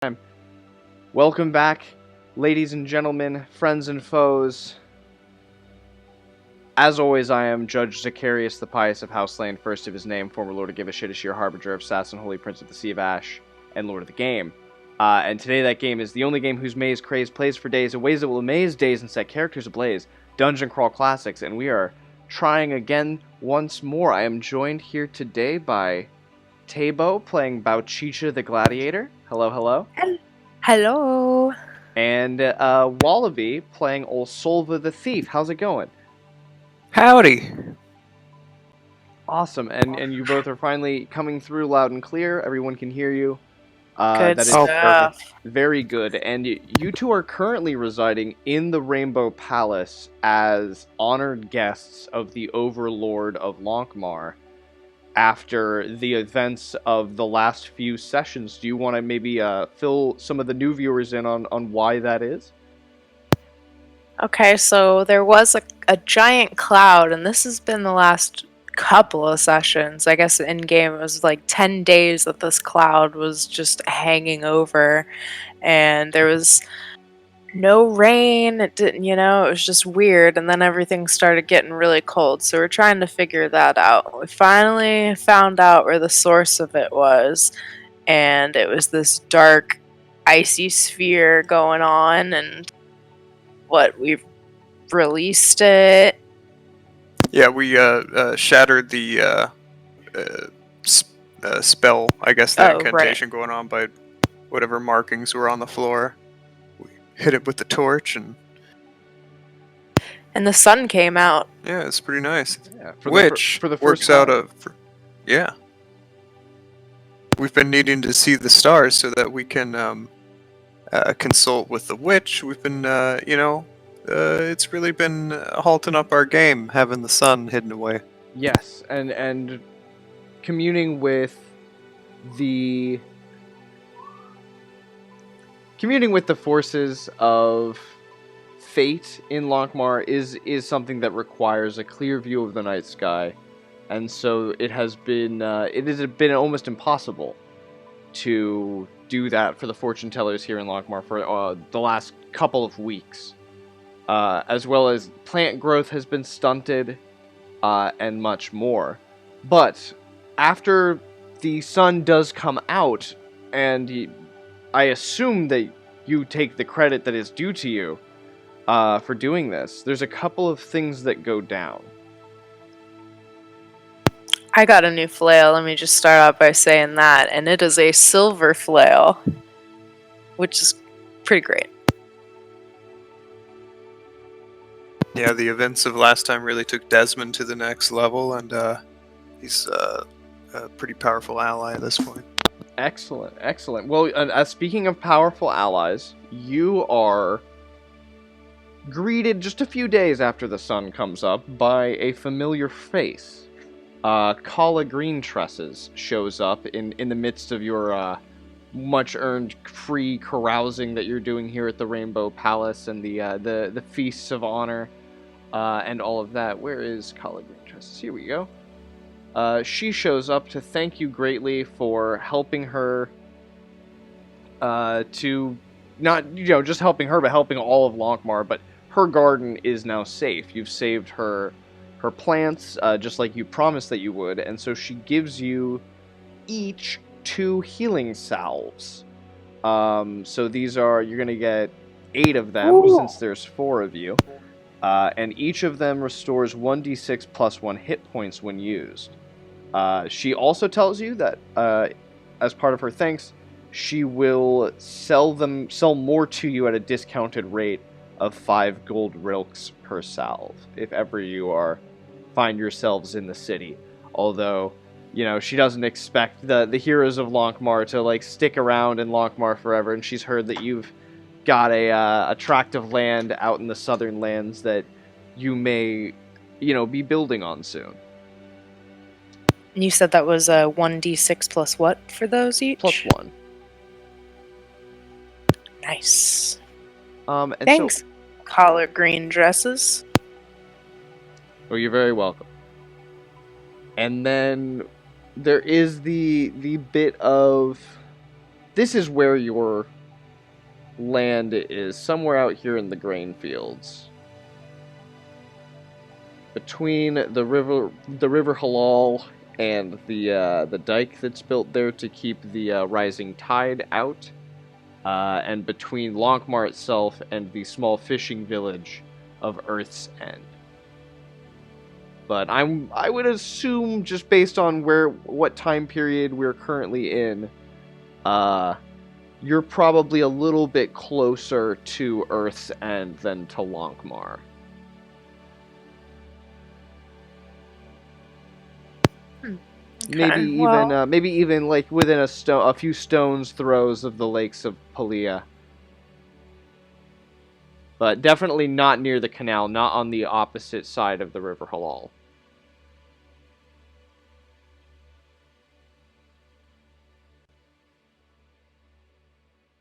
Time. Welcome back, ladies and gentlemen, friends and foes. As always, I am Judge Zacharias the Pious of House Lane, first of his name, former Lord of Give a Shit, Ashir, Harbinger of Sasson, Holy Prince of the Sea of Ash, and Lord of the Game. And today that game is the only game whose maze craze plays for days in ways that will amaze days and set characters ablaze, Dungeon Crawl Classics, and we are trying again once more. I am joined here today by Tabo playing Bouchicha the Gladiator. Hello, hello. Hello. And Wallaby playing Osolva the Thief. How's it going? Howdy. Awesome. And you both are finally coming through loud and clear. Everyone can hear you. Good That is stuff. very good. And you two are currently residing in the Rainbow Palace as honored guests of the Overlord of Lankhmar after the events of the last few sessions. Do you want to maybe fill some of the new viewers in on why that is? Okay, so there was a giant cloud, and this has been the last couple of sessions. I guess in game it was like 10 days that this cloud was just hanging over, and there was no rain. It didn't, it was just weird, and then everything started getting really cold. So we're trying to figure that out. We finally found out where the source of it was, and it was this dark, icy sphere going on, and we've released it. Yeah, we shattered the spell, I guess, the incantation going on by whatever markings were on the floor. We hit it with the torch, and the sun came out. yeah, it's pretty nice. Yeah, Which for the first works time. out of... Yeah. We've been needing to see the stars so that we can consult with the witch. We've been, it's really been halting up our game, having the sun hidden away. Yes, and communing with the forces of fate in Lankhmar is something that requires a clear view of the night sky, and so it has been almost impossible to do that for the fortune tellers here in Lankhmar for the last couple of weeks. As well as plant growth has been stunted, and much more. But after the sun does come out, and I assume that you take the credit that is due to you for doing this, there's a couple of things that go down. I got a new flail. Let me just start out by saying that, and it is a silver flail, which is pretty great. Yeah, the events of last time really took Desmond to the next level, and he's a pretty powerful ally at this point. Excellent, excellent. Well, speaking of powerful allies, you are greeted just a few days after the sun comes up by a familiar face. Kala Green Tresses shows up in the midst of your much-earned free carousing that you're doing here at the Rainbow Palace and the feasts of honor. And all of that. Where is Kala Green Tresses? Here we go. She shows up to thank you greatly for helping her to not, just helping her, but helping all of Lankhmar. But her garden is now safe. You've saved her plants, just like you promised that you would, and so she gives you each 2 healing salves. So these are, you're gonna get 8 of them. Ooh. Since there's 4 of you. And each of them restores 1d6 plus 1 hit points when used. She also tells you that, as part of her thanks, she will sell more to you at a discounted rate of 5 gold rilks per salve, if ever you find yourselves in the city. Although, she doesn't expect the heroes of Lankhmar to, stick around in Lankhmar forever, and she's heard that you've got a tract of land out in the southern lands that you may, be building on soon. You said that was a 1d6 plus what for those each? Plus 1. Nice. And thanks, Kala Green Dresses. Well, you're very welcome. And then there is the bit of this is where your land is, somewhere out here in the grain fields. Between the river Halal and the dike that's built there to keep the rising tide out, and between Lankhmar itself and the small fishing village of Earth's End. But I would assume, just based on what time period we're currently in, you're probably a little bit closer to Earth's End than to Lankhmar. Okay, Maybe even like within a few stones throws of the lakes of Palia. But definitely not near the canal, not on the opposite side of the River Halal.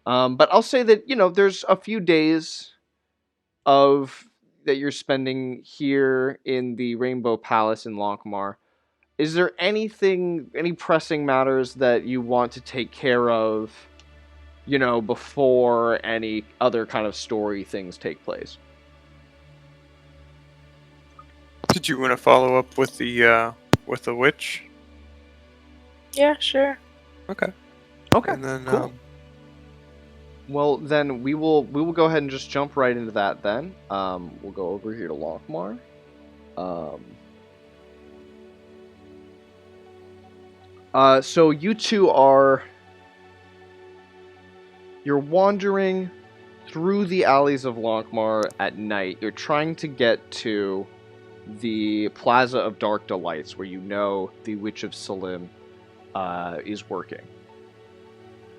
But I'll say that, there's a few days that you're spending here in the Rainbow Palace in Lankhmar. Is there any pressing matters that you want to take care of, before any other kind of story things take place? Did you want to follow up with the witch? Yeah, sure. Okay. And then cool. Well, then we will go ahead and just jump right into that then. We'll go over here to Lankhmar. So you two you're wandering through the alleys of Lankhmar at night. You're trying to get to the Plaza of Dark Delights, where the Witch of Salim is working.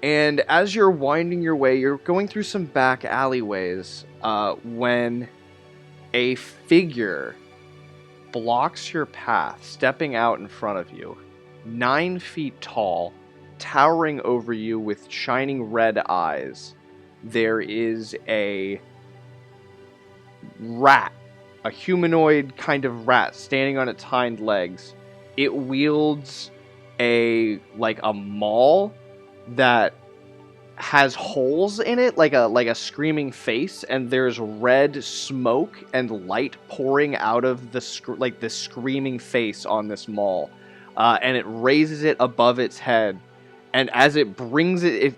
And as you're winding your way, you're going through some back alleyways when a figure blocks your path, stepping out in front of you, 9 feet tall, towering over you with shining red eyes. There is a rat, a humanoid kind of rat, standing on its hind legs. It wields a maul that has holes in it, like a screaming face, and there's red smoke and light pouring out of the screaming face on this maul, and it raises it above its head. And as it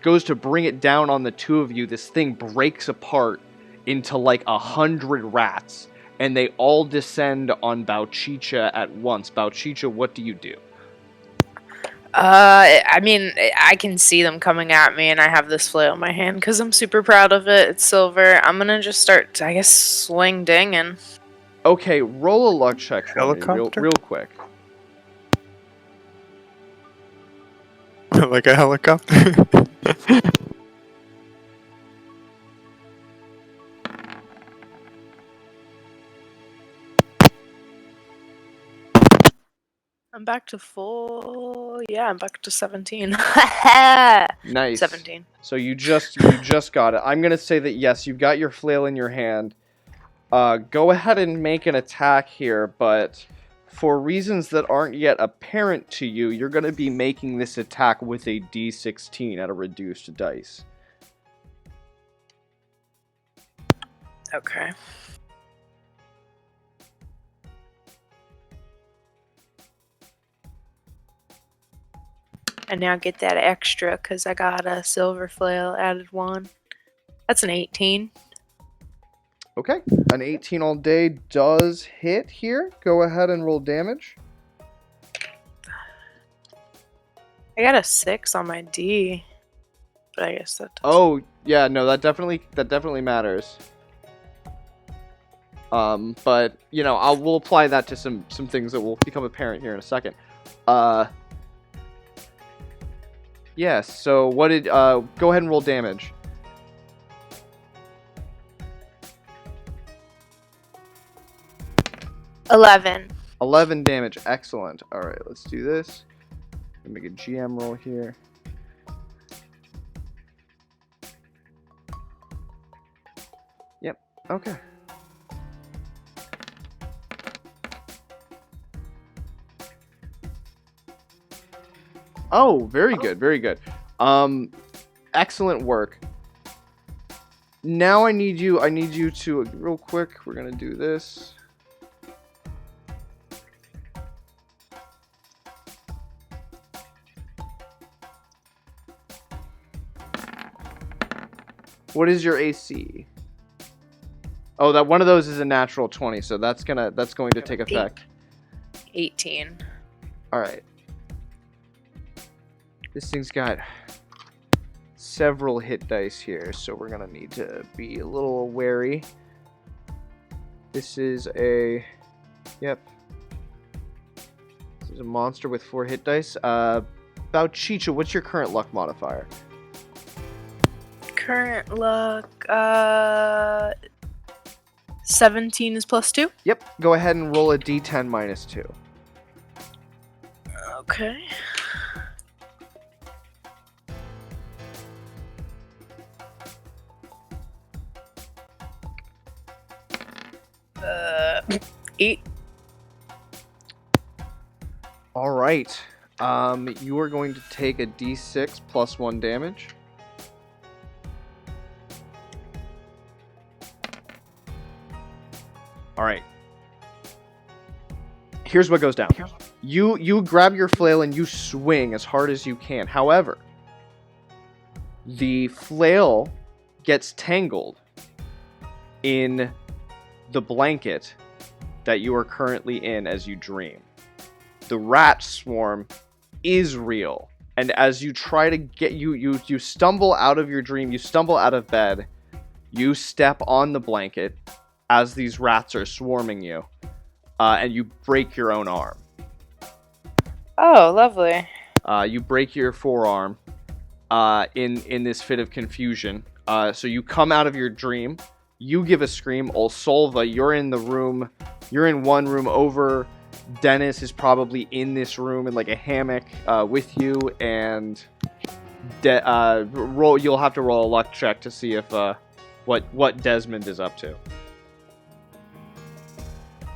goes to bring it down on the two of you, this thing breaks apart into 100 rats, and they all descend on Bouchicha at once. Bouchicha, what do you do? I mean, I can see them coming at me, and I have this flail in my hand because I'm super proud of it. It's silver. I'm gonna just start, I guess, swing dinging. Okay, roll a luck check for me Helicopter? real quick. Like a helicopter? I'm back to full. Yeah, I'm back to 17. Nice. 17. So you just got it. I'm gonna say that yes, you've got your flail in your hand. Go ahead and make an attack here, but for reasons that aren't yet apparent to you, you're gonna be making this attack with a D16 at a reduced dice. Okay. And now get that extra because I got a silver flail added 1. That's an 18. Okay, an 18 all day does hit here. Go ahead and roll damage. I got a 6 on my D, but I guess that doesn't. Oh yeah, no, that definitely matters. But we'll apply that to some things that will become apparent here in a second. Yes. So what did? Go ahead and roll damage. $11. 11 damage. Excellent. All right, let's do this. Make a GM roll here. Yep. Okay. Oh, very good, very good. excellent work. Now I need you to, real quick, we're going to do this. What is your AC? Oh, that one of those is a natural 20, so that's going to take effect. 18. All right. This thing's got several hit dice here, so we're going to need to be a little wary. This is a... Yep. This is a monster with 4 hit dice. Bouchicha, what's your current luck modifier? Current luck, 17 is +2. Yep. Go ahead and roll a d10 minus 2. Okay. Uh, 8. All right. You are going to take a d6 plus 1 damage. All right. Here's what goes down. You grab your flail and you swing as hard as you can. However, the flail gets tangled in the blanket that you are currently in as you dream. The rat swarm is real, and as you try to get you stumble out of your dream, you stumble out of bed, you step on the blanket as these rats are swarming you, and you break your own arm. Oh, lovely. You break your forearm in this fit of confusion. So you come out of your dream. You give a scream. Osolva, you're in the room. You're in one room over. Dennis is probably in this room in like a hammock with you, and you'll have to roll a luck check to see if what Desmond is up to.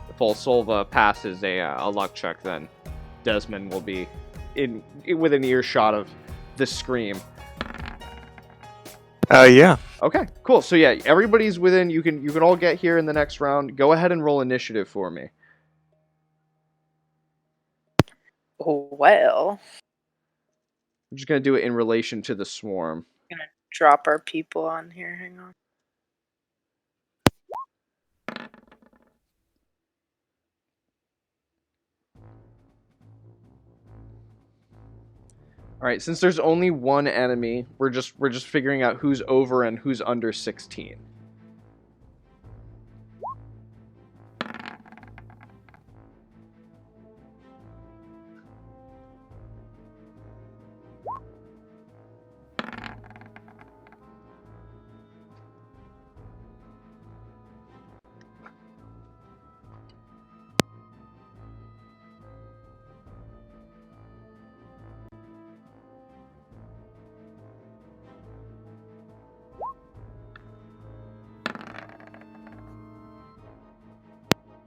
If Osolva passes a luck check, then Desmond will be within earshot of the scream. Yeah. Okay, cool. So yeah, everybody's within. You can all get here in the next round. Go ahead and roll initiative for me. Well, I'm just gonna do it in relation to the swarm. I'm gonna drop our people on here. Hang on. All right, since there's only one enemy, we're just figuring out who's over and who's under 16.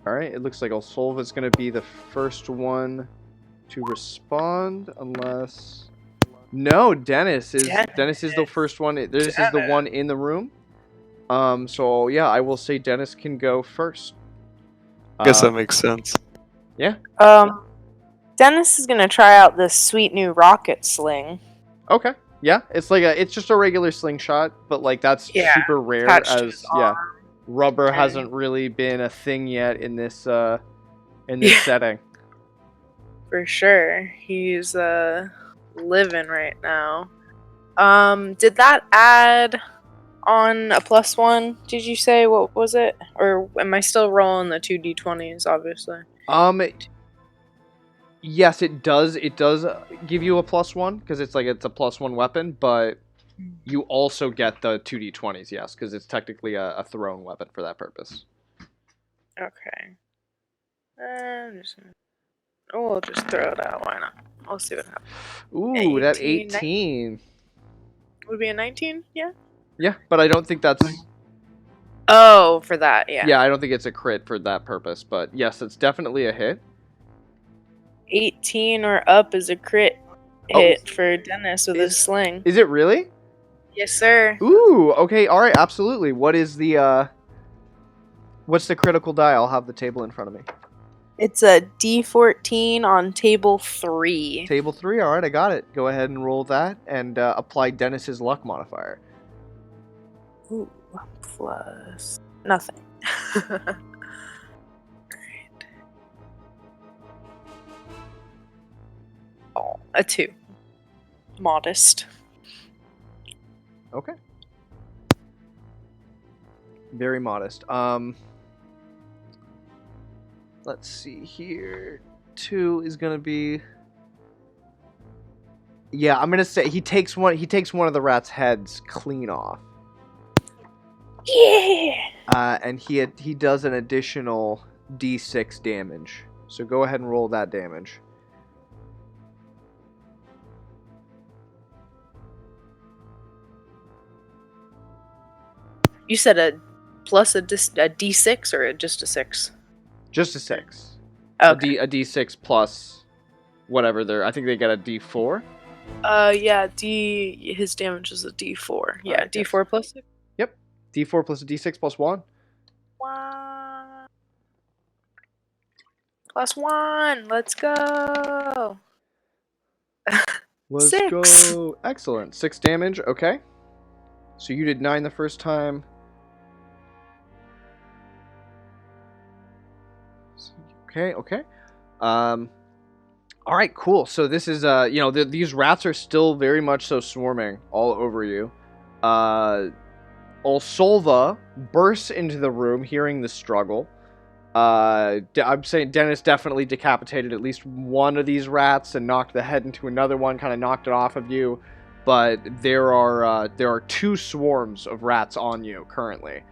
Alright, it looks like Osolva is going to be the first one to respond, unless... No, Dennis is the first one. Dennis is the one in the room. So yeah, I will say Dennis can go first. Guess that makes sense. Yeah. Dennis is gonna try out this sweet new rocket sling. Okay. Yeah, it's just a regular slingshot, but like that's super rare as rubber hasn't really been a thing yet in this setting. For sure. He's living right now. Did that add on a +1? Did you say? What was it? Or am I still rolling the 2d20s, obviously? Yes, it does. It does give you a +1 because it's a +1 weapon, but you also get the 2d20s, yes, because it's technically a thrown weapon for that purpose. Okay. We'll just throw it out. Why not? We'll see what happens. Ooh, that 18. Would be a 19? Yeah? Yeah, but I don't think that's... Oh, for that, yeah. Yeah, I don't think it's a crit for that purpose, but yes, it's definitely a hit. 18 or up is a crit hit for Dennis with his sling. Is it really? Yes, sir. Ooh, okay, all right, absolutely. What is the what's the critical die? I'll have the table in front of me. It's a D14 on table 3. Table 3, all right, I got it. Go ahead and roll that and apply Dennis's luck modifier. Ooh, plus nothing. Alright. Oh, a 2. Modest. Okay. Very modest. Let's see here. 2 is gonna be. Yeah, I'm gonna say he takes one of the rat's heads clean off. Yeah. And he does an additional D6 damage. So go ahead and roll that damage. You said a plus a D6 or just a 6? Just a 6. Okay. A D6 plus whatever I think they get a D4. Yeah, his damage is a D4. Yeah, Alright, D4 plus 6. Yep. D4 plus a D6 plus 1. 1 plus 1. Let's go. Let's 6. go. Excellent. 6 damage. Okay. So you did 9 the first time. Okay. All right, cool. So this is these rats are still very much so swarming all over you. Osolva bursts into the room hearing the struggle. I'm saying Dennis definitely decapitated at least one of these rats and knocked the head into another one, kind of knocked it off of you. But there are 2 swarms of rats on you currently.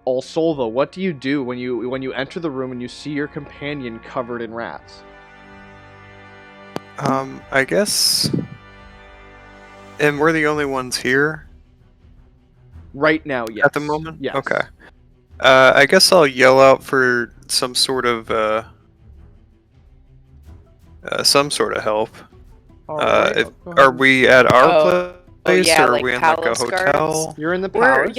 Osolva, what do you do when you enter the room and you see your companion covered in rats? I guess. And we're the only ones here Right now, yes. at the moment? Yes. Okay. I guess I'll yell out for some sort of help. Alright, Are we at our place, yeah, or are like we in like a palace hotel? guards? You're in the palace.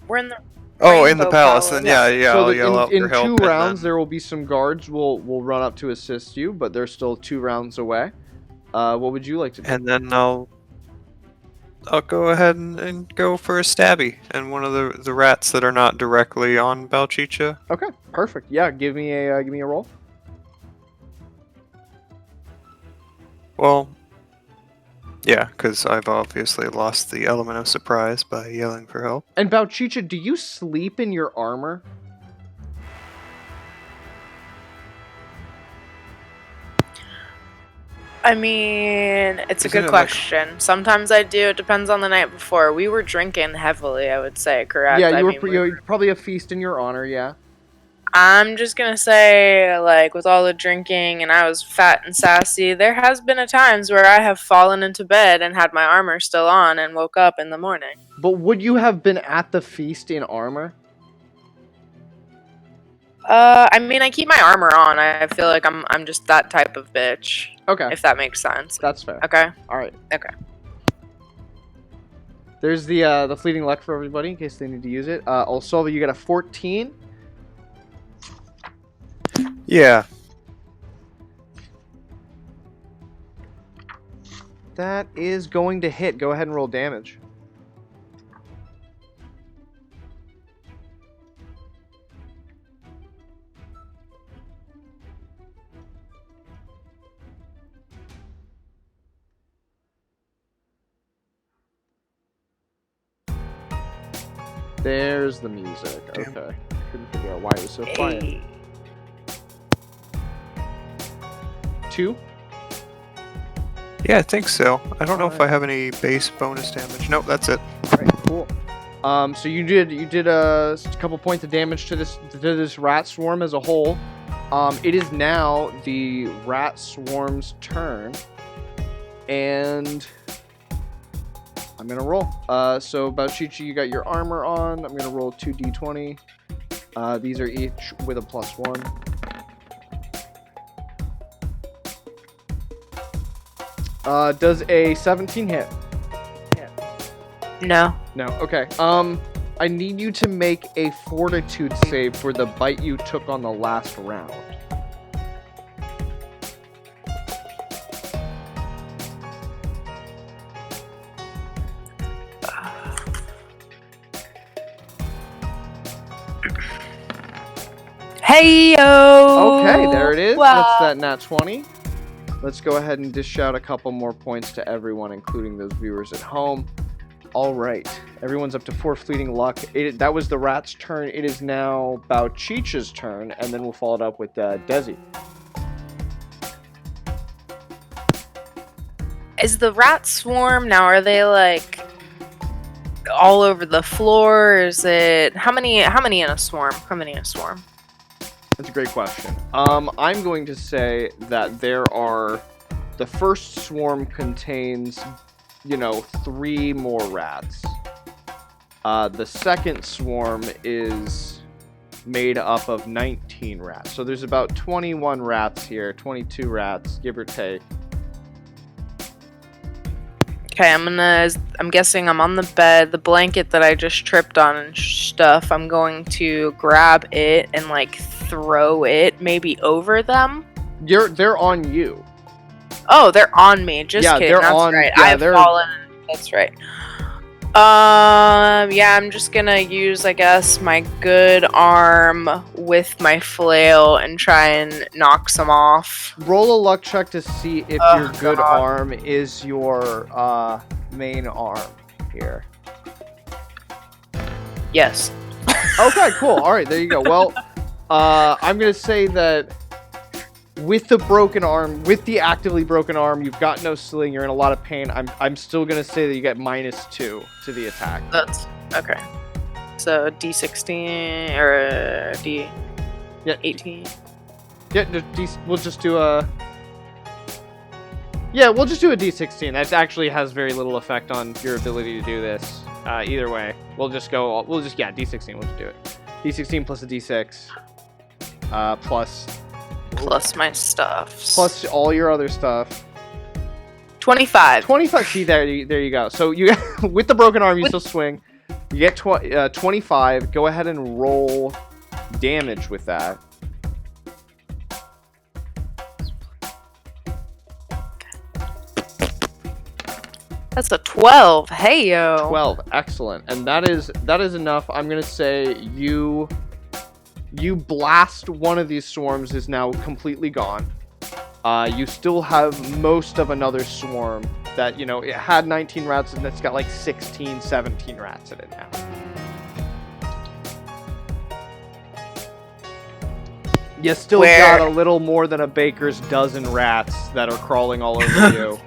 We're in the Oh, in the Rainbow palace. Palace. Then yeah, So I'll yell out for in help. 2 and rounds, then- there will be some guards will run up to assist you, but they're still 2 rounds away. What would you like to do? And then I'll go ahead and go for a stabby and one of the rats that are not directly on Bouchicha. Okay, perfect. Yeah, give me a roll. Well, yeah, because I've obviously lost the element of surprise by yelling for help. And Bouchicha, do you sleep in your armor? I mean, it's a Isn't good it like- question. Sometimes I do. It depends on the night before. We were drinking heavily, I would say, correct? Yeah, I you mean, were probably a feast in your honor. Yeah. I'm just gonna say, like, with all the drinking and I was fat and sassy, there has been a times where I have fallen into bed and had my armor still on and woke up in the morning. But would you have been at the feast in armor? I mean, I keep my armor on. I feel like I'm just that type of bitch, Okay, if that makes sense. that's fair. Okay. All right. Okay. There's the fleeting luck for everybody in case they need to use it. Osolva, you got a 14. Yeah. That is going to hit. Go ahead and roll damage. There's the music. Damn. Okay. Couldn't figure out why it was so quiet. Hey. 2. Yeah, I think so. I don't know if I Alright. have any base bonus damage. Nope, that's it. Alright, cool. So you did a couple points of damage to this rat swarm as a whole. It is now the rat swarm's turn, and I'm gonna roll. So Bouchicha, you got your armor on. I'm gonna roll 2d20. These are each with a +1. Does a 17 hit? No. No. Okay. I need you to make a fortitude save for the bite you took on the last round. Hey-yo! Okay, there it is. Wow. That's that nat 20. Let's go ahead and dish out a couple more points to everyone, including those viewers at home. All right, everyone's up to 4 fleeting luck. That was the rat's turn. It is now Bouchicha's turn, and then we'll follow it up with Desi. Is the rat swarm now? Are they like all over the floor? Is it how many in a swarm? How many in a swarm? That's a great question. I'm going to say that the first swarm contains, 3 more rats. The second swarm is made up of 19 rats. So there's about 21 rats here, 22 rats, give or take. Okay, I'm guessing I'm on the bed, the blanket that I just tripped on and stuff. I'm going to grab it and like throw it maybe over them. They're on you. Oh, they're on me. Just kidding. They're That's on, right. yeah, I've fallen. That's right. Yeah, I'm just gonna use, I guess, my good arm with my flail and try and knock some off. Roll a luck check to see if your good arm is your main arm here. Yes. Okay, cool. All right, there you go. Well, I'm gonna say that with the actively broken arm, you've got no sling. You're in a lot of pain. I'm still gonna say that you get -2 to the attack. That's okay. So D16 or D. Yeah. 18. Yeah, we'll just do a. Yeah, we'll just do a D16. That actually has very little effect on your ability to do this. Either way, D16. We'll just do it. D16 plus a D6. Plus my stuff. Plus all your other stuff. 25. 25. See, there you go. So you, with the broken arm, you still swing. You get 25. Go ahead and roll damage with that. That's a 12. Hey yo. 12. Excellent. And that is enough. I'm gonna say you blast one of these swarms is now completely gone. You still have most of another swarm that, it had 19 rats and it's got like 16, 17 rats in it now. You still got a little more than a baker's dozen rats that are crawling all over you,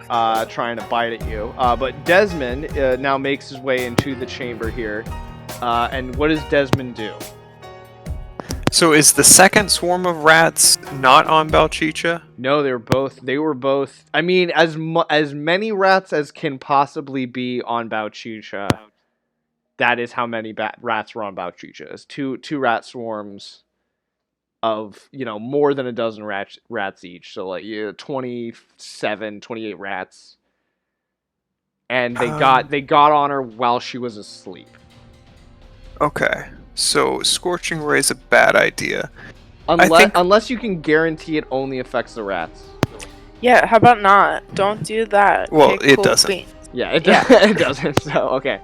trying to bite at you. But Desmond now makes his way into the chamber here. And what does Desmond do? So is the second swarm of rats not on Bouchicha? No, they were both. I mean, as many rats as can possibly be on Bouchicha. That is how many rats were on Bouchicha. It's two rat swarms of, more than a dozen rats each. So like 27, 28 rats. And they got on her while she was asleep. Okay. So Scorching Ray is a bad idea. Unless you can guarantee it only affects the rats. Yeah, how about not? Don't do that. Well, Okay, it cool doesn't. beans. Yeah, it doesn't. So okay.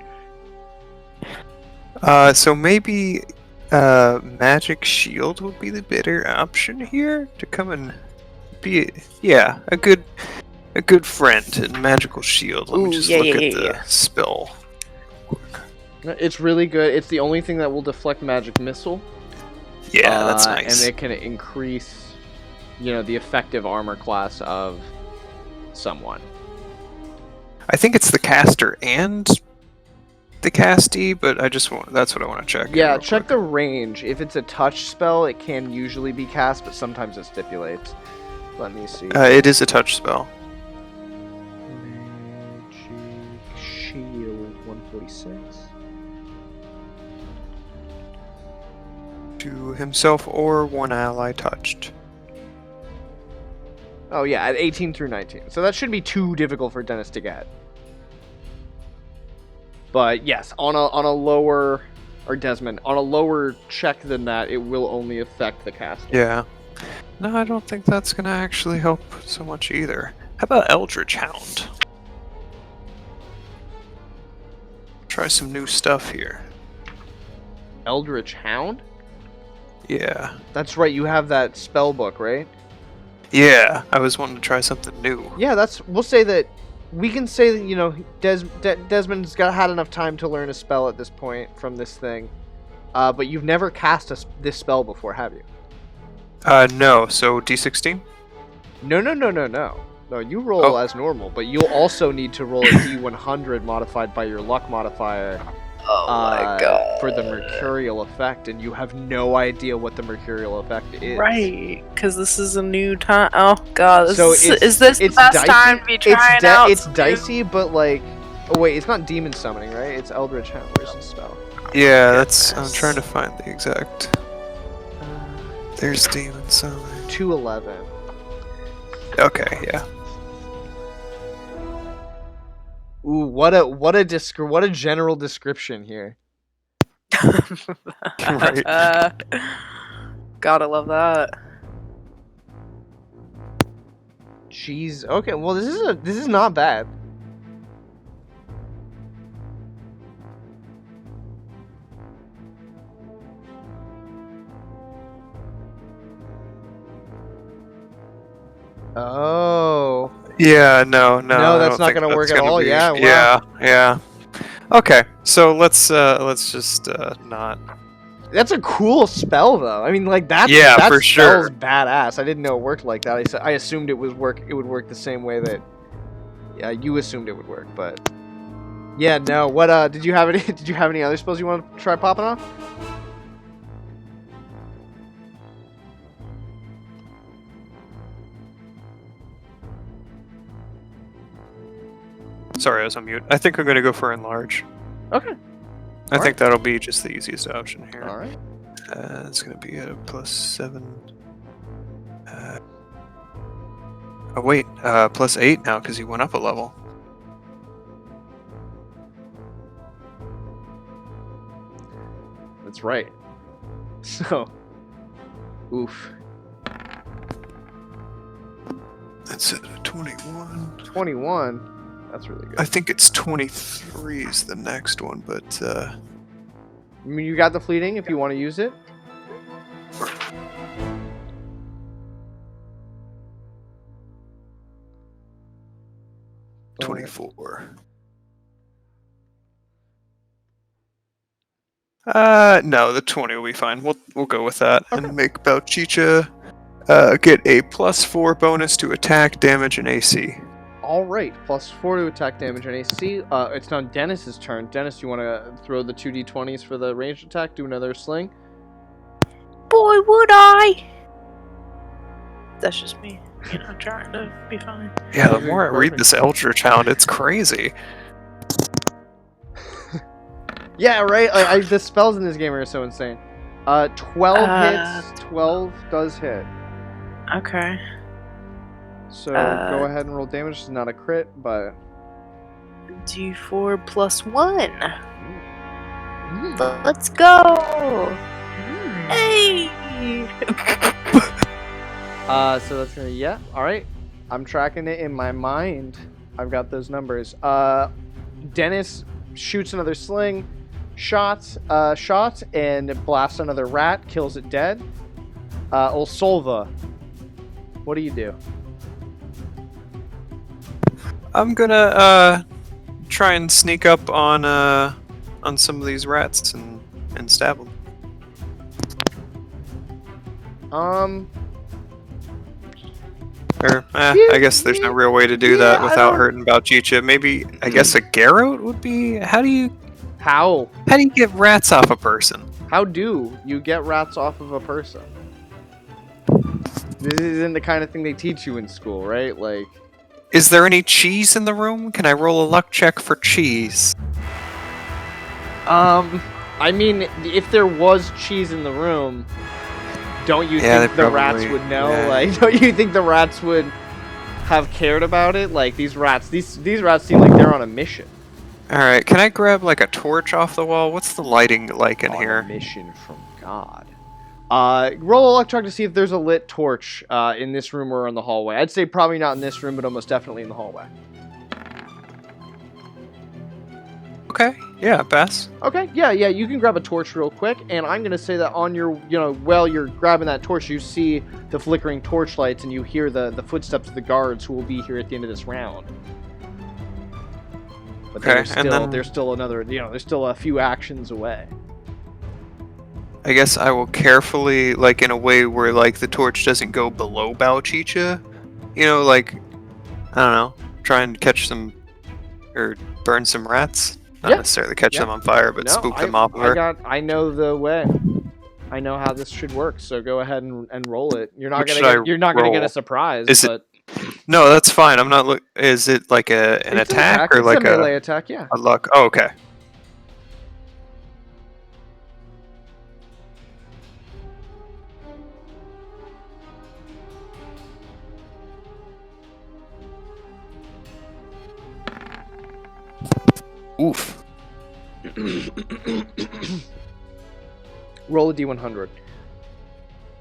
So maybe Magic Shield would be the better option here to come and be a good friend and Magical Shield. Let me just look at the spell. It's really good. It's the only thing that will deflect magic missile. Yeah, that's nice. And it can increase, the effective armor class of someone. I think it's the caster and the castee, but that's what I want to check. Yeah, check the range. If it's a touch spell, it can usually be cast, but sometimes it stipulates. Let me see. It is a touch spell. Magic Shield 146. To himself or one ally touched. Oh yeah, at 18 through 19. So that shouldn't be too difficult for Dennis to get. But yes, on a lower, or Desmond, on a lower check than that, it will only affect the casting. Yeah. No, I don't think that's gonna actually help so much either. How about Eldritch Hound? Try some new stuff here. Eldritch Hound? Yeah. That's right, you have that spell book, right? Yeah, I was wanting to try something new. Yeah, we'll say that, we can say that, you know, Desmond's had enough time to learn a spell at this point from this thing. But you've never cast this spell before, have you? No, so D16? No. No, you roll as normal, but you'll also need to roll a D100 modified by your luck modifier. Oh my god. For the mercurial effect, and you have no idea what the mercurial effect is. Right, because this is a new time. Oh god, So is this the best dicey. time to be trying out? It's dicey, but like, oh wait, it's not demon summoning, right? It's Eldritch Hound. Where's the spell? Yeah, I'm trying to find the exact. There's demon summoning. 211. Okay, yeah. Ooh, what a general description here. Right. Gotta love that. Jeez. Okay, well this is not bad. Oh. Yeah, no, No, I that's don't not think gonna work that's at all. be- Yeah, wow. yeah. Okay, so let's just not. That's a cool spell, though. I mean, like that. Yeah, that for spell's sure. badass. I didn't know it worked like that. I assumed it would work the same way that you assumed it would work. But yeah, no. What did you have any? Did you have any other spells you want to try popping off? Sorry, I was on mute. I think I'm gonna go for enlarge. Okay. I think that'll be just the easiest option here. All right. It's gonna be at a +7. Oh wait, +8 now because he went up a level. That's right. So, oof. That's at a 21. 21. That's really good. I think it's 23 is the next one, but I mean, you got the fleeting if you want to use it. uh, 24. No, the 20 will be fine. We'll go with that and make Bouchicha get a +4 bonus to attack, damage, and AC. All right, +4 to attack damage and AC. It's now Dennis's turn. Dennis, you want to throw the 2d20s for the ranged attack? Do another sling. Boy, would I! That's just me, you know, trying to be fine. Yeah, the more I read this Eldritch Hound, it's crazy. Yeah, right. The spells in this game are so insane. 12 hits. 12 does hit. Okay. So go ahead and roll damage. It's not a crit, but D4 +1. Let's go! Hey! So that's gonna all right. I'm tracking it in my mind. I've got those numbers. Dennis shoots another sling, shot, and blasts another rat, kills it dead. Osolva, what do you do? I'm gonna try and sneak up on some of these rats and stab them. Or, I guess there's no real way to do that without hurting Bouchicha. Maybe, I guess a garrote would be. How do you get rats off a person? How do you get rats off of a person? This isn't the kind of thing they teach you in school, right? Like, is there any cheese in the room? Can I roll a luck check for cheese? I mean, if there was cheese in the room, don't you think the rats would know? Yeah. Like, don't you think the rats would have cared about it? Like, these rats seem like they're on a mission. Alright, can I grab like a torch off the wall? What's the lighting like in On here? a mission from God. Roll electronic to see if there's a lit torch in this room or in the hallway. I'd say probably not in this room, but almost definitely in the hallway. Okay, yeah, pass. Okay, yeah, you can grab a torch real quick, and I'm gonna say that on your, while you're grabbing that torch, you see the flickering torch lights, and you hear the footsteps of the guards who will be here at the end of this round. But Okay, there's still another, there's still a few actions away. I guess I will carefully, like in a way where like the torch doesn't go below Bouchicha. Like, I don't know, try and catch some, or burn some rats. Not necessarily catch them on fire, but spook them off of her. I know the way. I know how this should work. So go ahead and roll it. You're not gonna get a surprise. No, that's fine. I'm not. Is it like an attack or it's like a melee attack? Yeah. A luck? Oh, okay. Oof. Roll a d100.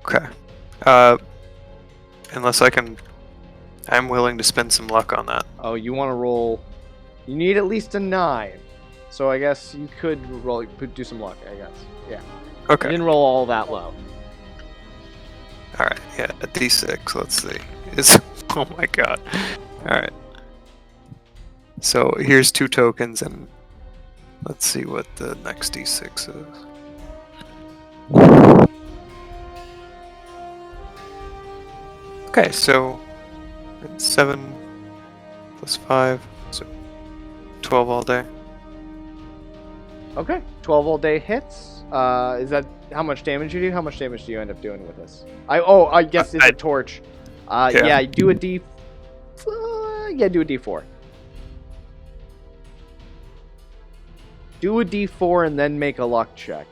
Okay. Unless I'm willing to spend some luck on that. Oh, you want to roll? You need at least a 9. So I guess you could do some luck. I guess. Yeah. Okay. You didn't roll all that low. All right. Yeah. A d6. Let's see. It's. Oh my god. All right. So here's 2 tokens, and let's see what the next d6 is. Okay, so 7 plus 5, so 12 all day. Okay, 12 all day hits. Is that how much damage you do? How much damage do you end up doing with this? I guess it's a torch. Yeah, do a d. Do a d4. Do a d4 and then make a luck check.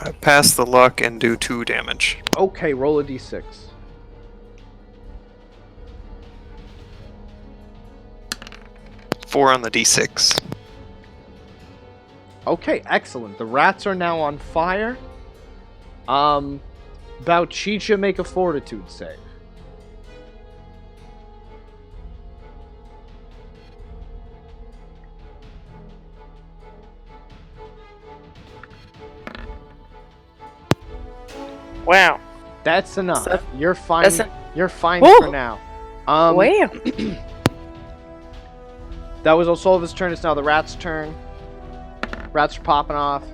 I pass the luck and do 2 damage. Okay, roll a d6. Four on the d6. Okay, excellent. The rats are now on fire. Bouchicha, make a fortitude save. Wow. That's enough. You're fine. You're fine for now. Wow. That was Osolva's turn. It's now the rat's turn. Rats are popping off.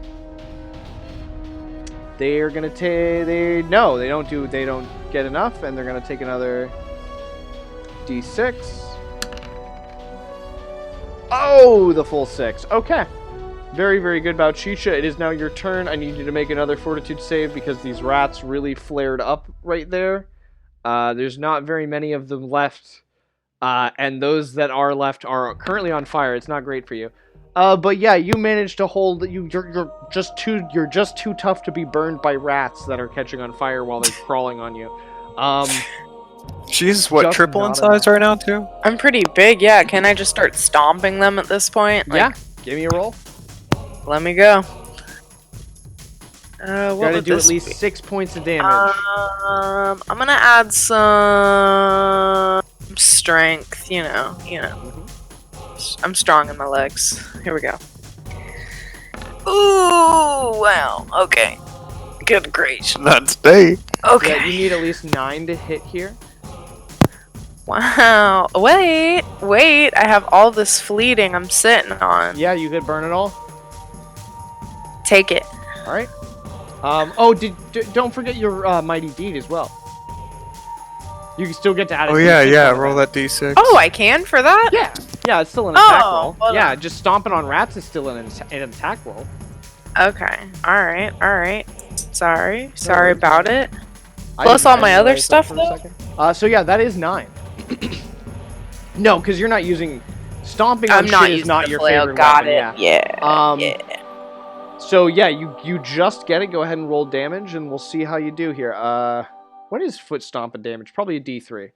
They're gonna take. They don't get enough, and they're gonna take another d6. Oh, the full 6. Okay. Very, very good, Bouchicha. It is now your turn. I need you to make another fortitude save because these rats really flared up right there. There's not very many of them left. And those that are left are currently on fire. It's not great for you. But yeah, you managed to hold. You're just too tough to be burned by rats that are catching on fire while they're crawling on you. She's triple in size right now too? I'm pretty big, yeah. Can I just start stomping them at this point? Yeah. Give me a roll. Let me go. You gotta do at least 6 points of damage. I'm gonna add some strength, I'm strong in my legs. Here we go. Ooh, wow. Okay. Good gracious. Not today. Okay. Yeah, you need at least 9 to hit here. Wow. Wait. I have all this fleeting I'm sitting on. Yeah, you could burn it all. Take it. All right. Don't forget your mighty deed as well. You can still get to add it. Oh yeah. Roll that d6. Oh, I can for that? Yeah, it's still an attack roll. Well, yeah, just stomping on rats is still an attack roll. Okay. All right. Sorry about it. Plus all my other stuff though. So yeah, that is 9. No, because you're not using stomping on shit is not your favorite Got weapon. it. Yeah. So yeah, you just get it. Go ahead and roll damage, and we'll see how you do here. What is foot stomping damage? Probably a D3.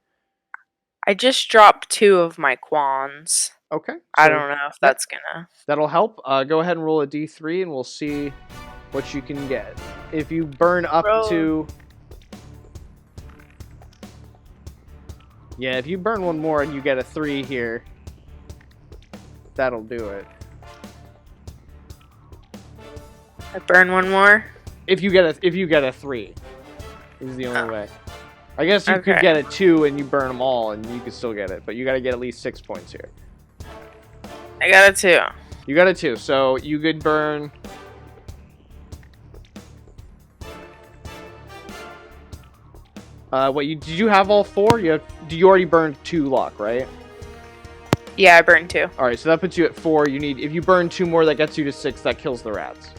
I just dropped 2 of my quans. Okay. I so don't know if that's gonna... That'll help. Go ahead and roll a d3, and we'll see what you can get. If you burn up to... Yeah, if you burn one more and you get a 3 here, that'll do it. I burn one more? If you get a 3, is the only way. I guess you could Okay. get a 2 and you burn them all, and you could still get it. But you got to get at least 6 points here. I got a 2. You got a 2, so you could burn... did you have all 4? You already burned 2 luck, right? Yeah, I burned 2. Alright, so that puts you at 4. If you burn 2 more, that gets you to 6. That kills the rats.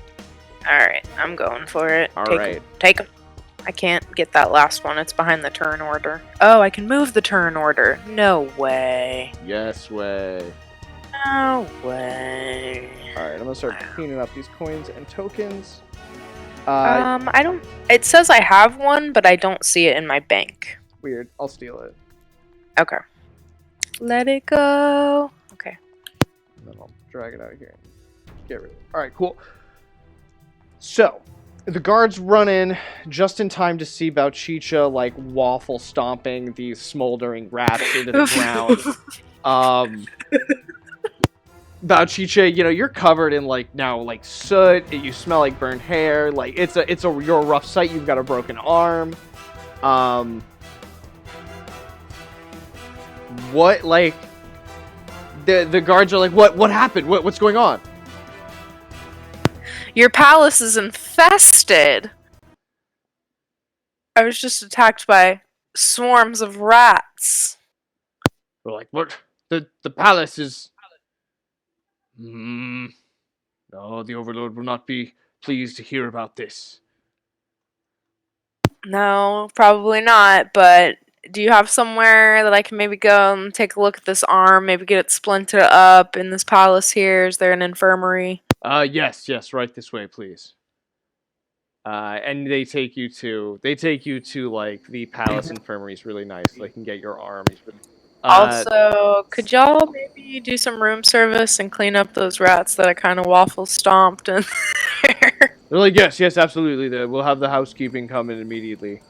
Alright, I'm going for it. Alright. Take 'em. I can't get that last one. It's behind the turn order. Oh, I can move the turn order. No way. Yes way. No way. Alright, I'm gonna start cleaning up these coins and tokens. I don't... It says I have one, but I don't see it in my bank. Weird. I'll steal it. Okay. Let it go. Okay. And then I'll drag it out of here and get rid of it. Alright, cool. So, the guards run in just in time to see Bouchicha, like, waffle stomping these smoldering rats into the ground. Bouchicha, you're covered in, like, soot. You smell like burnt hair. Like, you're a rough sight. You've got a broken arm. What, like, the guards are like, what happened? What's going on? Your palace is infested. I was just attacked by swarms of rats. We're like, what? The palace is... No, the Overlord will not be pleased to hear about this. No, probably not, but do you have somewhere that I can maybe go and take a look at this arm, maybe get it splintered up in this palace here? Is there an infirmary? Yes, right this way, please. And they take you to like the palace infirmary. Is really nice. They can get your arm. Also, could y'all maybe do some room service and clean up those rats that I kind of waffle stomped in there? They're like, yes, absolutely. We'll have the housekeeping come in immediately,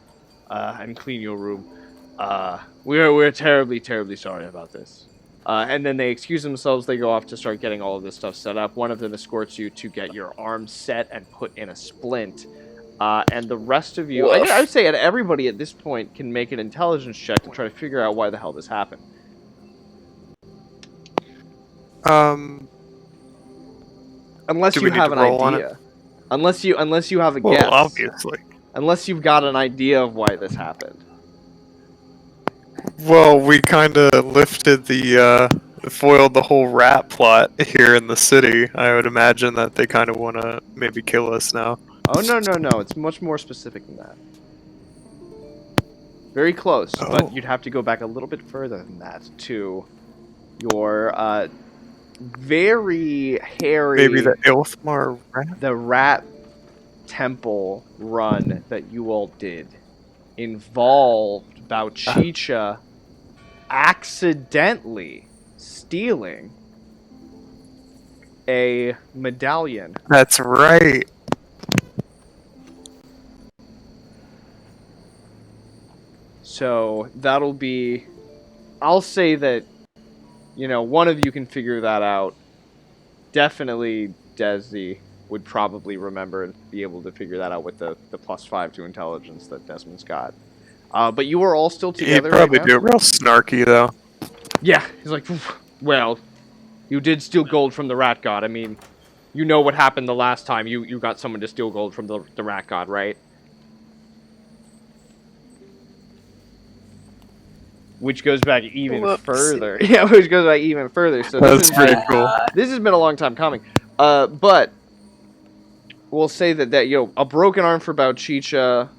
and clean your room. We're terribly, terribly sorry about this. And then they excuse themselves. They go off to start getting all of this stuff set up. One of them escorts you to get your arm set and put in a splint. And the rest of you, I would say everybody at this point can make an intelligence check to try to figure out why the hell this happened. Unless you have an idea. Unless you have a guess. Well, obviously. Unless you've got an idea of why this happened. Well, we kind of foiled the whole rat plot here in the city. I would imagine that they kind of want to maybe kill us now. Oh, no. It's much more specific than that. Very close, but you'd have to go back a little bit further than that to your very hairy... Maybe the Lankhmar rat? The rat temple run that you all did involved Bouchicha accidentally stealing a medallion. That's right. So that'll be... I'll say that, one of you can figure that out. Definitely Desi would probably remember and be able to figure that out with the +5 to intelligence that Desmond's got. But you were all still together. He'd probably do it real snarky, though. Yeah, he's like, well, you did steal gold from the rat god. I mean, you know what happened the last time you got someone to steal gold from the rat god, right? Which goes back even further. Yeah, which goes back even further. So that's pretty cool. This has been a long time coming. But we'll say that a broken arm for Bouchicha,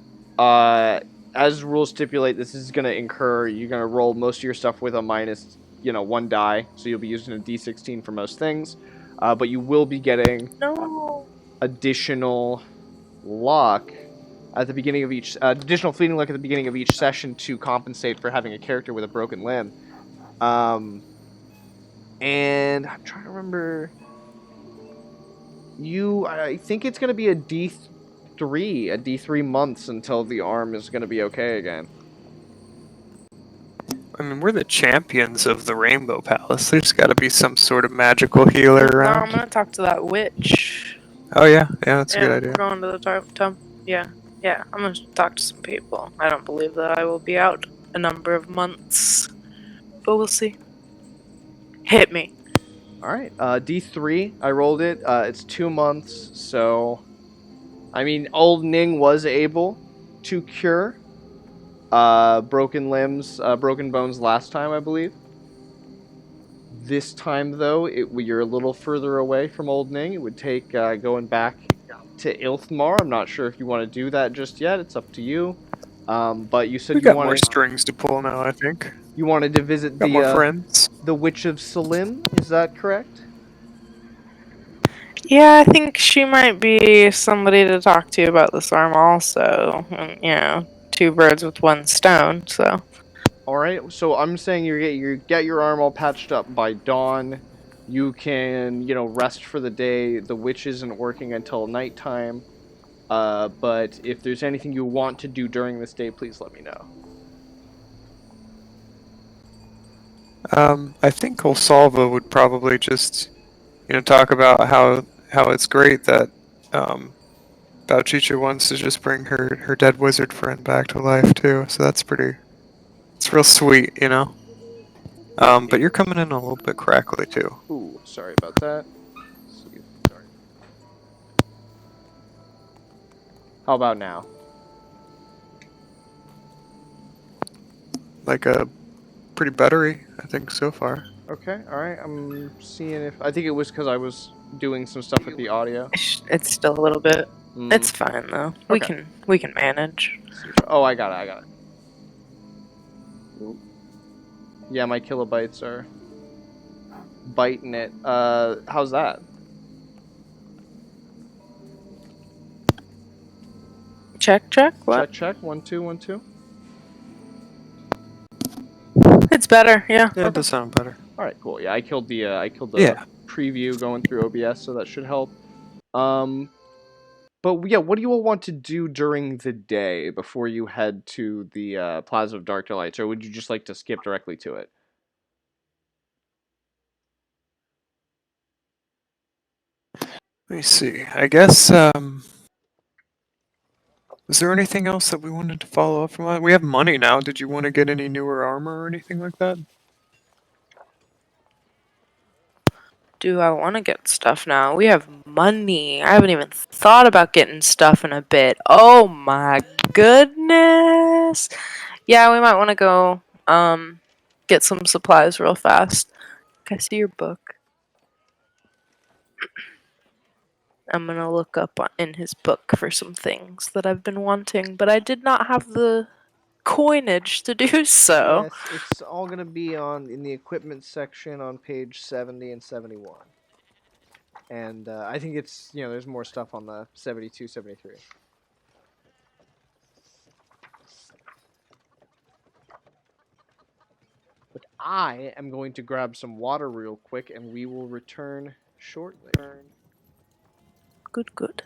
as rules stipulate, this is going to incur, you're going to roll most of your stuff with a minus, 1 die, so you'll be using a d16 for most things. But you will be getting additional luck at the beginning of each, additional fleeting luck at the beginning of each session to compensate for having a character with a broken limb. And I'm trying to remember. I think it's gonna be a D3 months until the arm is gonna be okay again. I mean, we're the champions of the Rainbow Palace. There's got to be some sort of magical healer No, around. I'm gonna talk to that witch. Oh yeah, that's a good Yeah, idea. we're going to the temple. Yeah, I'm gonna talk to some people. I don't believe that I will be out a number of months, but we'll see. Hit me. All right, D3. I rolled it. It's 2 months, so I mean, old Ning was able to cure broken limbs, broken bones last time, I believe. This time, though, you're a little further away from Old Ning. It would take going back to Ilthmar. I'm not sure if you want to do that just yet. It's up to you. But you said We you got more wanted strings to pull now. I think. you wanted to visit Got more friends. the Witch of Salim. Is that correct? Yeah, I think she might be somebody to talk to about this arm also. And, you know, two birds with one stone, so. All right. So I'm saying you get your arm all patched up by dawn. You can, rest for the day. The witch isn't working until nighttime. But if there's anything you want to do during this day, please let me know. I think Osolva would probably just, talk about how it's great that Bouchicha wants to just bring her dead wizard friend back to life too. So it's real sweet, But you're coming in a little bit crackly too. Ooh, sorry about that. Let's see. Sorry. How about now? Like a pretty buttery, I think, so far. Okay, all right. I'm seeing if I think it was because I was doing some stuff with the audio. It's still a little bit. Mm, It's fine though. We Okay. can manage. Oh, I got it. Ooh. Yeah, my kilobytes are biting it. How's that? Check. What? Check. 1 2 1 2. It's better. Yeah. Yeah, it does sound better. All right, cool. Yeah, I killed the Yeah. preview going through OBS, so that should help. But yeah, what do you all want to do during the day before you head to the Plaza of Dark Delights, or would you just like to skip directly to it? Let me see. I guess, is there anything else that we wanted to follow up from that? We have money now. Did you want to get any newer armor or anything like that? Do I want to get stuff now? We have money. I haven't even thought about getting stuff in a bit. Oh my goodness. Yeah, we might want to go get some supplies real fast. Can I see your book? I'm gonna look up in his book for some things that I've been wanting, but I did not have the coinage to do so. Yes, it's all gonna be in the equipment section on page 70 and 71. And I think it's there's more stuff on the 72, 73. But I am going to grab some water real quick, and we will return shortly. Good.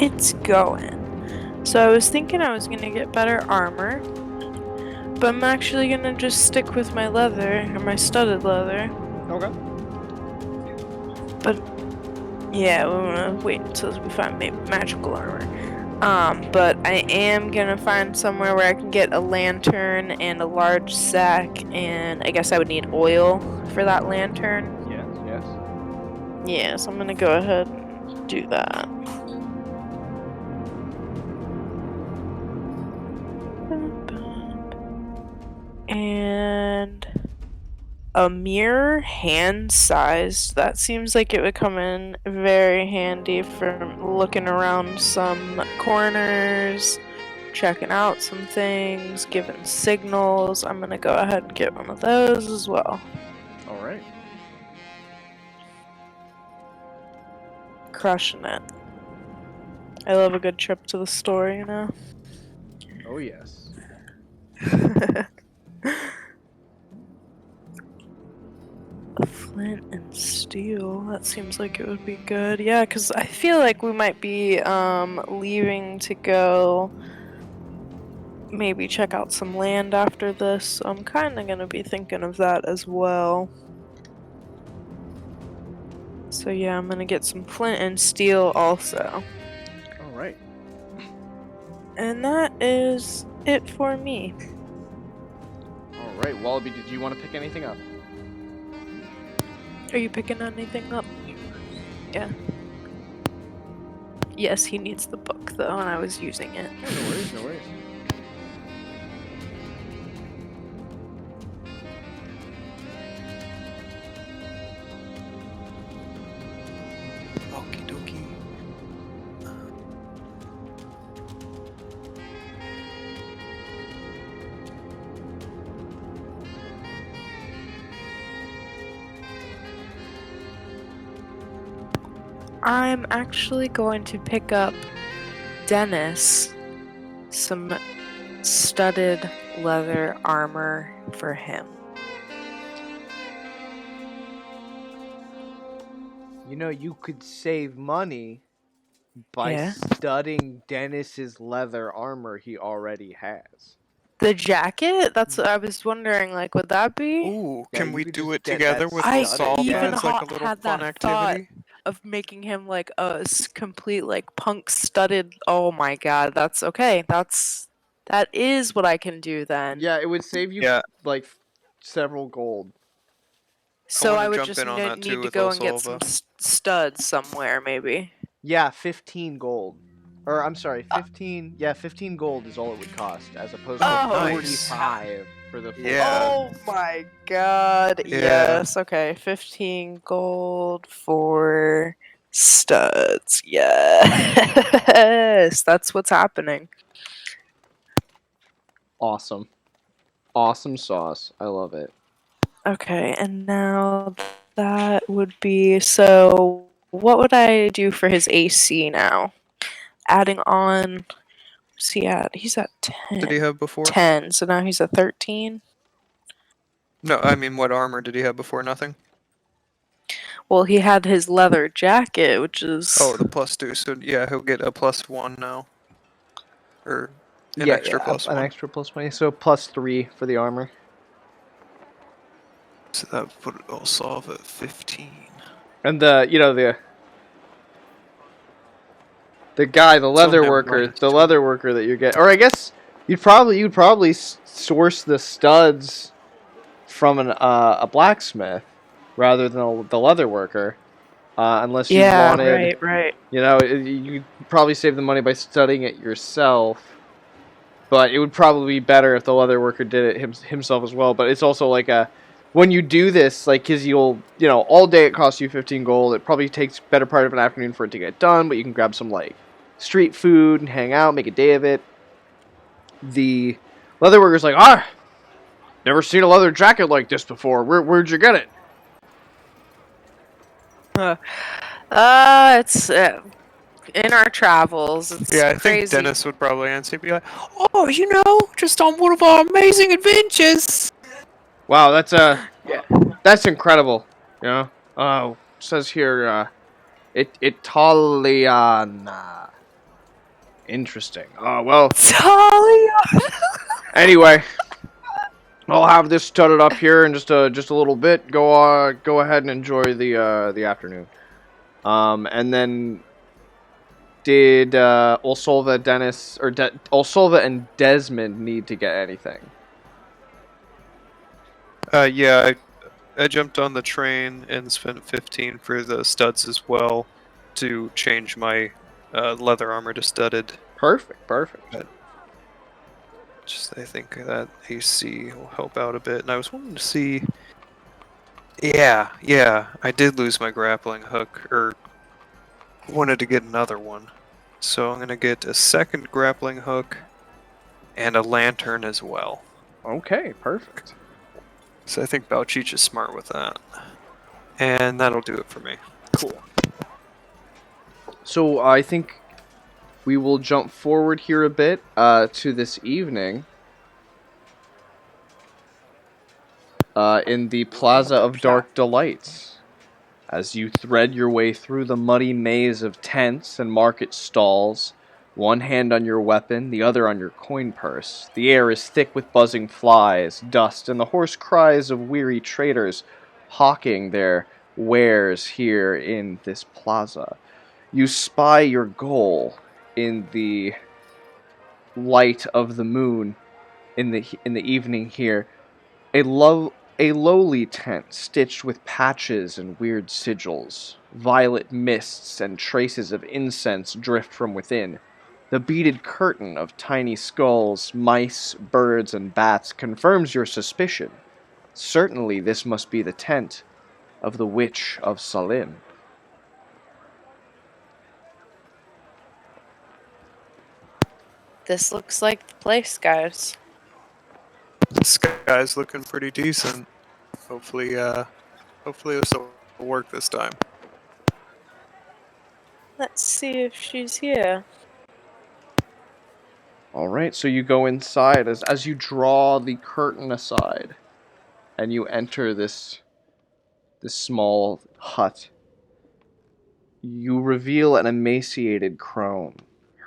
It's going. So I was thinking I was gonna get better armor, but I'm actually gonna just stick with my leather, or my studded leather. Okay. But yeah, we're gonna wait until we find magical armor. But I am gonna find somewhere where I can get a lantern and a large sack, and I guess I would need oil for that lantern. Yes, yes. Yeah, so I'm gonna go ahead and do that. And a mirror hand-sized. That seems like it would come in very handy for looking around some corners, checking out some things, giving signals. I'm gonna go ahead and get one of those as well. All right. Crushing it. I love a good trip to the store, you know? Oh yes. A flint and steel. That seems like it would be good. Yeah, because I feel like we might be leaving to go maybe check out some land after this. So I'm kind of gonna be thinking of that as well. So yeah, I'm gonna get some flint and steel also. All right. And that is it for me. All right, Wallaby. Did you want to pick anything up? Are you picking anything up? Yeah. Yes, he needs the book though, and I was using it. Yeah, no worries. No worries. Okie dokie. I'm actually going to pick up Dennis some studded leather armor for him. You know, you could save money by Yeah. studding Dennis's leather armor he already has. The jacket? That's what I was wondering, like, would that be? Ooh, Yeah, can you we could do just it get together that with I studded Osolva even as like a little had fun that thought activity? of making him like a complete like punk studded. Oh my god, that's okay. That is what I can do then. Yeah, it would save you Yeah. like several gold. So wanna I would jump just in on that too need to with go and get some Osolva. studs somewhere, maybe. Yeah, 15 gold. Or I'm sorry, 15. Yeah, 15 gold is all it would cost, as opposed to Oh, 45 for the full. Yeah. Oh my god. Yeah. Yes. Okay. 15 gold for studs. Yes. That's what's happening. Awesome. Awesome sauce. I love it. Okay, and now that would be so. What would I do for his AC now? Adding on. What's he at? He's at Did he have before? 10, so now he's at 13. No, I mean, what armor did he have before? Nothing? Well, he had his leather jacket, which is. Oh, the +2. So yeah, he'll get a +1 now. Or an Yeah, extra yeah, an +1. extra +20, so +3 for the armor. So that would put Osolva at 15. And the guy, the leather worker, the leather worker that you get, or I guess you'd probably source the studs from a blacksmith rather than the leather worker, unless you wanted. Right. You'd probably save the money by studying it yourself. But it would probably be better if the leather worker did it himself as well. But it's also like when you do this, like, because all day it costs you 15 gold. It probably takes better part of an afternoon for it to get done, but you can grab some, like, street food and hang out, make a day of it. The leather worker's like, never seen a leather jacket like this before. Where'd you get it? It's in our travels. It's Yeah, I crazy. think Dennis would probably answer. He'd be like, "Oh, just on one of our amazing adventures." Wow, that's incredible. Says here, Italiana. Interesting. Well, Talia! anyway, I'll have this studded up here in just a little bit. Go ahead and enjoy the afternoon. And then did Osolva and Desmond need to get anything? Yeah, I jumped on the train and spent 15 for the studs as well to change my leather armor to studded. Perfect. Just I think that AC will help out a bit. And I was wanting to see. Yeah, I did lose my grappling hook, or wanted to get another one. So I'm gonna get a second grappling hook and a lantern as well. Okay, perfect. So I think Bouchicha is smart with that. And that'll do it for me. Cool. So I think we will jump forward here a bit to this evening in the Plaza of Dark Delights. As you thread your way through the muddy maze of tents and market stalls, one hand on your weapon, the other on your coin purse, the air is thick with buzzing flies, dust, and the hoarse cries of weary traders hawking their wares here in this plaza. You spy your goal in the light of the moon in the evening here. A lowly tent stitched with patches and weird sigils. Violet mists and traces of incense drift from within. The beaded curtain of tiny skulls, mice, birds, and bats confirms your suspicion. Certainly this must be the tent of the Witch of Salim. This looks like the place, guys. The sky's looking pretty decent. Hopefully this will work this time. Let's see if she's here. Alright, so you go inside as you draw the curtain aside and you enter this small hut. You reveal an emaciated crone,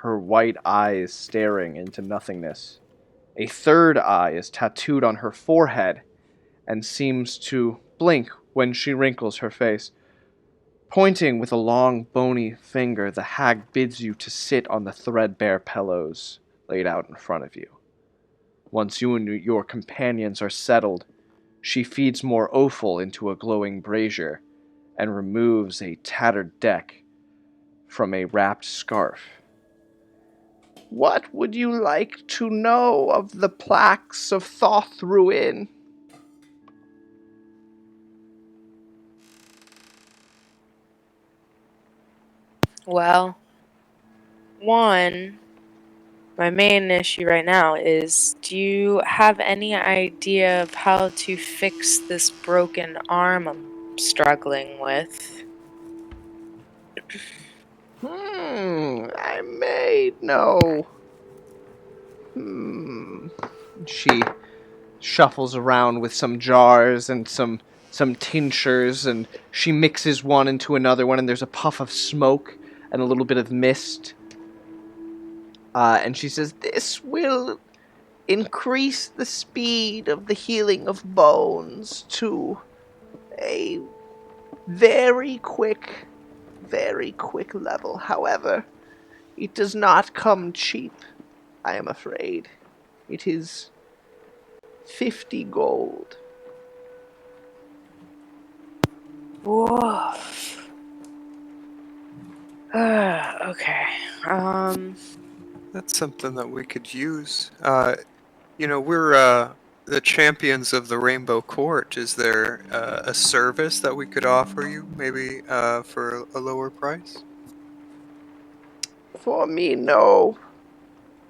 her white eyes staring into nothingness. A third eye is tattooed on her forehead and seems to blink when she wrinkles her face. Pointing with a long, bony finger, the hag bids you to sit on the threadbare pillows laid out in front of you. Once you and your companions are settled, she feeds more offal into a glowing brazier and removes a tattered deck from a wrapped scarf. What would you like to know of the plaques of Thoth Ruin? Well, one, my main issue right now is, do you have any idea of how to fix this broken arm I'm struggling with? I may know. She shuffles around with some jars and some tinctures, and she mixes one into another one, and there's a puff of smoke and a little bit of mist. And she says, this will increase the speed of the healing of bones to a very quick level. However, it does not come cheap, I am afraid. It is 50 gold. Whoa. Okay. That's something that we could use. We're the champions of the Rainbow Court. Is there a service that we could offer you, maybe for a lower price? For me, no.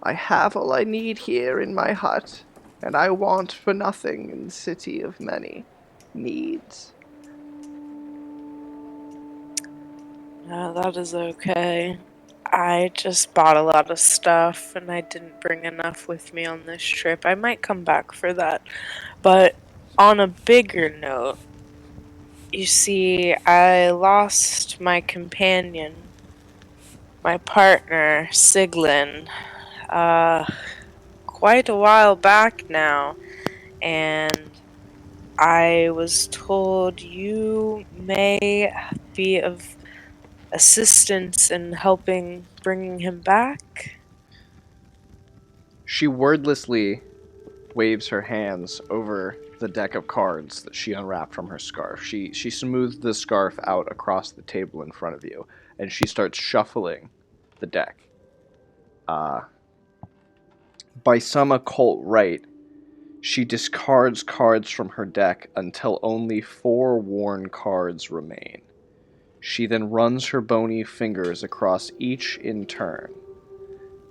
I have all I need here in my hut, and I want for nothing in the city of many needs. That is okay. I just bought a lot of stuff and I didn't bring enough with me on this trip. I might come back for that. But on a bigger note, you see, I lost my companion my partner, Siglin, quite a while back now, and I was told you may be of assistance in helping bringing him back. She wordlessly waves her hands over the deck of cards that she unwrapped from her scarf. She smooths the scarf out across the table in front of you, and she starts shuffling the deck. By some occult rite, she discards cards from her deck until only 4 worn cards remain. She then runs her bony fingers across each in turn.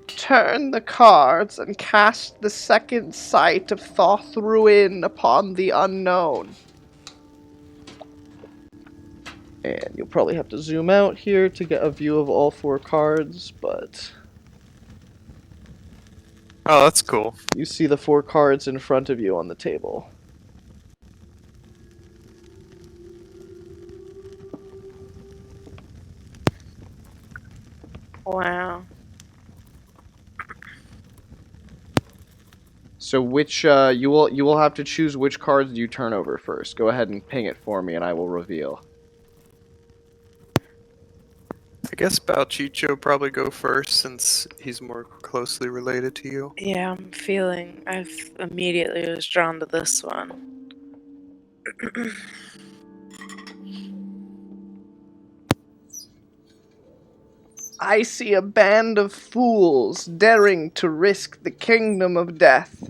Turn the cards and cast the second sight of Thoth Ruin upon the unknown. And you'll probably have to zoom out here to get a view of all 4 cards, but Oh, that's cool. you see the 4 cards in front of you on the table. Wow. So which you will have to choose which cards you turn over first. Go ahead and ping it for me, and I will reveal. I guess Bouchicha probably go first since he's more closely related to you. Yeah, I've immediately was drawn to this one. I see a band of fools daring to risk the kingdom of death.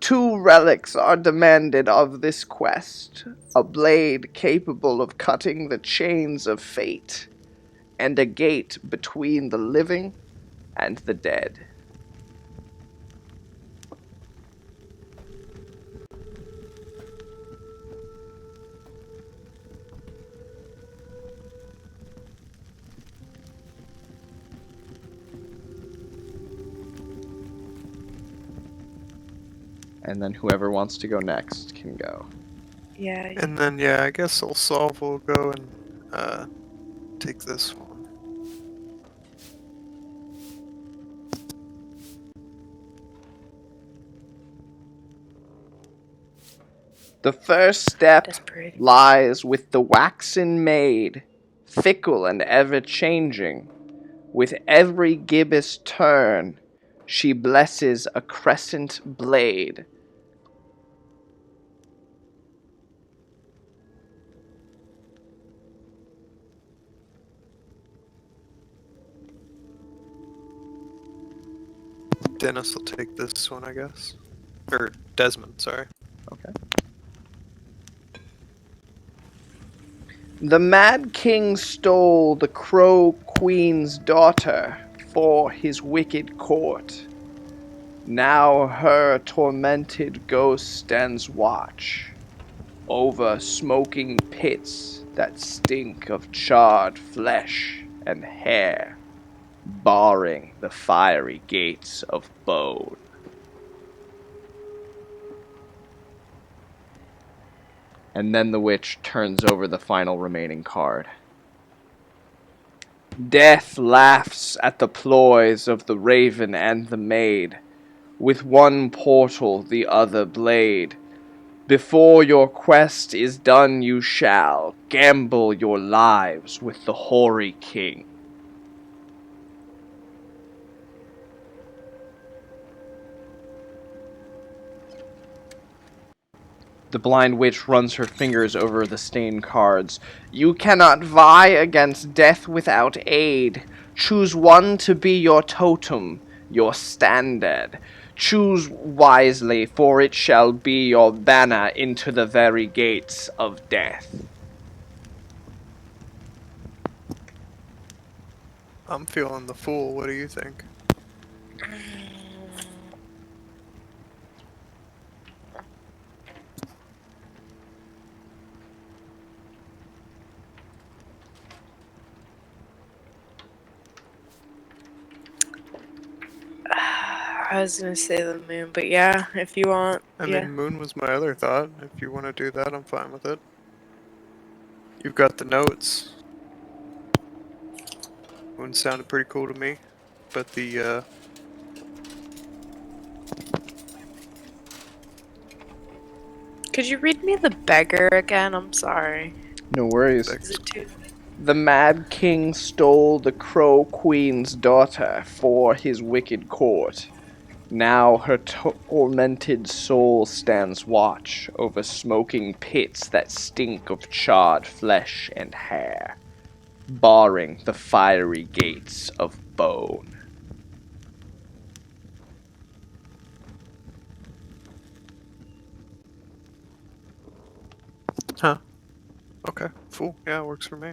2 relics are demanded of this quest, a blade capable of cutting the chains of fate, and a gate between the living and the dead. And then whoever wants to go next can go. Yeah. And then, yeah, I guess Osolva will go and take this one. The first step Desperate. lies with the waxen maid, fickle and ever-changing. With every gibbous turn, she blesses a crescent blade. Dennis will take this one, I guess. Or Desmond, sorry. Okay. The Mad King stole the Crow Queen's daughter for his wicked court. Now her tormented ghost stands watch over smoking pits that stink of charred flesh and hair, barring the fiery gates of bone. And then the witch turns over the final remaining card. Death laughs at the ploys of the raven and the maid. With one portal, the other blade. Before your quest is done, you shall gamble your lives with the hoary king. The blind witch runs her fingers over the stained cards. You cannot vie against death without aid. Choose one to be your totem, your standard. Choose wisely, for it shall be your banner into the very gates of death. I'm feeling the fool. What do you think? I was gonna say the moon, but yeah, if you want. I Yeah. mean, Moon was my other thought. If you want to do that, I'm fine with it. You've got the notes. one sounded pretty cool to me. But the, Could you read me the beggar again? I'm sorry. No worries. Is it too? The Mad King stole the Crow Queen's daughter for his wicked court. Now her tormented soul stands watch over smoking pits that stink of charred flesh and hair, barring the fiery gates of bone. huh? Okay, cool. Yeah, it works for me.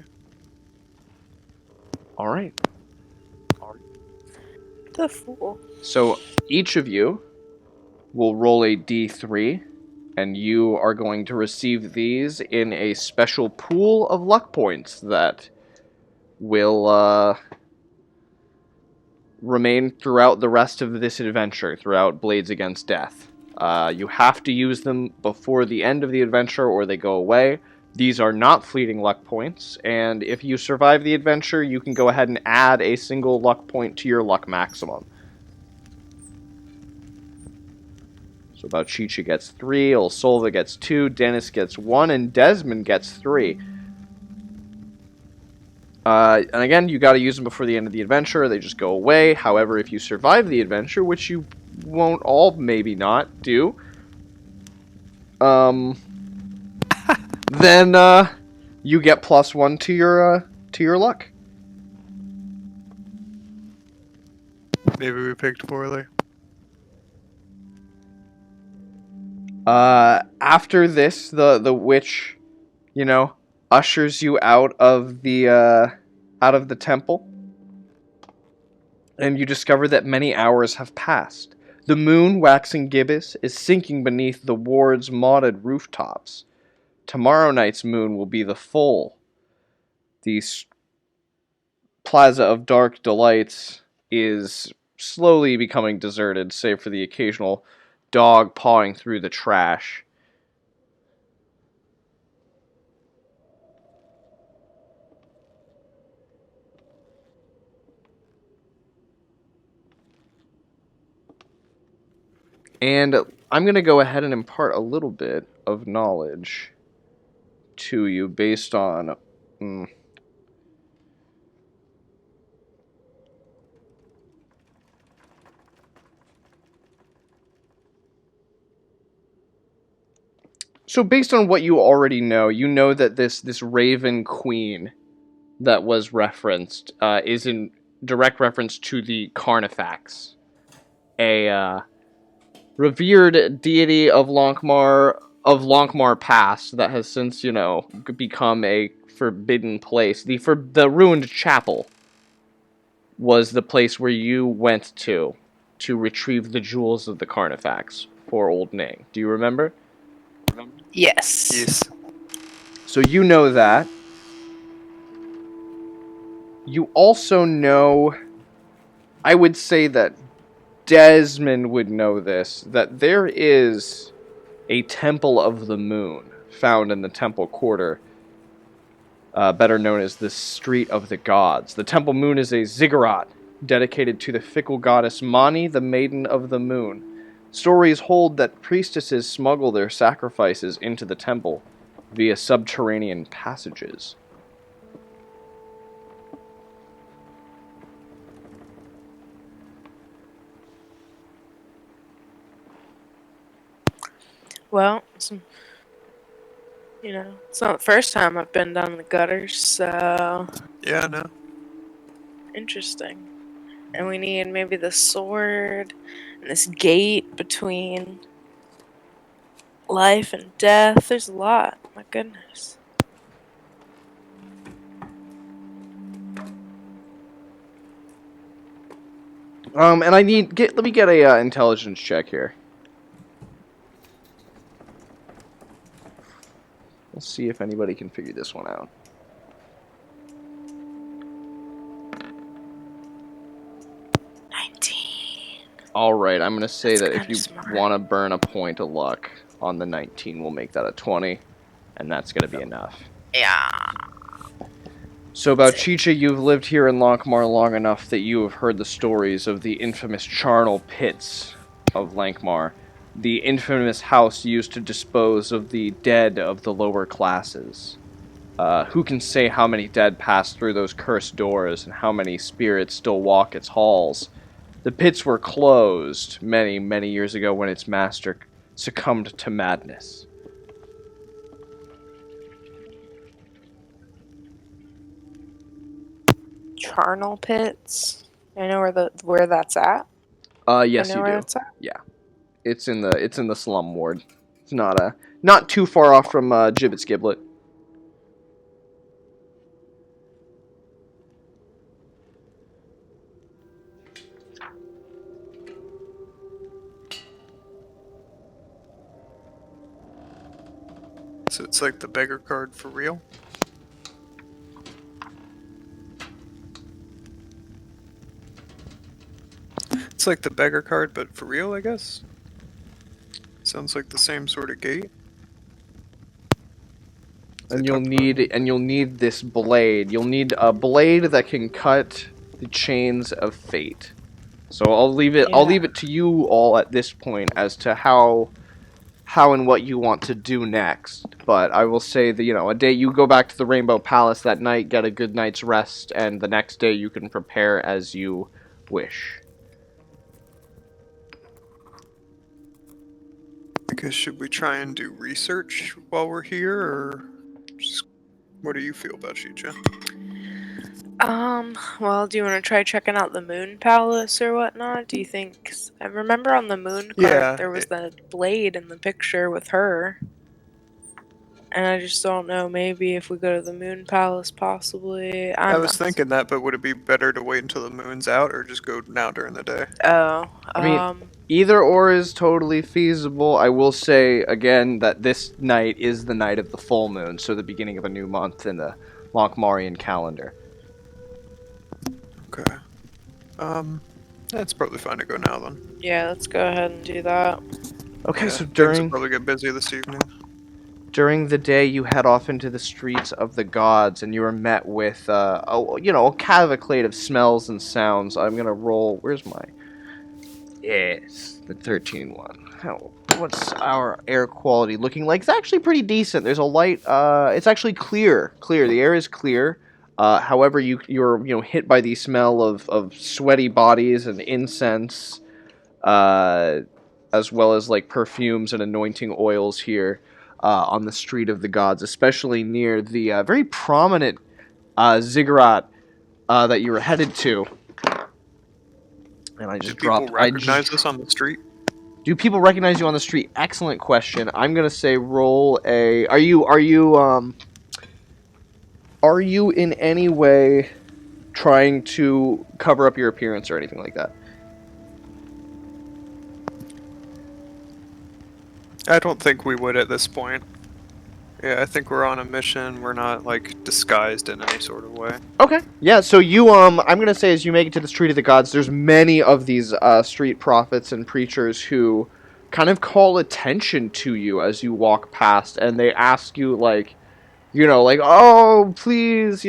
All right. The fool. So each of you will roll a d3, and you are going to receive these in a special pool of luck points that will remain throughout the rest of this adventure, throughout Blades Against Death. You have to use them before the end of the adventure or they go away. These are not fleeting luck points, and if you survive the adventure, you can go ahead and add a single luck point to your luck maximum. So Bouchicha gets 3, Osolva gets 2, Dennis gets 1, and Desmond gets 3. And again, you gotta use them before the end of the adventure, they just go away. However, if you survive the adventure, which you won't all maybe not do, then you get +1 to your luck. Maybe we picked poorly. After this, the witch, ushers you out of the temple, and you discover that many hours have passed. The moon, waxing gibbous, is sinking beneath the ward's modded rooftops. Tomorrow night's moon will be the full. The Plaza of Dark Delights is slowly becoming deserted, save for the occasional dog pawing through the trash. And I'm going to go ahead and impart a little bit of knowledge to you based on... So based on what you already know, you know that this Raven Queen that was referenced is in direct reference to the Carnifex, a revered deity of Lankhmar Pass that has since, become a forbidden place. The ruined chapel was the place where you went to retrieve the jewels of the Carnifex for Old Ning. Do you remember? Yes. Yes. So you know that. You also know, I would say that Desmond would know this, that there is a Temple of the Moon found in the Temple Quarter, better known as the Street of the Gods. The Temple Moon is a ziggurat dedicated to the fickle goddess Mani, the Maiden of the Moon. Stories hold that priestesses smuggle their sacrifices into the temple via subterranean passages. Well, it's not the first time I've been down the gutters, so Yeah, no. interesting. And we need maybe the sword and this gate between life and death. There's a lot. My goodness. And I let me get a intelligence check here. Let's see if anybody can figure this one out. Alright, I'm going to say that if you want to burn a point of luck on the 19, we'll make that a 20, and that's going to be enough. Yeah. So, Bouchicha, you've lived here in Lankhmar long enough that you have heard the stories of the infamous charnel pits of Lankhmar, the infamous house used to dispose of the dead of the lower classes. Who can say how many dead passed through those cursed doors and how many spirits still walk its halls? The pits were closed many, many years ago when its master succumbed to madness. Charnel pits. I know where that's at. Yes, I you know where do. it's at. Yeah, it's in the slum ward. It's not too far off from Gibbet's Giblet. So it's like the beggar card for real? It's like the beggar card, but for real, I guess? Sounds like the same sort of gate. And you'll need this blade. You'll need a blade that can cut the chains of fate. So I'll leave it to you all at this point as to how and what you want to do next. But I will say that, a day you go back to the Rainbow Palace that night, get a good night's rest, and the next day you can prepare as you wish. I guess should we try and do research while we're here, or just what do you feel about Shicha? Well, do you want to try checking out the Moon Palace or whatnot? Do you think? 'Cause I remember on the Moon card there was the blade in the picture with her. And I just don't know, maybe if we go to the Moon Palace, possibly. I was thinking that, but would it be better to wait until the moon's out, or just go now during the day? Oh, I mean, either or is totally feasible. I will say, again, that this night is the night of the full moon, so the beginning of a new month in the Lankhmarian calendar. Okay. That's probably fine to go now, then. Yeah, let's go ahead and do that. Okay, Yeah, so things will probably get busy this evening. During the day, you head off into the streets of the gods, and you are met with, a cavalcade of smells and sounds. I'm gonna roll. Where's my? Yes, the 13 one. What's our air quality looking like? It's actually pretty decent. There's a light. It's actually clear. The air is clear. However, you're hit by the smell of sweaty bodies and incense, as well as like perfumes and anointing oils here. On the street of the gods, especially near the very prominent ziggurat that you were headed to. And I just dropped. Do people recognize us on the street? Do people recognize you on the street? Excellent question. I'm gonna say roll a. Are you in any way trying to cover up your appearance or anything like that? I don't think we would at this point. Yeah, I think we're on a mission. We're not, like, disguised in any sort of way. Okay. Yeah, so you, I'm gonna say as you make it to the Street of the Gods, there's many of these, street prophets and preachers who kind of call attention to you as you walk past, and they ask you, like, oh, please,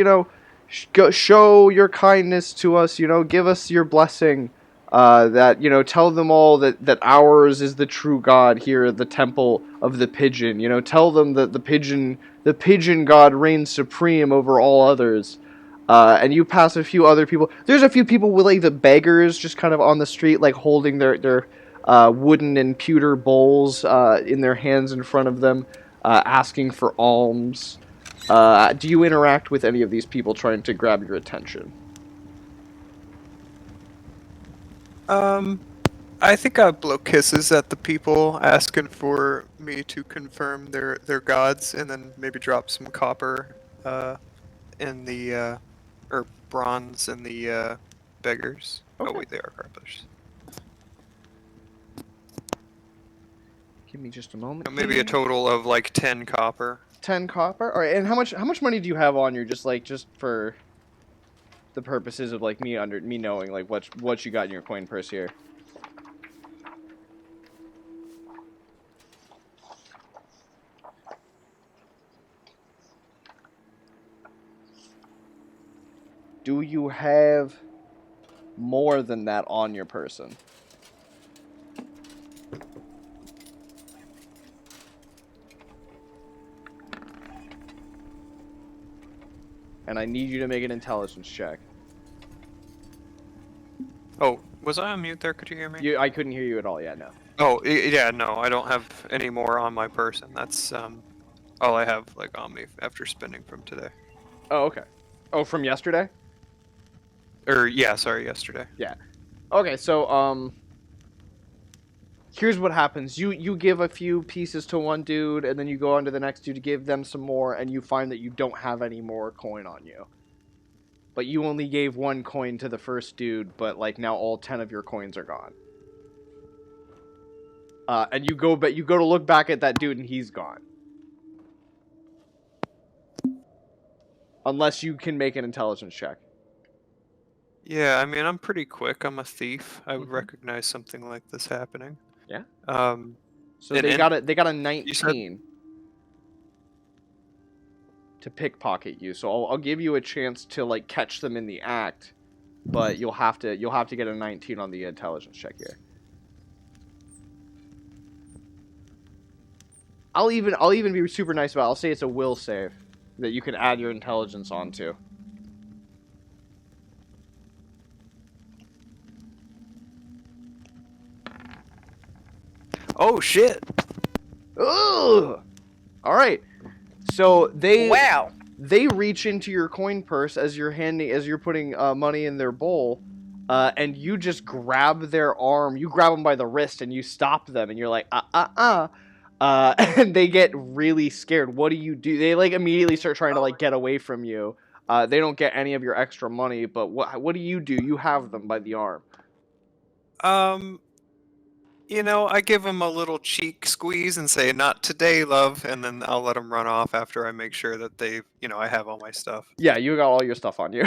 show your kindness to us, give us your blessing. Tell them all that ours is the true God here at the Temple of the Pigeon. Tell them that the pigeon God reigns supreme over all others. And you pass a few other people. There's a few people with like the beggars just kind of on the street, like holding their wooden and pewter bowls in their hands in front of them, asking for alms. Do you interact with any of these people trying to grab your attention? I think I blow kisses at the people asking for me to confirm their gods, and then maybe drop some copper, in the, or bronze in the, beggars. Okay. Oh wait, they are carpers. Give me just a moment. Maybe a total of like 10 copper. 10 copper. All right, and how much money do you have on you, just for the purposes of like me knowing like what you got in your coin purse here? do you have more than that on your person? And I need you to make an intelligence check. Oh, was I on mute there? Could you hear me? I couldn't hear you at all. Yeah, no. Oh, yeah, no, I don't have any more on my person. That's all I have like on me after spinning from today. Oh, okay. Oh, from yesterday? Or yeah, sorry, yesterday. Yeah. Okay, so here's what happens. You give a few pieces to one dude, and then you go on to the next dude to give them some more, and you find that you don't have any more coin on you. But you only gave one coin to the first dude, but like now all 10 of your coins are gone. And you go to look back at that dude, and he's gone. Unless you can make an intelligence check. Yeah, I mean, I'm pretty quick. I'm a thief. I would recognize something like this happening. Yeah. So and- they and got a you said 19 to pickpocket you. So I'll give you a chance to like catch them in the act, but you'll have to get a 19 on the intelligence check here. I'll even be super nice about it. I'll say it's a will save that you can add your intelligence onto. Oh shit! Ugh! All right. So they Wow. they reach into your coin purse as you're putting money in their bowl, and you just grab their arm. You grab them by the wrist and you stop them, and you're like, and they get really scared. What do you do? They like immediately start trying to like get away from you. They don't get any of your extra money, but what do? You have them by the arm. You know, I give him a little cheek squeeze and say, "Not today, love," and then I'll let him run off after I make sure that they, I have all my stuff. Yeah, you got all your stuff on you.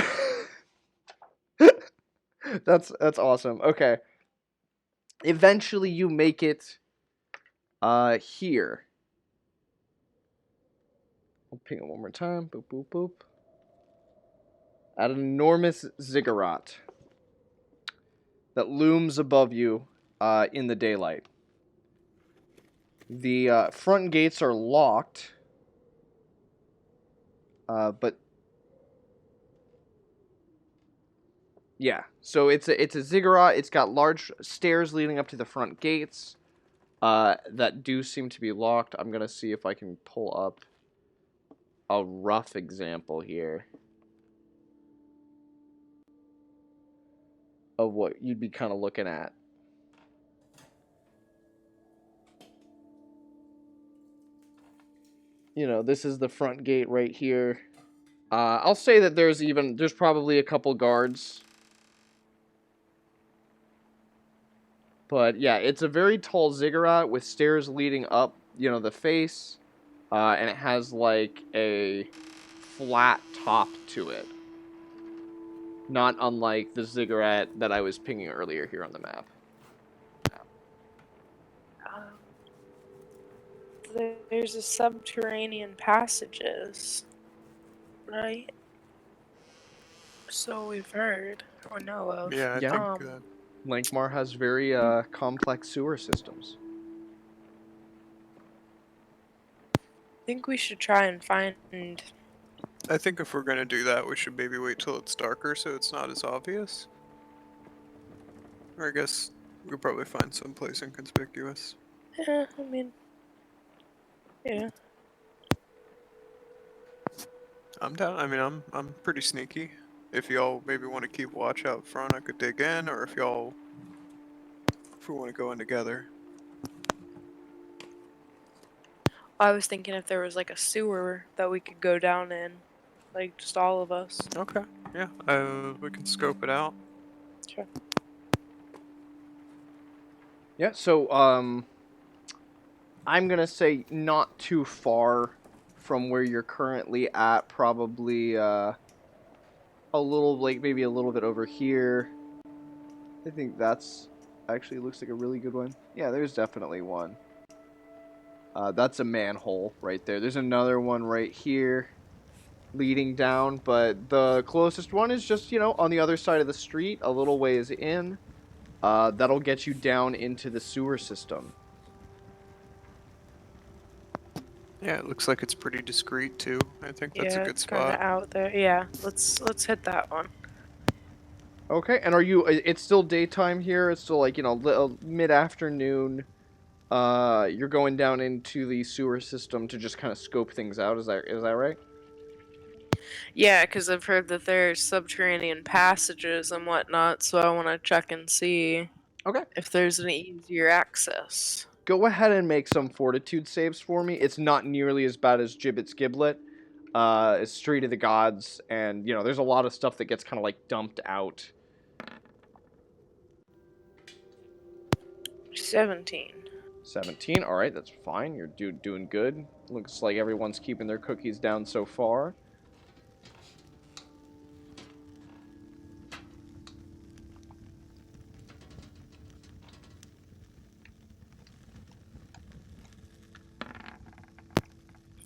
That's awesome. Okay. Eventually you make it here. I'll ping it one more time. Boop boop boop. At an enormous ziggurat that looms above you in the daylight. The front gates are locked, but yeah. So it's a ziggurat. It's got large stairs leading up to the front gates that do seem to be locked. I'm gonna see if I can pull up a rough example here of what you'd be kind of looking at. You know, this is the front gate right here. I'll say that there's probably a couple guards. But yeah, it's a very tall ziggurat with stairs leading up, the face. And it has like a flat top to it. Not unlike the ziggurat that I was pinging earlier here on the map. There's a subterranean passages, right? So we've heard or know of. Yeah, I Yeah. think that. Lankhmar has very complex sewer systems. I think we should try and find. I think if we're gonna do that, we should maybe wait till it's darker so it's not as obvious. Or I guess we could probably find someplace inconspicuous. Yeah, I mean, yeah. I'm down. I mean, I'm pretty sneaky. If y'all maybe want to keep watch out front, I could dig in, or if we want to go in together. I was thinking if there was like a sewer that we could go down in, like just all of us. Okay. Yeah. We can scope it out. Sure. Yeah, so I'm gonna say not too far from where you're currently at, probably a little, like maybe a little bit over here. I think that's actually looks like a really good one. Yeah, there's definitely one. That's a manhole right there. There's another one right here. leading down, but the closest one is just, on the other side of the street, a little ways in. That'll get you down into the sewer system. Yeah, it looks like it's pretty discreet too. I think that's a Yeah, good it's kind of spot. out there. Yeah, let's hit that one. Okay, and it's still daytime here. It's still like, mid-afternoon. You're going down into the sewer system to just kind of scope things out. Is that right? Yeah, because I've heard that there's subterranean passages and whatnot, so I want to check and see Okay. if there's any easier access. Go ahead and make some fortitude saves for me. It's not nearly as bad as Gibbet's Giblet. It's Street of the Gods, and, there's a lot of stuff that gets kind of, like, dumped out. 17. 17, alright, that's fine. You're doing good. Looks like everyone's keeping their cookies down so far.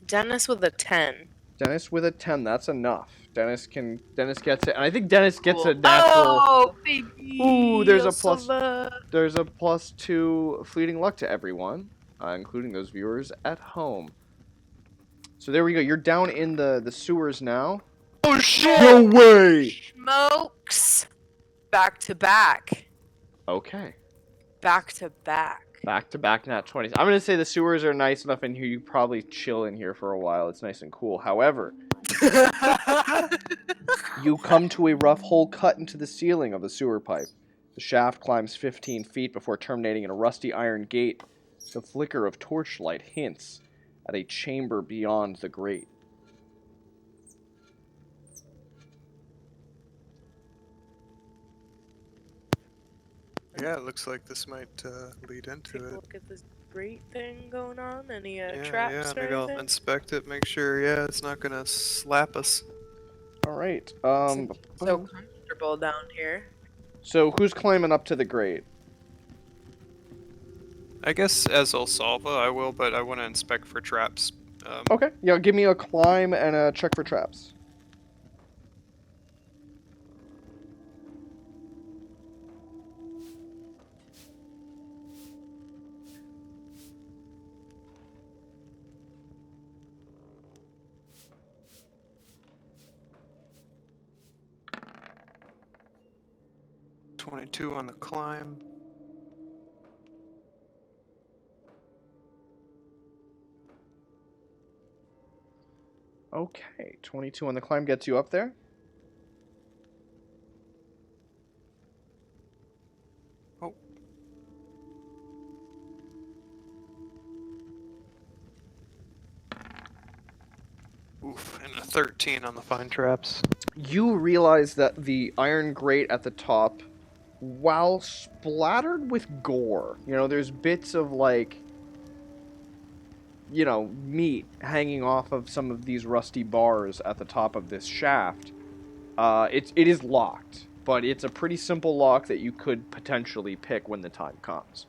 Dennis with a 10. Dennis with a 10, that's enough. Dennis gets it, and I think Dennis gets Cool. a natural... Oh, baby! Ooh, there's a Osolva. There's a +2 fleeting luck to everyone, including those viewers at home. So there we go. You're down in the sewers now. Oh shit! No way! Smokes! Back to back. Okay. Back to back. Back to back nat 20s. I'm gonna say the sewers are nice enough in here. You probably chill in here for a while. It's nice and cool. However, you come to a rough hole cut into the ceiling of the sewer pipe. The shaft climbs 15 feet before terminating in a rusty iron gate. The flicker of torchlight hints at a chamber beyond the grate. Yeah, it looks like this might lead into Take a it. look at this great thing going on. Any Yeah, traps or maybe I'll anything? inspect it, make sure, it's not gonna slap us. Alright, So comfortable down here. so who's climbing up to the grate? I guess as Osolva I will, but I want to inspect for traps. Okay, yeah, give me a climb and a check for traps. .22 on the climb. Okay, 22 on the climb gets you up there. Oh. Oof, and a 13 on the fine traps. You realize that the iron grate at the top, while splattered with gore, there's bits of, like, meat hanging off of some of these rusty bars at the top of this shaft. It is locked, but it's a pretty simple lock that you could potentially pick when the time comes.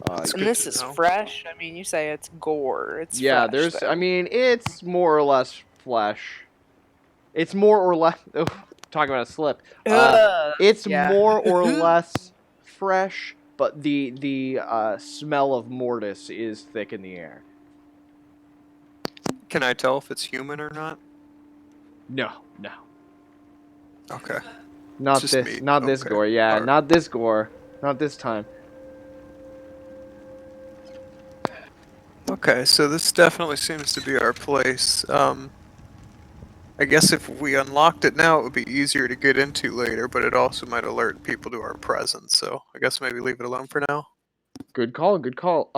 That's And good this to is know. fresh. I mean, you say it's gore. It's Yeah, fresh, though. it's more or less flesh. It's more or less... Oh, talking about a slip. It's yeah. more or less fresh, but the smell of mortis is thick in the air. Can I tell if it's human or not? No. Okay. Not Just this, meat. not this Okay. gore. Yeah, Alright. not this gore. Not this time. Okay, so this definitely seems to be our place. I guess if we unlocked it now, it would be easier to get into later, but it also might alert people to our presence, so I guess maybe leave it alone for now. Good call. Good call.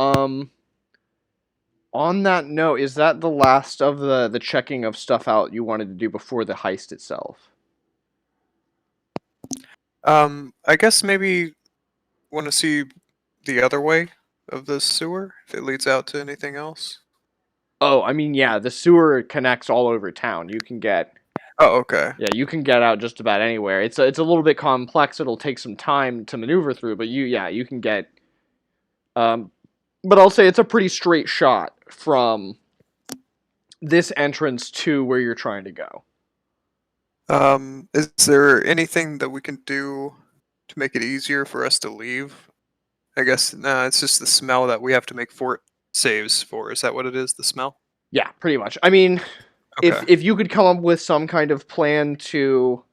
On that note, is that the last of the checking of stuff out you wanted to do before the heist itself? I guess maybe want to see the other way of the sewer, if it leads out to anything else. Oh, I mean, yeah, the sewer connects all over town. You can get Oh, okay. you can get out just about anywhere. It's a little bit complex. It'll take some time to maneuver through, but you can get. But I'll say it's a pretty straight shot from this entrance to where you're trying to go. Is there anything that we can do to make it easier for us to leave? I guess no, it's just the smell that we have to make fort saves for. Is that what it is? The smell? Yeah, pretty much. I mean, Okay. if you could come up with some kind of plan to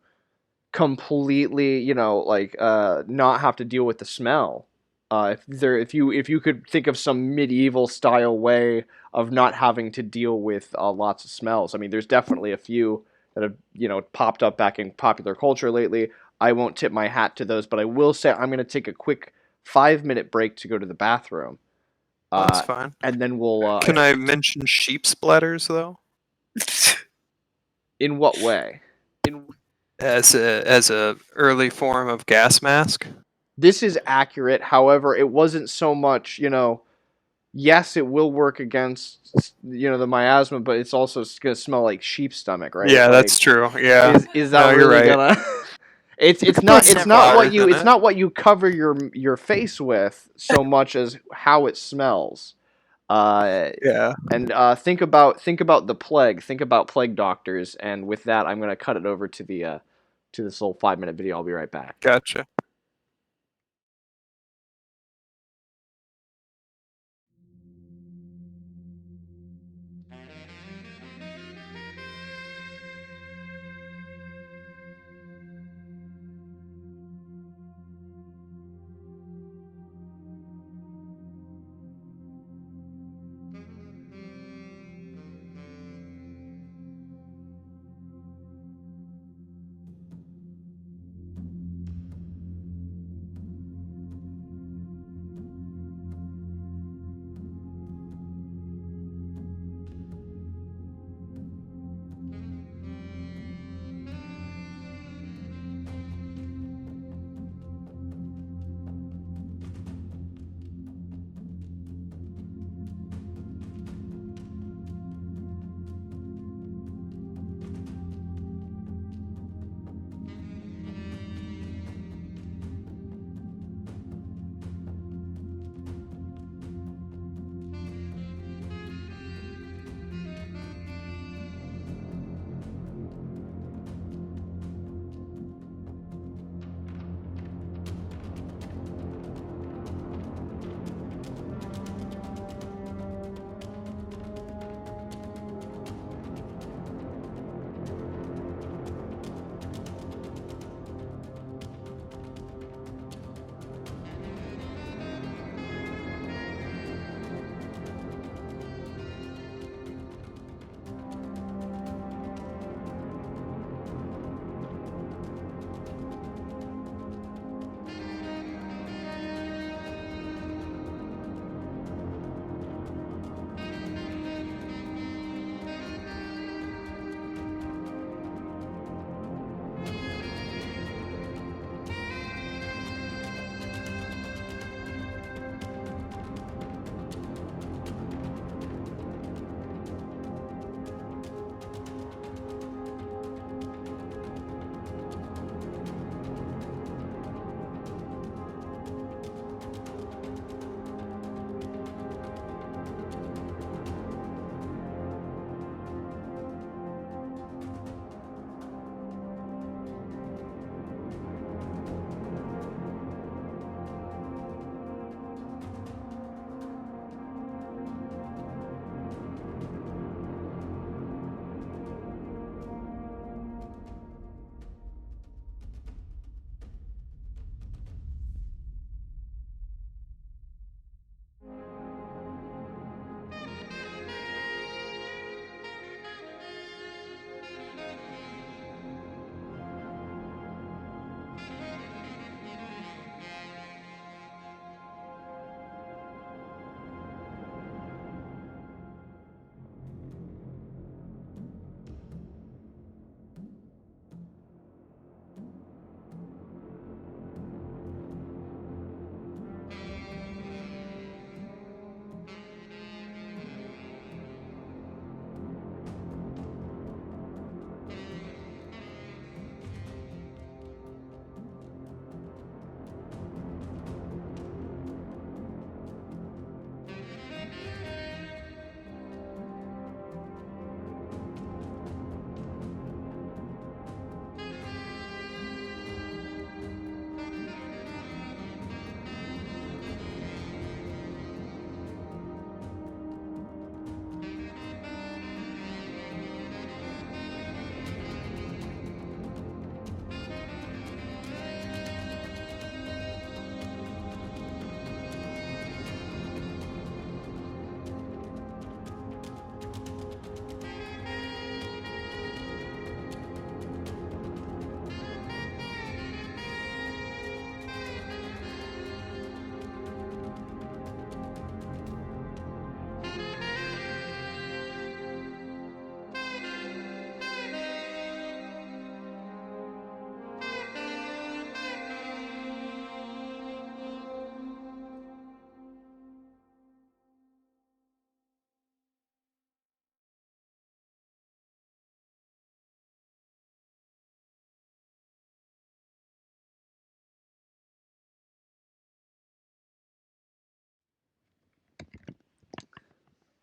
completely, like not have to deal with the smell. If you could think of some medieval style way of not having to deal with lots of smells. I mean, there's definitely a few that have popped up back in popular culture lately. I won't tip my hat to those, but I will say I'm going to take a quick 5-minute break to go to the bathroom, That's fine. and then we'll. Can I mention sheep splatters though? In what way? As a early form of gas mask? This is accurate. However, it wasn't so much, yes, it will work against, the miasma, but it's also going to smell like sheep's stomach, right? Yeah, Like, that's true. Yeah. is that No, you're really right. gonna? It's could not put some it's not what flowers you in it's it. not what you cover your face with so much as how it smells. Yeah. And think about the plague. Think about plague doctors. And with that, I'm gonna cut it over to this little 5-minute video. I'll be right back. Gotcha.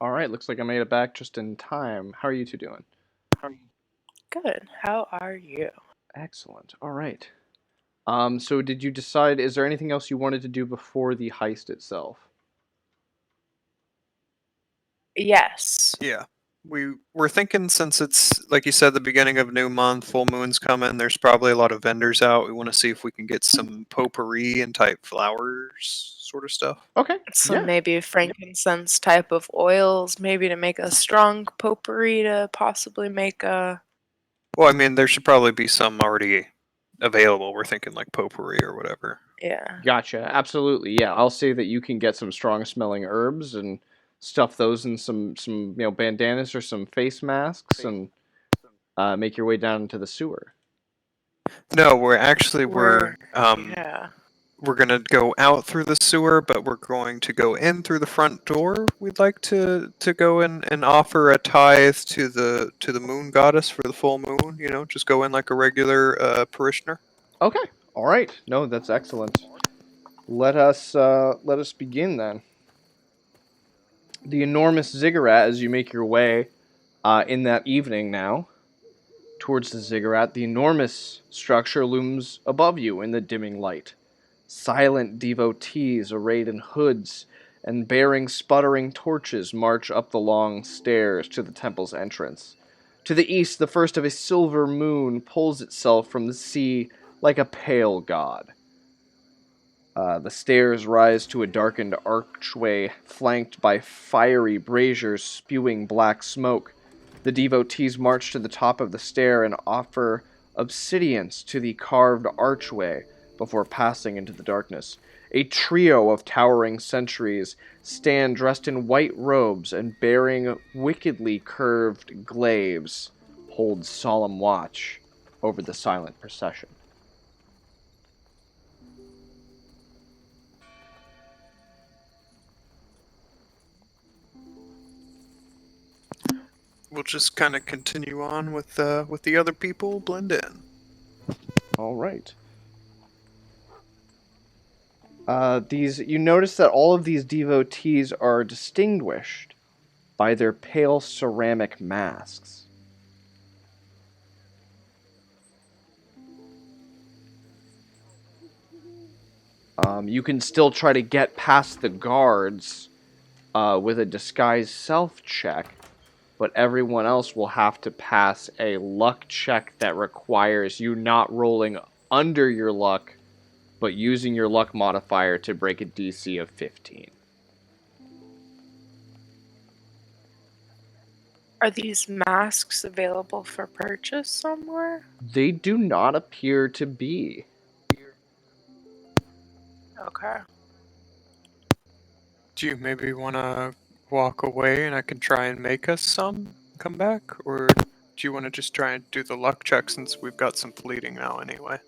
All right, looks like I made it back just in time. How are you two doing? Good. How are you? Excellent. All right. So did you decide, is there anything else you wanted to do before the heist itself? Yes. Yeah. We're thinking, since it's like you said, the beginning of a new month, full moon's coming, there's probably a lot of vendors out. We want to see if we can get some potpourri and type flowers sort of stuff. Okay. Some maybe frankincense type of oils, maybe to make a strong potpourri to possibly make a. Well, I mean, there should probably be some already available. We're thinking like potpourri or whatever. Yeah. Gotcha. Absolutely. Yeah, I'll say that you can get some strong smelling herbs and stuff those in some bandanas or some face masks and make your way down into the sewer. No, we're Yeah. we're gonna go out through the sewer, but we're going to go in through the front door. We'd like to go in and offer a tithe to the moon goddess for the full moon. You know, just go in like a regular parishioner. Okay. All right. No, that's excellent. Let us begin then. The enormous ziggurat, as you make your way in that evening now towards the ziggurat, the enormous structure looms above you in the dimming light. Silent devotees arrayed in hoods and bearing sputtering torches march up the long stairs to the temple's entrance. To the east, the first of a silver moon pulls itself from the sea like a pale god. The stairs rise to a darkened archway flanked by fiery braziers spewing black smoke. The devotees march to the top of the stair and offer obsidians to the carved archway before passing into the darkness. A trio of towering sentries stand dressed in white robes and bearing wickedly curved glaives, hold solemn watch over the silent procession. We'll just kind of continue on with the other people, blend in. All right. You notice that all of these devotees are distinguished by their pale ceramic masks. You can still try to get past the guards with a disguise self check, but everyone else will have to pass a luck check that requires you not rolling under your luck, but using your luck modifier to break a DC of 15. Are these masks available for purchase somewhere? They do not appear to be. Okay. Do you maybe want to walk away and I can try and make us some, come back? Or do you want to just try and do the luck check since we've got some bleeding now anyway?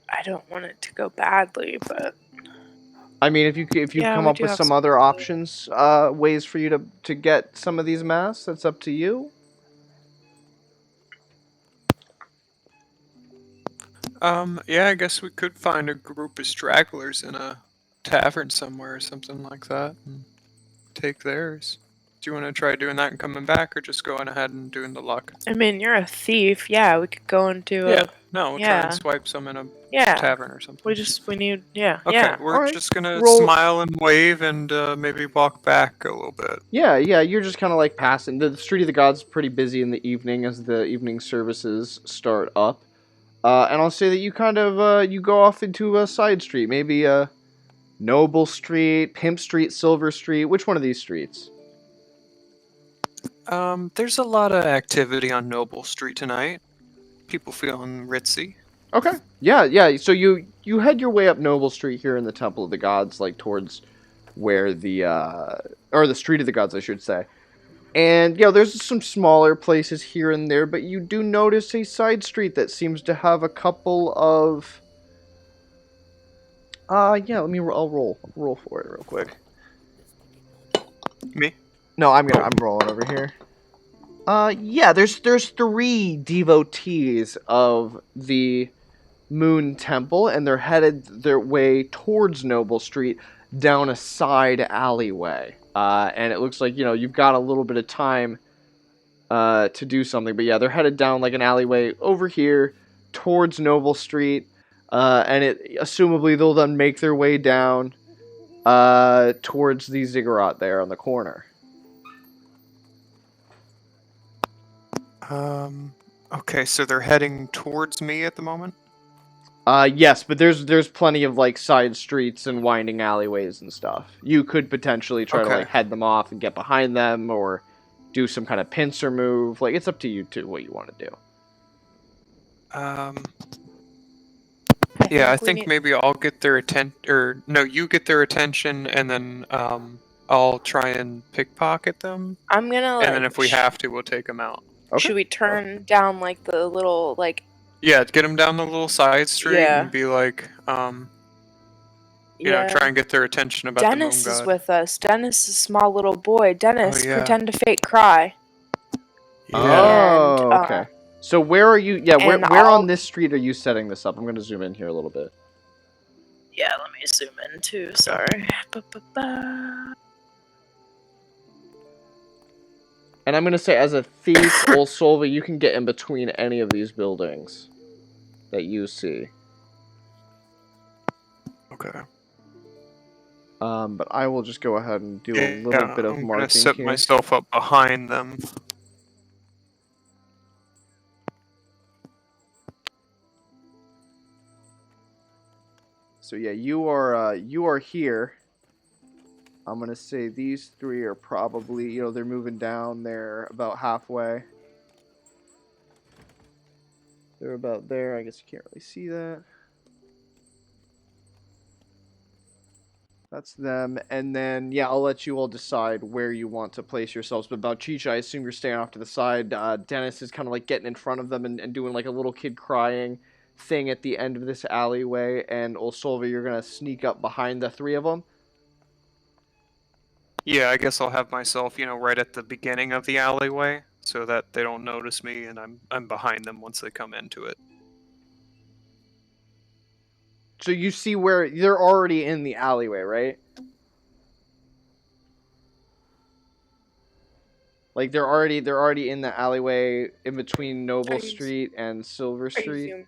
I don't want it to go badly, but I mean, if you Yeah, come we up do with have some some other options, ways for you to get some of these masks, that's up to you. Yeah, I guess we could find a group of stragglers in a tavern somewhere or something like that and take theirs. Do you want to try doing that and coming back, or just going ahead and doing the luck? I mean, you're a thief. Yeah, we could go into Yeah, a no, we'll try yeah. and swipe some in a Yeah. tavern or something. We need yeah. Okay, Yeah. we're Alright, just gonna roll- smile and wave and maybe walk back a little bit. Yeah, you're just kind of like passing. The Street of the Gods is pretty busy in the evening as the evening services start up. And I'll say that you kind of you go off into a side street, maybe Noble Street, Pimp Street, Silver Street. Which one of these streets? There's a lot of activity on Noble Street tonight. People feeling ritzy. Okay. Yeah. So you head your way up Noble Street here in the Temple of the Gods, like towards where or the Street of the Gods, I should say. And there's some smaller places here and there, but you do notice a side street that seems to have a couple of. I'll roll for it real quick. Me? No, I'm rolling over here. There's 3 devotees of the Moon Temple, and they're headed their way towards Noble Street down a side alleyway. and it looks like you've got a little bit of time to do something. But yeah, they're headed down like an alleyway over here towards Noble Street, and assumably they'll then make their way down towards the ziggurat there on the corner. Okay, so they're heading towards me at the moment? Yes, but there's plenty of like side streets and winding alleyways and stuff. You could potentially try to like head them off and get behind them, or do some kind of pincer move. Like, it's up to you too what you want to do. Yeah, I think maybe I'll get their attention, or no, you get their attention, and then I'll try and pickpocket them. I'm gonna like, and then if we have to, we'll take them out. Okay. Should we turn down like the little like? Yeah, get them down the little side street and be like, you know, try and get their attention about Dennis the moon god. is with us. Dennis is a small little boy. Dennis, pretend to fake cry. Yeah. Oh, okay. So where are you? Yeah, where on this street are you setting this up? I'm going to zoom in here a little bit. Yeah, let me zoom in too. Sorry. And I'm going to say, as a thief, Osolva, you can get in between any of these buildings that you see. Okay. But I will just go ahead and do a little bit of marking here. I'm going to set myself up behind them. So yeah, you are here. I'm gonna say these three are probably, they're moving down. They're about halfway. They're about there. I guess you can't really see that. That's them. And then, yeah, I'll let you all decide where you want to place yourselves. But Bouchicha, I assume you're staying off to the side. Dennis is kind of like getting in front of them and doing like a little kid crying thing at the end of this alleyway. And Osolva, you're going to sneak up behind the three of them. Yeah, I guess I'll have myself, right at the beginning of the alleyway so that they don't notice me and I'm behind them once they come into it. So you see where they're already in the alleyway, right? Like they're already in the alleyway in between Noble Street and Silver Street.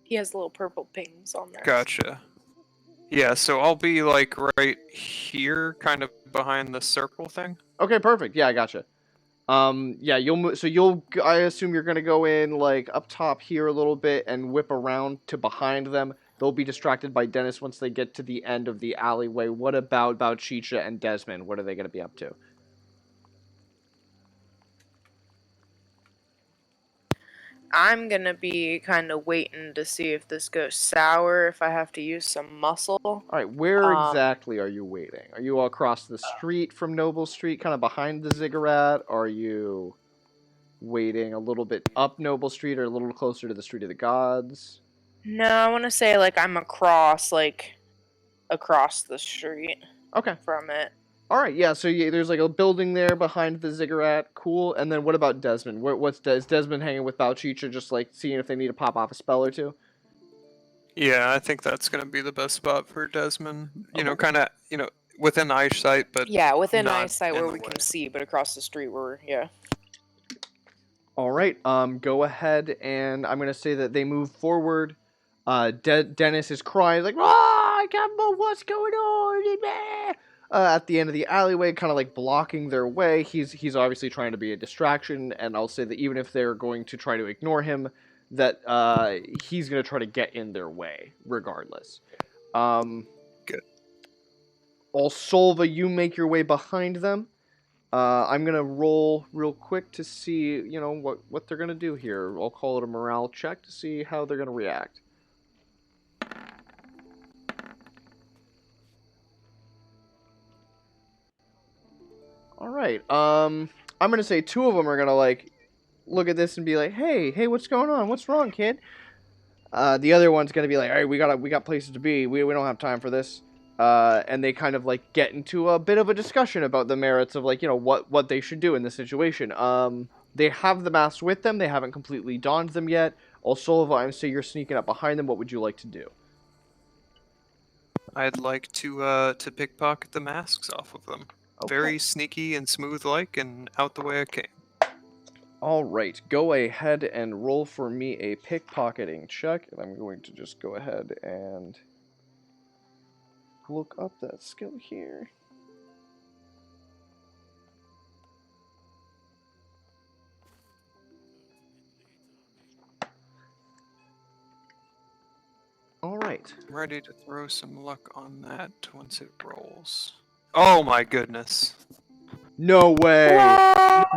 He has little purple pings on there. Gotcha. Yeah, so I'll be like right here, kind of behind the circle thing. Okay, perfect. Yeah, I gotcha. Yeah, I assume you're gonna go in like up top here a little bit and whip around to behind them. They'll be distracted by Dennis once they get to the end of the alleyway. What about Bouchicha and Desmond? What are they gonna be up to? I'm gonna be kind of waiting to see if this goes sour, if I have to use some muscle. Alright, where exactly are you waiting? Are you across the street from Noble Street, kind of behind the ziggurat? Are you waiting a little bit up Noble Street or a little closer to the Street of the Gods? No, I want to say like I'm across the street. Okay. From it. Alright, yeah, so there's like a building there behind the ziggurat. Cool. And then what about Desmond? Is Desmond hanging with Bouchicha, just like seeing if they need to pop off a spell or two? Yeah, I think that's going to be the best spot for Desmond. Kind of, within eyesight, but yeah, within eyesight where we can see, but across the street where, yeah. Alright, go ahead, and I'm going to say that they move forward. Dennis is crying, like, I can't move, what's going on? At the end of the alleyway, kind of like blocking their way. He's obviously trying to be a distraction, and I'll say that even if they're going to try to ignore him, that he's going to try to get in their way, regardless. Good. Osolva, you make your way behind them. I'm going to roll real quick to see, what they're going to do here. I'll call it a morale check to see how they're going to react. Alright, I'm gonna say two of them are gonna, like, look at this and be like, hey, what's going on? What's wrong, kid? The other one's gonna be like, alright, we got places to be. We don't have time for this. And they kind of, like, get into a bit of a discussion about the merits of, like, what they should do in this situation. They have the masks with them. They haven't completely donned them yet. Osolva, I'm saying you're sneaking up behind them. What would you like to do? I'd like to pickpocket the masks off of them. very sneaky and smooth-like, and out the way I came. All right, go ahead and roll for me a pickpocketing check, and I'm going to just go ahead and look up that skill here. All right. I'm ready to throw some luck on that once it rolls. Oh my goodness. No way.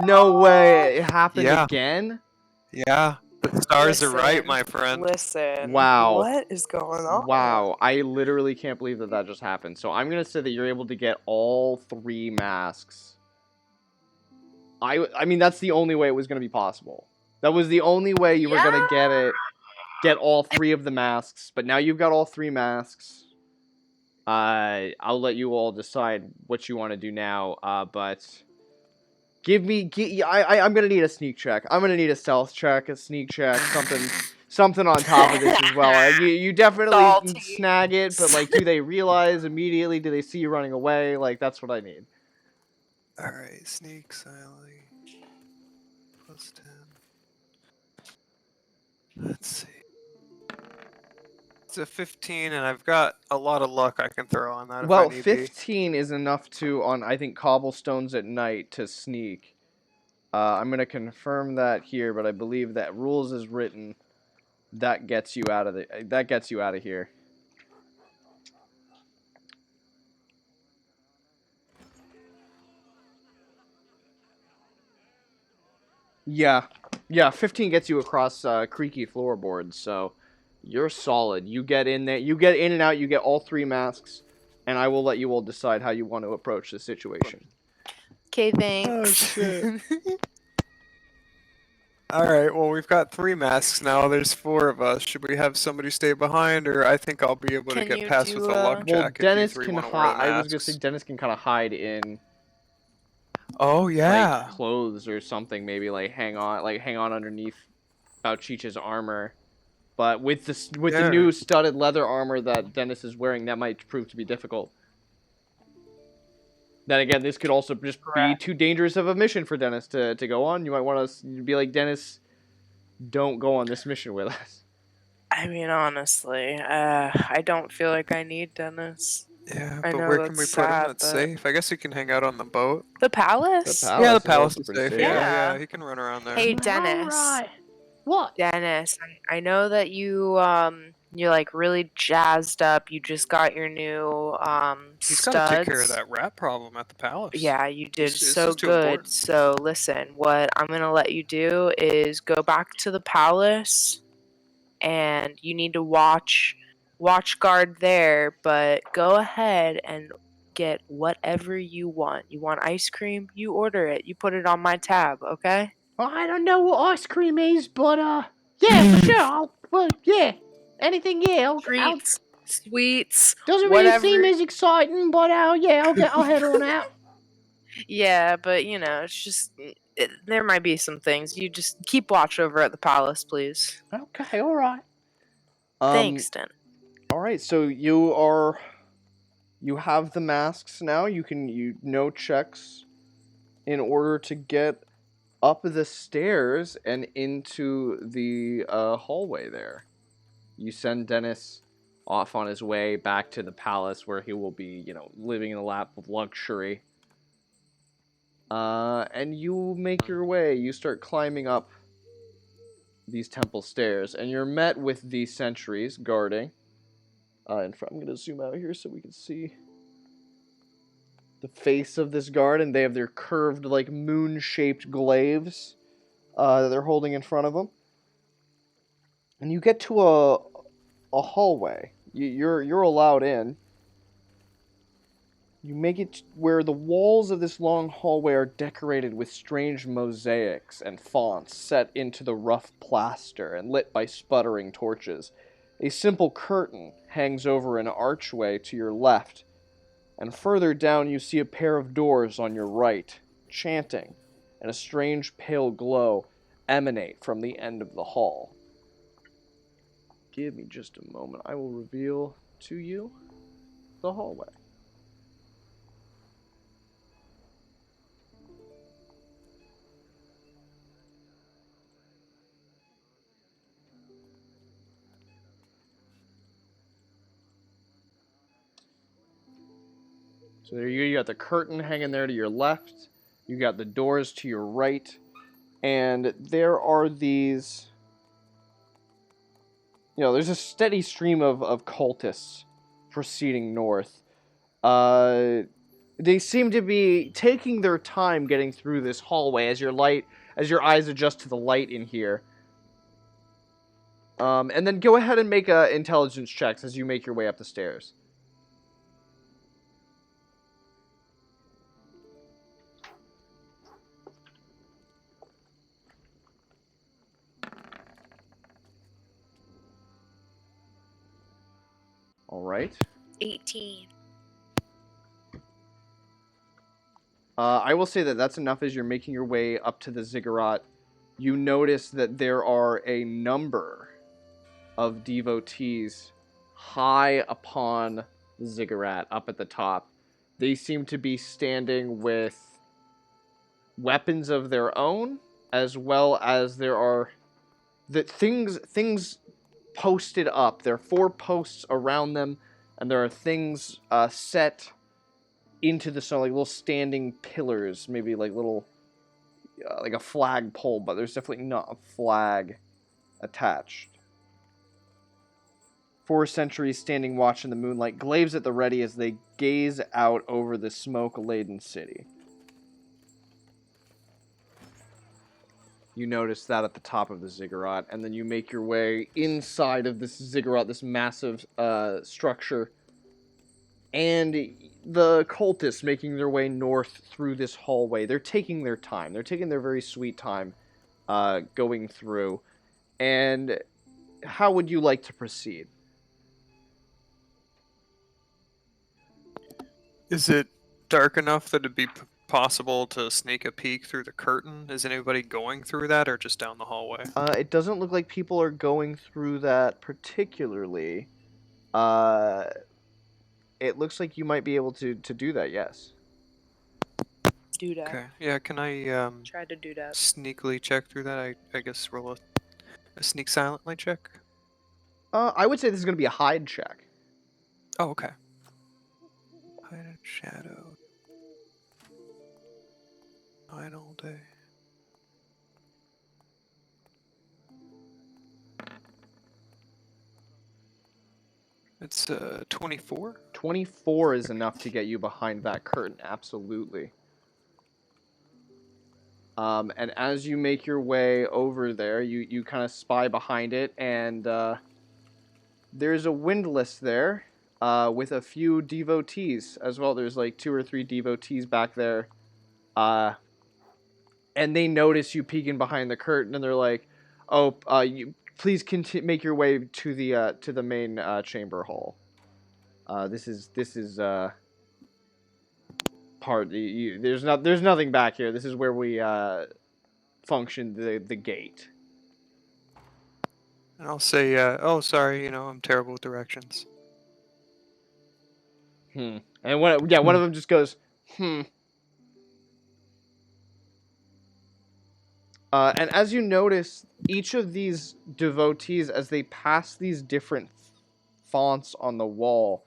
No way. It happened Yeah. again? Yeah. The stars are right, Listen, my friend. Listen. Wow. What is going on? Wow. I literally can't believe that that just happened. So I'm going to say that you're able to get all 3 masks. I mean, that's the only way it was going to be possible. That was the only way you were going to get all 3 of the masks. But now you've got all 3 masks. I'll let you all decide what you want to do now. But I'm gonna need a sneak check. I'm gonna need a stealth check, a sneak check, something on top of this as well. You definitely Salty. snag it, but like, do they realize immediately? Do they see you running away? Like, that's what I need. Alright, sneak, silently. Plus 10. Let's see. It's a 15, and I've got a lot of luck I can throw on that if I Well, need 15 is enough to, on I think cobblestones at night, to sneak. I'm gonna confirm that here, but I believe that rules is written. That gets you out of here. Yeah, 15 gets you across creaky floorboards, so you're solid. You get in there, you get in and out, you get all 3 masks, and I will let you all decide how you want to approach the situation. Okay, thanks. shit. Alright, well, we've got 3 masks now. There's 4 of us. Should we have somebody stay behind, or I think I'll be able to Can get you past do with a luck Well, check if you Dennis 3 can want to wear the hide. I was gonna masks. say Dennis can kind of hide in Oh, yeah. like clothes or something, maybe like hang on underneath Bouchicha's armor. But with the Yeah. new studded leather armor that Dennis is wearing, that might prove to be difficult. Then again, this could also just be too dangerous of a mission for Dennis to go on. You might want to be like, Dennis, don't go on this mission with us. I mean, honestly, I don't feel like I need Dennis. Yeah, I but know where can we that's put him sad, that's but- safe? I guess he can hang out on the boat. The palace? Yeah, the Palace palace also is pretty safe. safe. Yeah, Yeah. he can run around there. Hey, Dennis. Alright. What? Dennis, I know that you're like really jazzed up. You just got your new He's studs. got to take care of that rat problem at the palace. Yeah, you did It's so just too good. important. So listen, what I'm gonna let you do is go back to the palace, and you need to watch guard there. But go ahead and get whatever you want. You want ice cream? You order it. You put it on my tab, okay? I don't know what ice cream is, but yeah, for sure. Yeah. Anything, yeah. I'll Treats, sweets, doesn't really whatever. seem as exciting, but yeah, I'll head on out. Yeah, but you know, it's just there might be some things. You just keep watch over at the palace, please. Okay, all right. Thanks, Den. All right, so you have the masks now. You no checks in order to get up the stairs and into the hallway there. You send Dennis off on his way back to the palace where he will be, living in the lap of luxury. And you make your way. You start climbing up these temple stairs, and you're met with the sentries guarding. In front, I'm going to zoom out here so we can see the face of this guard, and they have their curved, like, moon-shaped glaives that they're holding in front of them. And you get to a hallway. You're allowed in. You make it where the walls of this long hallway are decorated with strange mosaics and fonts set into the rough plaster and lit by sputtering torches. A simple curtain hangs over an archway to your left, and further down you see a pair of doors on your right, chanting, and a strange pale glow emanate from the end of the hall. Give me just a moment. I will reveal to you the hallway. So there you got the curtain hanging there to your left. You got the doors to your right. And there are these... there's a steady stream of cultists proceeding north. They seem to be taking their time getting through this hallway as your eyes adjust to the light in here. And then go ahead and make intelligence checks as you make your way up the stairs. All right. 18. I will say that that's enough as you're making your way up to the ziggurat. You notice that there are a number of devotees high upon the ziggurat up at the top. They seem to be standing with weapons of their own, as well as there are things posted up. There are 4 posts around them, and there are things set into the stone, like little standing pillars, maybe like little, like a flag pole, but there's definitely not a flag attached. 4 sentries standing watch in the moonlight, glaives at the ready as they gaze out over the smoke-laden city. You notice that at the top of the ziggurat, and then you make your way inside of this ziggurat, this massive structure, and the cultists making their way north through this hallway. They're taking their time. They're taking their very sweet time going through. And how would you like to proceed? Is it dark enough that it'd be possible to sneak a peek through the curtain? Is anybody going through that or just down the hallway? It doesn't look like people are going through that particularly. It looks like you might be able to do that, yes. Do that. Okay. Yeah, can I Try to do that. sneakily check through that? I guess roll a sneak silently check. I would say this is going to be a hide check. Oh, okay. Hide and shadow. Hide all day. It's 24. 24 is enough to get you behind that curtain, absolutely. And as you make your way over there, you kind of spy behind it, and there's a windlass there with a few devotees as well. There's like 2 or 3 devotees back there. And they notice you peeking behind the curtain, and they're like, "Oh, you please make your way to the main chamber hall. This is part. There's nothing back here. This is where we function the gate." And I'll say, oh, sorry, I'm terrible with directions. And one of them just goes, And as you notice, each of these devotees, as they pass these different fonts on the wall,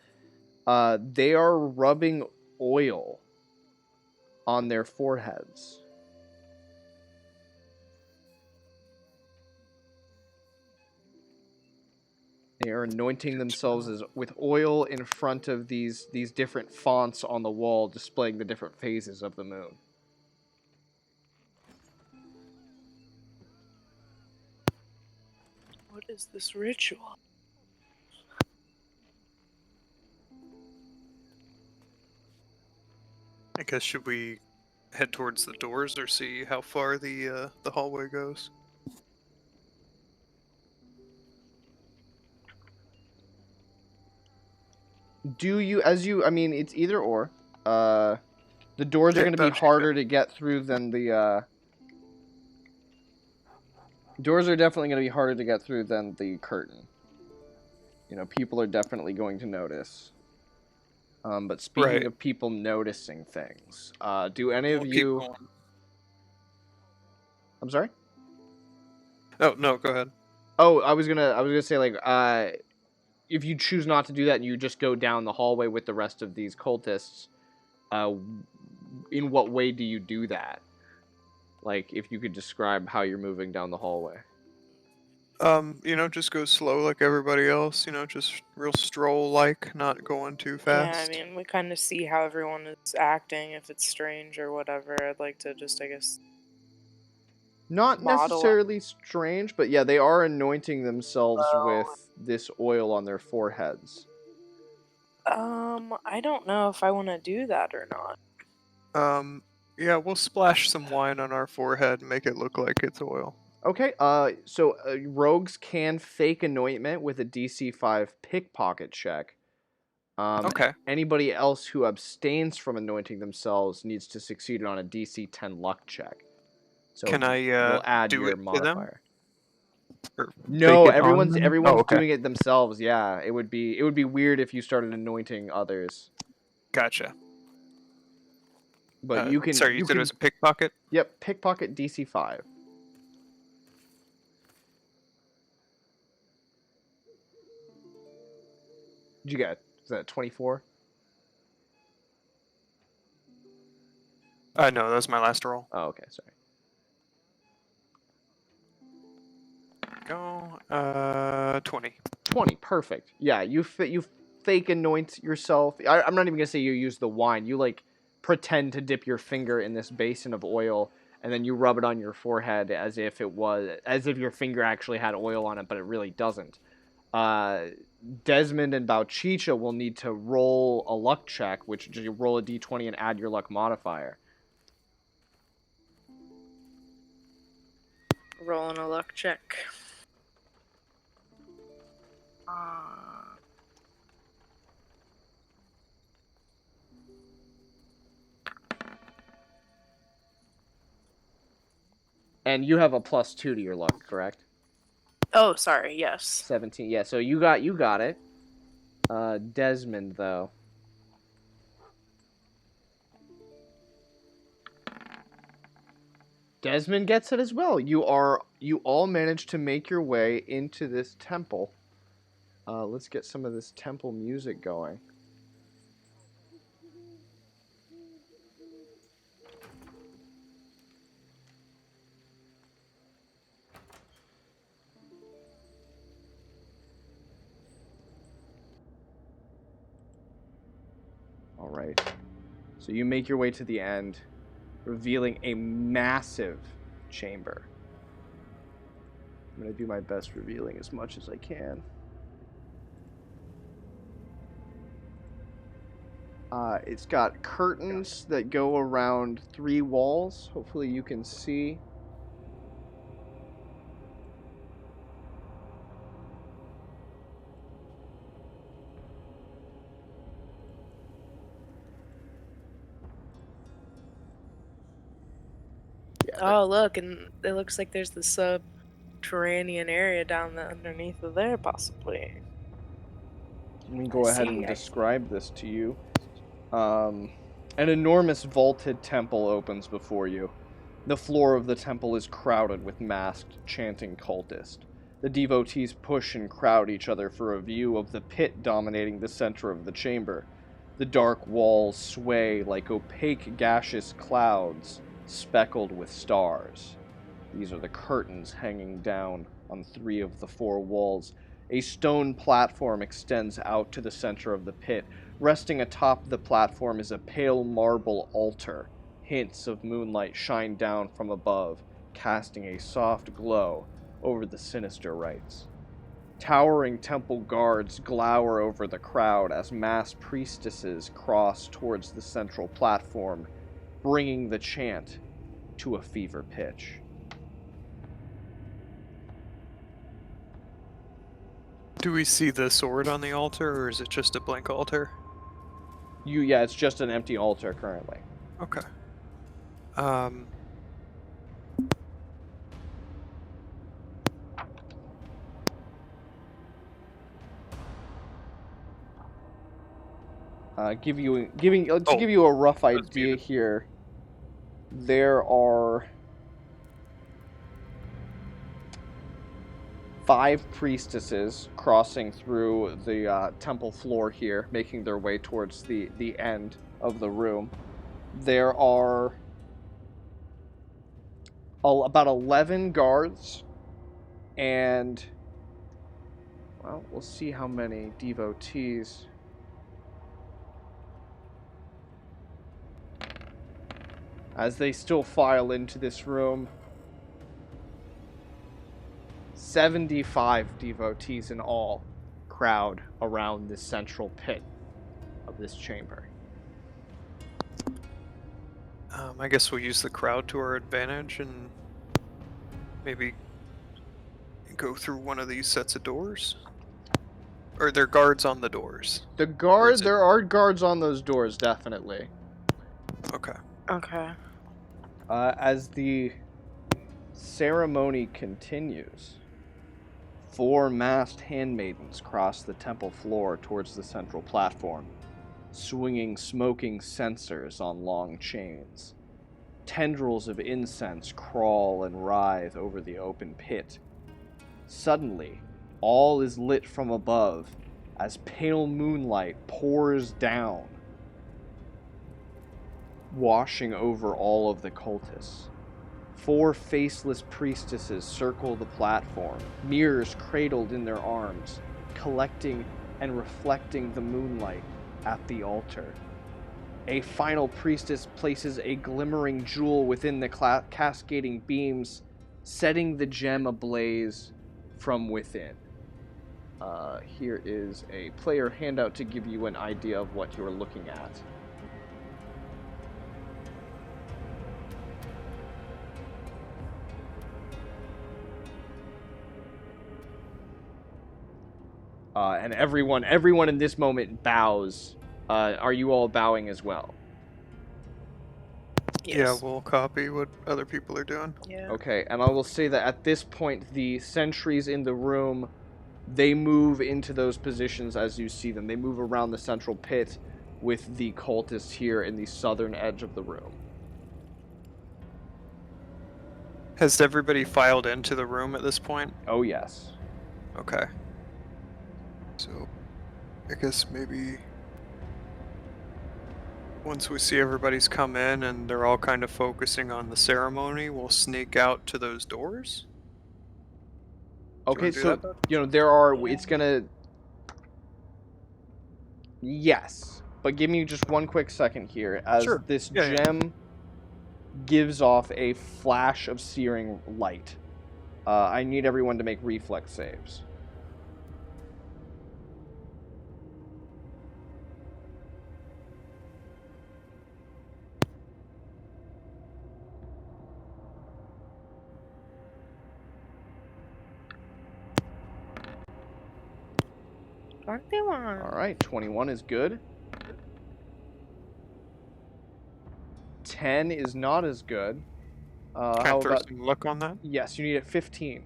they are rubbing oil on their foreheads. They are anointing themselves with oil in front of these different fonts on the wall, displaying the different phases of the moon. What is this ritual? I guess should we head towards the doors or see how far the hallway goes? I mean, it's either or. The doors are going to be harder to get through than the, doors are definitely going to be harder to get through than the curtain. People are definitely going to notice. But speaking of people noticing things, do any of you... I'm sorry? Oh, no, go ahead. Oh, I was gonna say, like, if you choose not to do that and you just go down the hallway with the rest of these cultists, In what way do you do that? Like, if you could describe how you're moving down the hallway. Just go slow like everybody else, just real stroll-like, not going too Yeah, I fast. mean, we kind of see how everyone is acting, if it's strange or whatever. I'd like to just, I guess, Not model. necessarily strange, but yeah, they are anointing themselves with this oil on their foreheads. I don't know if I want to do that or not. Yeah, we'll splash some wine on our forehead and make it look like it's oil. Okay, so rogues can fake anointment with a DC 5 pickpocket check. Okay. Anybody else who abstains from anointing themselves needs to succeed on a DC 10 luck check. So Can I we'll add do your it to them? modifier. Or No, fake it on them? everyone's Oh, okay. doing it themselves. Yeah, it would be weird if you started anointing others. Gotcha. But you can. Sorry, you said it was a pickpocket? Yep, pickpocket DC 5. Did you get? Is that 24? No, that was my last roll. Oh, okay, sorry. Go, 20. 20, perfect. Yeah, you fake anoint yourself. I'm not even gonna say you use the wine. You like pretend to dip your finger in this basin of oil, and then you rub it on your forehead as if your finger actually had oil on it, but it really doesn't. Desmond and Bouchicha will need to roll a luck check, which you roll a d20 and add your luck modifier. Rolling a luck check. And you have a +2 to your luck, correct? Oh, sorry. Yes. 17. Yeah, so you got it. Desmond though. Desmond gets it as well. You all managed to make your way into this temple. Let's get some of this temple music going. All right. So you make your way to the end, revealing a massive chamber. I'm going to do my best revealing as much as I can. It's got curtains that go around 3 walls. Hopefully you can see. Yeah, Oh, look, and it looks like there's the subterranean area down underneath of there, possibly. let me go ahead and describe this to you. An enormous vaulted temple opens before you. The floor of the temple is crowded with masked, chanting cultists. The devotees push and crowd each other for a view of the pit dominating the center of the chamber. The dark walls sway like opaque gaseous clouds, speckled with stars. These are the curtains hanging down on 3 of the 4 walls. A stone platform extends out to the center of the pit. Resting atop the platform is a pale marble altar. Hints of moonlight shine down from above, casting a soft glow over the sinister rites. Towering temple guards glower over the crowd as masked priestesses cross towards the central platform, bringing the chant to a fever pitch. Do we see the sword on the altar, or is it just a blank altar? Yeah, it's just an empty altar currently. Okay. To give you a rough idea here, there are 5 priestesses crossing through the temple floor here, making their way towards the end of the room. There are about 11 guards, and, well, we'll see how many devotees. As they still file into this room, 75 devotees in all crowd around this central pit of this chamber. I guess we'll use the crowd to our advantage and maybe go through one of these sets of doors. Or are there guards on the doors? There are guards on those doors, definitely. Okay. Okay. As the ceremony continues, 4 masked handmaidens cross the temple floor towards the central platform, swinging smoking censers on long chains. Tendrils of incense crawl and writhe over the open pit. Suddenly, all is lit from above as pale moonlight pours down, washing over all of the cultists. 4 faceless priestesses circle the platform, mirrors cradled in their arms, collecting and reflecting the moonlight at the altar. A final priestess places a glimmering jewel within the cascading beams, setting the gem ablaze from within. Here is a player handout to give you an idea of what you're looking at. And everyone in this moment bows. Are you all bowing as well? Yes. Yeah, we'll copy what other people are doing. Yeah. Okay, and I will say that at this point, the sentries in the room, they move into those positions as you see them. They move around the central pit with the cultists here in the southern edge of the room. Has everybody filed into the room at this point? Oh, yes. Okay. So, I guess maybe once we see everybody's come in and they're all kind of focusing on the ceremony, we'll sneak out to those doors. Okay, do so, that? there are, it's gonna... Yes, but give me just one quick second here, as Sure. this Yeah, gem gives off a flash of searing light. I need everyone to make reflex saves. All right, 21 is good. 10 is not as good. Can How I throw about... some luck on that? Yes, you need a 15.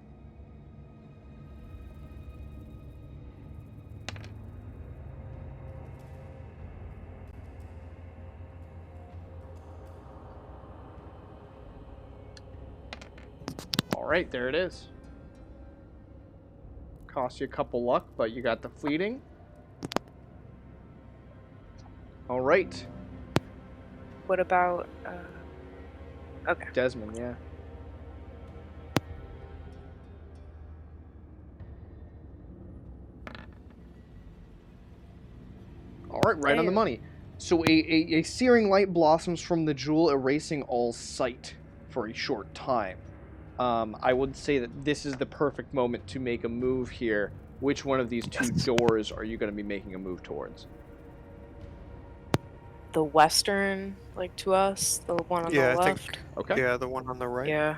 All right, there it is. Cost you a couple luck, but you got the fleeting. All right. What about? Okay. Desmond, yeah. All right, right on the Damn. money. So a searing light blossoms from the jewel, erasing all sight for a short time. I would say that this is the perfect moment to make a move here. Which one of these two doors are you going to be making a move towards? The western, like to us, the one on Yeah, the I left. think. Okay. Yeah, the one on the right. Yeah.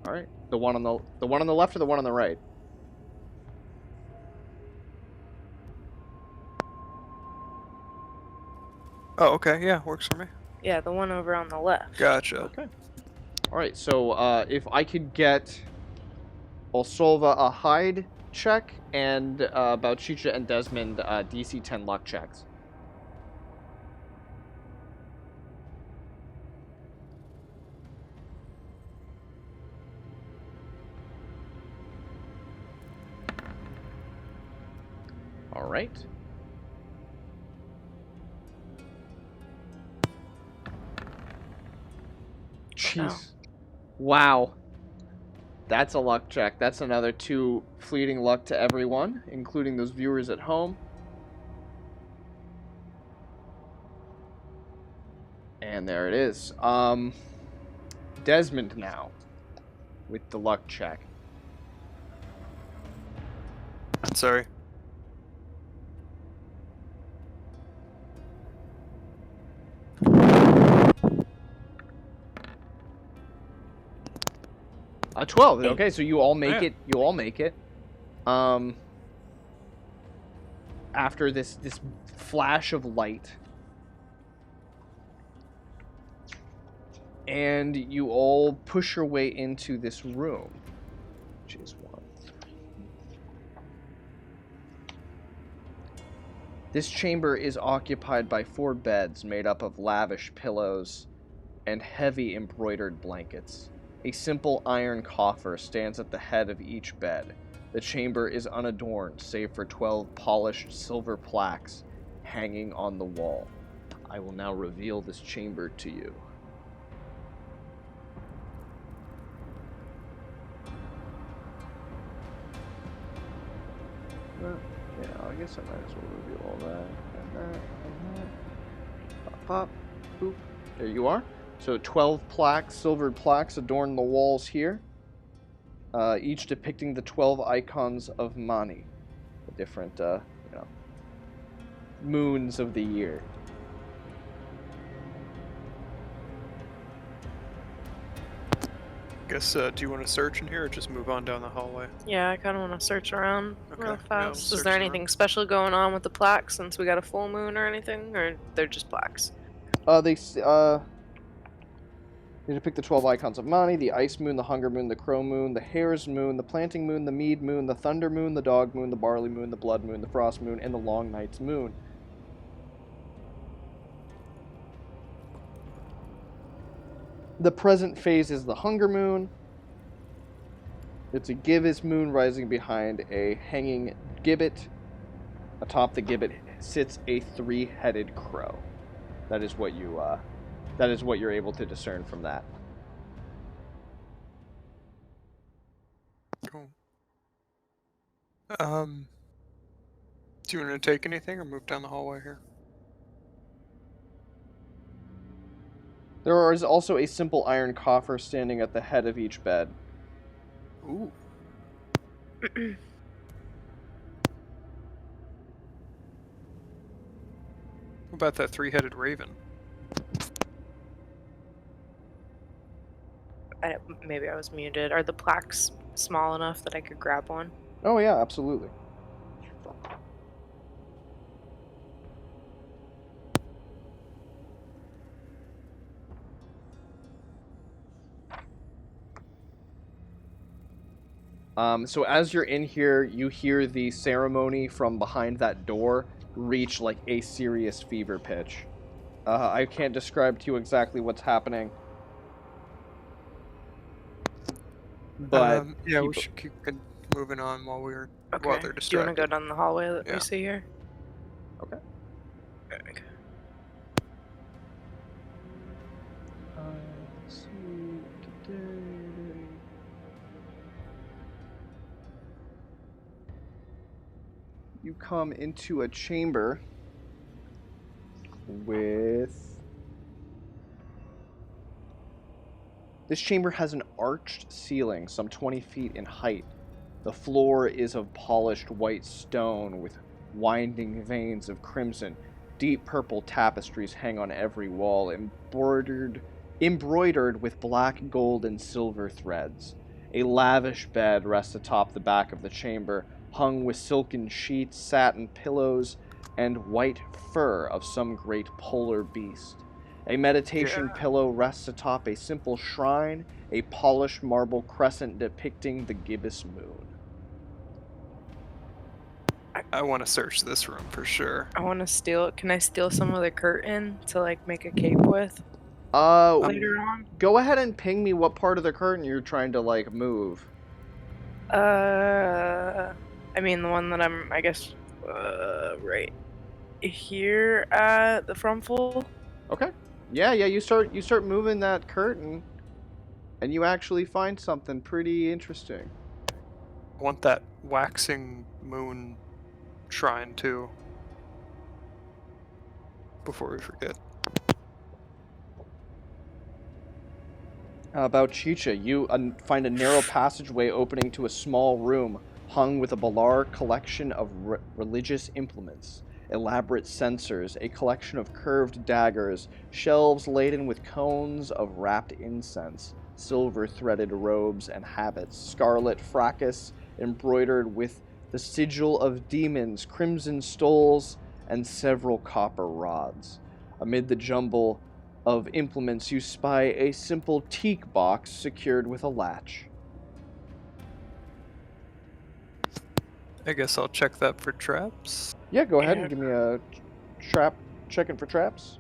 All right. The one on the left or the one on the right? Oh, okay. Yeah, works for me. Yeah, the one over on the left. Gotcha. Okay. All right. So if I could get Osolva a hide check and Bouchicha and Desmond DC 10 luck checks. All right. Jeez. Wow. That's a luck check. That's another 2 fleeting luck to everyone, including those viewers at home. And there it is. Desmond now with the luck check. Sorry. A 12. Okay, so you all make Yeah. it. You all make it. After this flash of light, and you all push your way into this room, which is 1. This chamber is occupied by 4 beds made up of lavish pillows and heavy embroidered blankets. A simple iron coffer stands at the head of each bed. The chamber is unadorned, save for 12 polished silver plaques hanging on the wall. I will now reveal this chamber to you. Yeah, I guess I might as well reveal all that. And that, and that. Pop, pop, boop. There you are. So 12 plaques, silvered plaques adorn the walls here, each depicting the 12 icons of Mani, the different, moons of the year. Guess, do you want to search in here or just move on down the hallway? Yeah, I kind of want to search around Okay, real yeah, fast. Is search there around. anything special going on with the plaques since we got a full moon or anything, or they're just plaques? They depict the 12 icons of Mani, the Ice Moon, the Hunger Moon, the Crow Moon, the Hare's Moon, the Planting Moon, the Mead Moon, the Thunder Moon, the Dog Moon, the Barley Moon, the Blood Moon, the Frost Moon, and the Long Night's Moon. The present phase is the Hunger Moon. It's a gibbous moon rising behind a hanging gibbet. Atop the gibbet sits a 3-headed crow. That is what you're able to discern from that. Cool. Do you want to take anything or move down the hallway here? There is also a simple iron coffer standing at the head of each bed. Ooh. What about that 3-headed raven? Maybe I was muted. Are the plaques small enough that I could grab one? Oh yeah, absolutely. So as you're in here, you hear the ceremony from behind that door reach like a serious fever pitch. I can't describe to you exactly what's happening. But yeah, we should keep moving on while Okay. they're Do you want to distracted. go down the hallway that Yeah. we see here? Okay. Okay. Let's see today. You come into a chamber with... This chamber has an arched ceiling, some 20 feet in height. The floor is of polished white stone with winding veins of crimson. Deep purple tapestries hang on every wall, embroidered with black, gold, and silver threads. A lavish bed rests atop the back of the chamber, hung with silken sheets, satin pillows, and white fur of some great polar beast. A meditation pillow rests atop a simple shrine, a polished marble crescent depicting the gibbous moon. I want to search this room for sure. I want to steal. Can I steal some of the curtain to like make a cape with Later on? Go ahead and ping me what part of the curtain you're trying to like move. I mean the one that I'm, I guess, right here at the front full. Okay. Yeah, you start moving that curtain. and you actually find something pretty interesting. I want that waxing moon shrine too. Before we forget. Bouchicha, you find a narrow passageway opening to a small room hung with a Balar collection of religious implements, elaborate censers, a collection of curved daggers, shelves laden with cones of wrapped incense, silver-threaded robes and habits, scarlet fracas embroidered with the sigil of demons, crimson stoles, and several copper rods. Amid the jumble of implements, you spy a simple teak box secured with a latch. I guess I'll check that for traps. Yeah, go ahead and give me a trap. Checking for traps.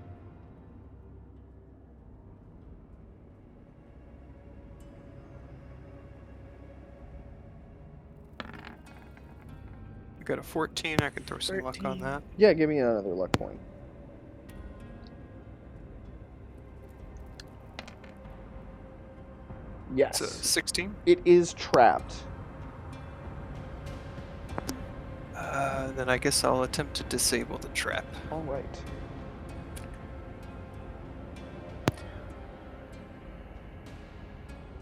I got a 14. I can throw some luck on that. Yeah, give me another luck point. Yes. It's a 16. It is trapped. Then I guess I'll attempt to disable the trap. All right.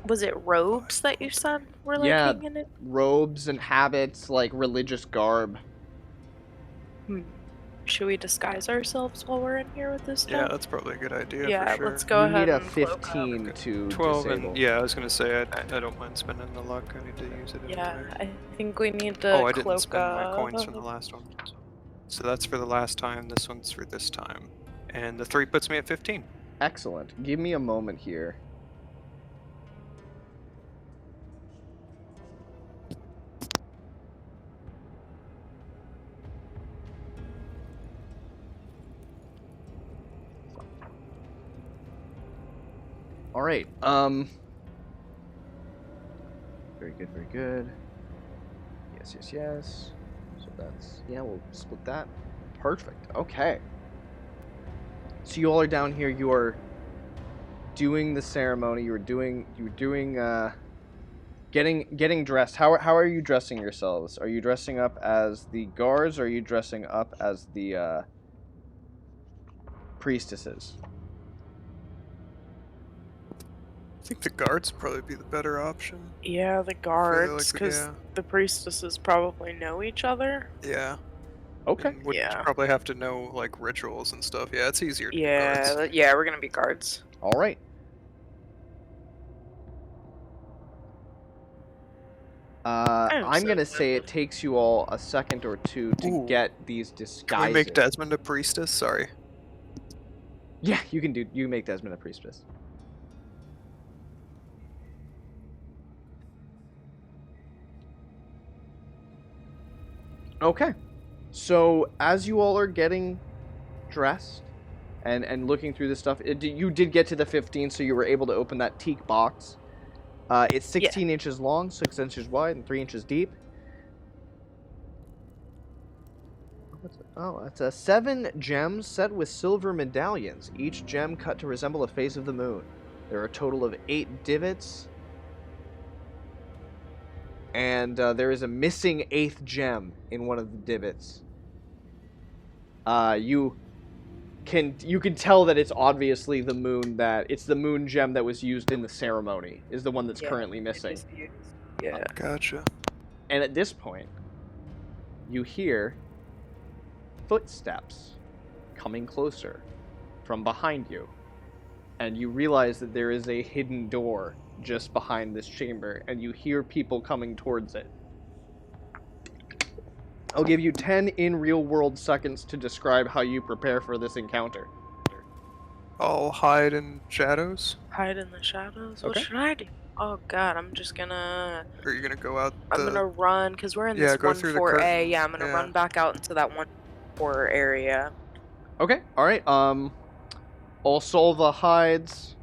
Was it robes that you said were like Yeah. hanging it? Robes and habits, like religious garb. Should we disguise ourselves while we're in here with this stuff? Yeah, that's probably a good idea. Yeah, for sure. let's go You ahead need a and cloak up. 15 to 12 disable. and yeah, I was gonna say I don't mind spending the luck. I need to use it. Yeah, anyway. I think we need to Oh, I didn't cloak spend my up. coins from the last one. So that's for the last time. This one's for this time, and the 3 puts me at 15. Excellent. Give me a moment here. All right. Very good, very good. Yes, yes, yes. So that's, yeah, we'll split that. Perfect. Okay. So you all are down here. You are doing the ceremony. You're doing getting dressed. How are you dressing yourselves? Are you dressing up as the guards, or are you dressing up as the priestesses? I think the guards would probably be the better option. Yeah, the guards, like, because yeah. the priestesses probably know each other. Yeah. Okay. And would Yeah. probably have to know like rituals and stuff. Yeah, it's easier to be Yeah, guards. yeah, we're gonna be guards. All right. I'm so gonna say it takes you all a second or two to Ooh. get these Can disguises. we make Desmond a priestess? Sorry. Yeah, you can do. You make Desmond a priestess. Okay. So as you all are getting dressed and looking through this stuff, you did get to the 15, so you were able to open that teak box. It's 16 inches long, 6 inches wide, and 3 inches deep. Oh, it's 7 gems set with silver medallions, each gem cut to resemble a face of the moon. There are a total of 8 divots. And there is a missing 8th gem in one of the divots. You can tell that it's obviously the moon it's the moon gem that was used in the ceremony is the one that's currently missing. Yeah. Gotcha. And at this point, you hear footsteps coming closer from behind you. And you realize that there is a hidden door just behind this chamber, and you hear people coming towards it. I'll give you 10 in real-world seconds to describe how you prepare for this encounter. I'll hide in shadows. Hide in the shadows? What Okay. should I do? Oh god, I'm just gonna... Or are you gonna go out? I'm gonna run, because we're in Yeah, this go 1 through the 4A. Yeah, I'm curtains, gonna yeah. run back out into that 1 4 area. Okay, alright, Osolva hides,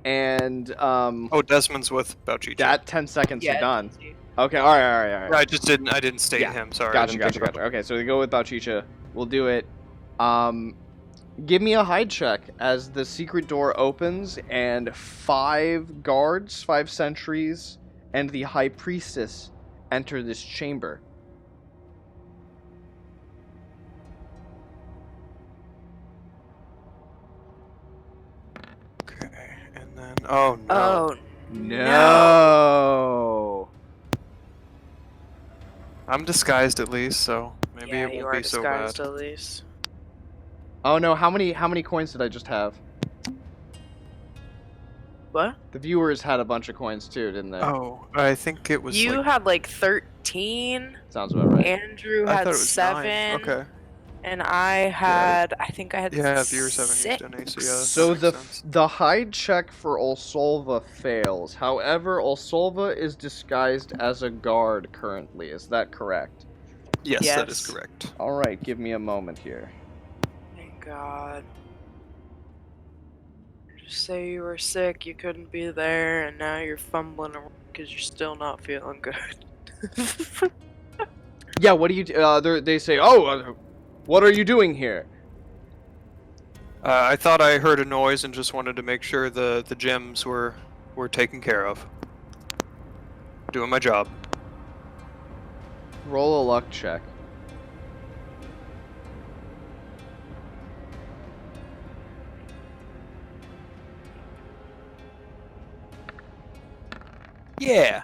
and, Oh, Desmond's with Bouchicha. that 10 seconds are done. easy. Okay, alright. I didn't state Yeah. him. Sorry. I Gotcha. didn't think about Okay, so we go with Bouchicha. We'll do it. Give me a hide check as the secret door opens and 5 guards, 5 sentries, and the high priestess enter this chamber. Okay, and then oh no. Oh No. I'm disguised at least, so maybe yeah, it you won't are be so bad. disguised at least. Oh no, how many coins did I just have? What? The viewers had a bunch of coins too, didn't they? Oh, I think it was You like had like 13. Sounds about right. Andrew I had thought it was 7. 9. Okay. And I had, I think I had Yeah, viewers haven't 6. used any, so yeah. So That makes sense. the hide check for Osolva fails. However, Osolva is disguised as a guard currently. Is that correct? Yes, that is Yes. correct. All right, give me a moment here. Thank God. Just say you were sick, you couldn't be there, and now you're fumbling around because you're still not feeling good. Yeah, what do you? They say, "Oh, what are you doing here?" I thought I heard a noise and just wanted to make sure the gems were taken care of. Doing my job. Roll a luck check. Yeah.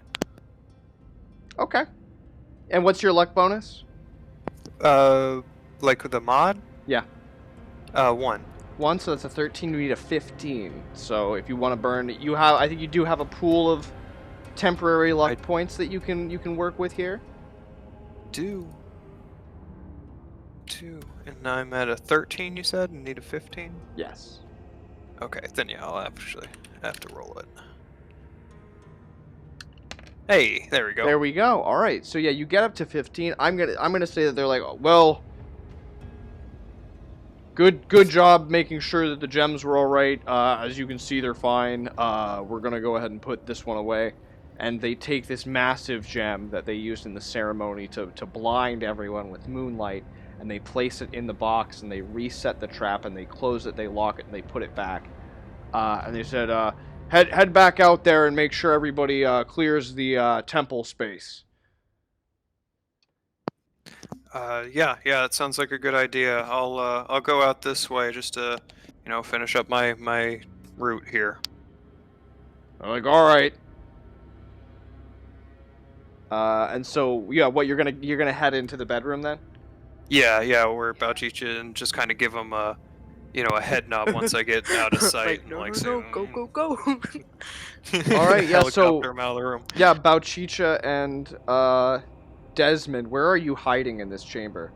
Okay. And what's your luck bonus? Like the mod? Yeah. 1. 1, so that's a 13. You need a 15. So if you want to burn, you have. I think you do have a pool of temporary luck points that you can work with here. 2. And I'm at a 13, you said, and need a 15? Yes. Okay, then yeah, I'll actually have to roll it. Hey, there we go. There we go. All right. So yeah, you get up to 15. I'm gonna say that they're like, well, good job making sure that the gems were all right. As you can see, they're fine. We're gonna go ahead and put this one away. And they take this massive gem that they used in the ceremony to blind everyone with moonlight, and they place it in the box, and they reset the trap, and they close it, they lock it, and they put it back. And they said, head back out there and make sure everybody clears the temple space. Yeah, that sounds like a good idea. I'll go out this way just to, finish up my route here. They're like, all right. And so, yeah, what you're gonna head into the bedroom then? Yeah, we're about to each and just kind of give them a head nod once I get out of sight. no, and no, go. All right, yeah, so- helicopter 'em out of the room. Yeah, Bouchicha and Desmond, where are you hiding in this chamber?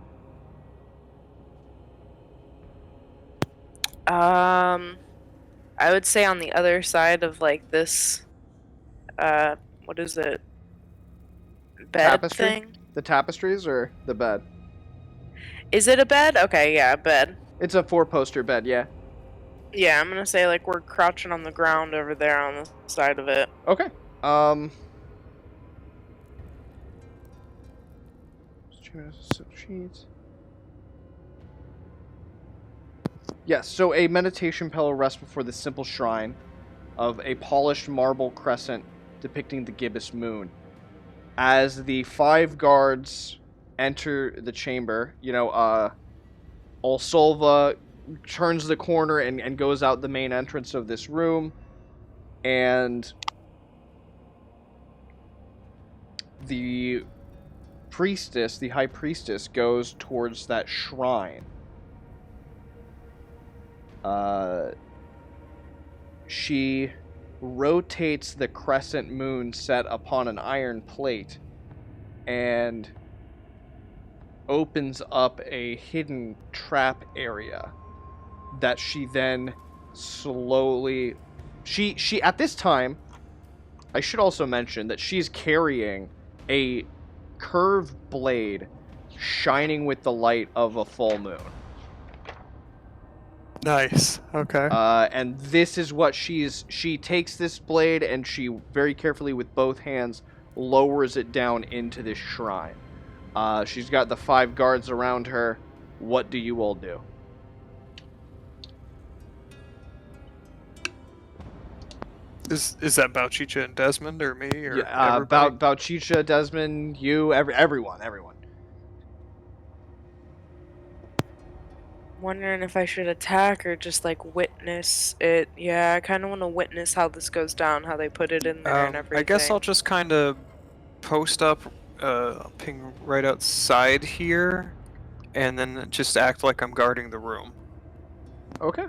I would say on the other side of like this, what is it? Bed Tapestry? thing? The tapestries or the bed? Is it a bed? Okay, yeah, a bed. It's a 4-poster bed, yeah. Yeah, I'm gonna say like we're crouching on the ground over there on the side of it. Okay. Yes, so a meditation pillow rests before the simple shrine of a polished marble crescent depicting the gibbous moon. As the 5 guards enter the chamber, Osolva turns the corner and goes out the main entrance of this room, and the priestess, the high priestess, goes towards that shrine. She rotates the crescent moon set upon an iron plate and opens up a hidden trap area that she then slowly... She at this time, I should also mention that she's carrying a curved blade shining with the light of a full moon. Nice. Okay. And this is what she takes this blade and she very carefully with both hands lowers it down into this shrine. She's got the 5 guards around her. What do you all do? Is that Bouchicha and Desmond or me or Yeah, everybody? Bouchicha, Desmond, you, everyone. Wondering if I should attack or just like witness it. Yeah, I kind of want to witness how this goes down, how they put it in there and everything. I guess I'll just kind of post up, ping right outside here, and then just act like I'm guarding the room. Okay.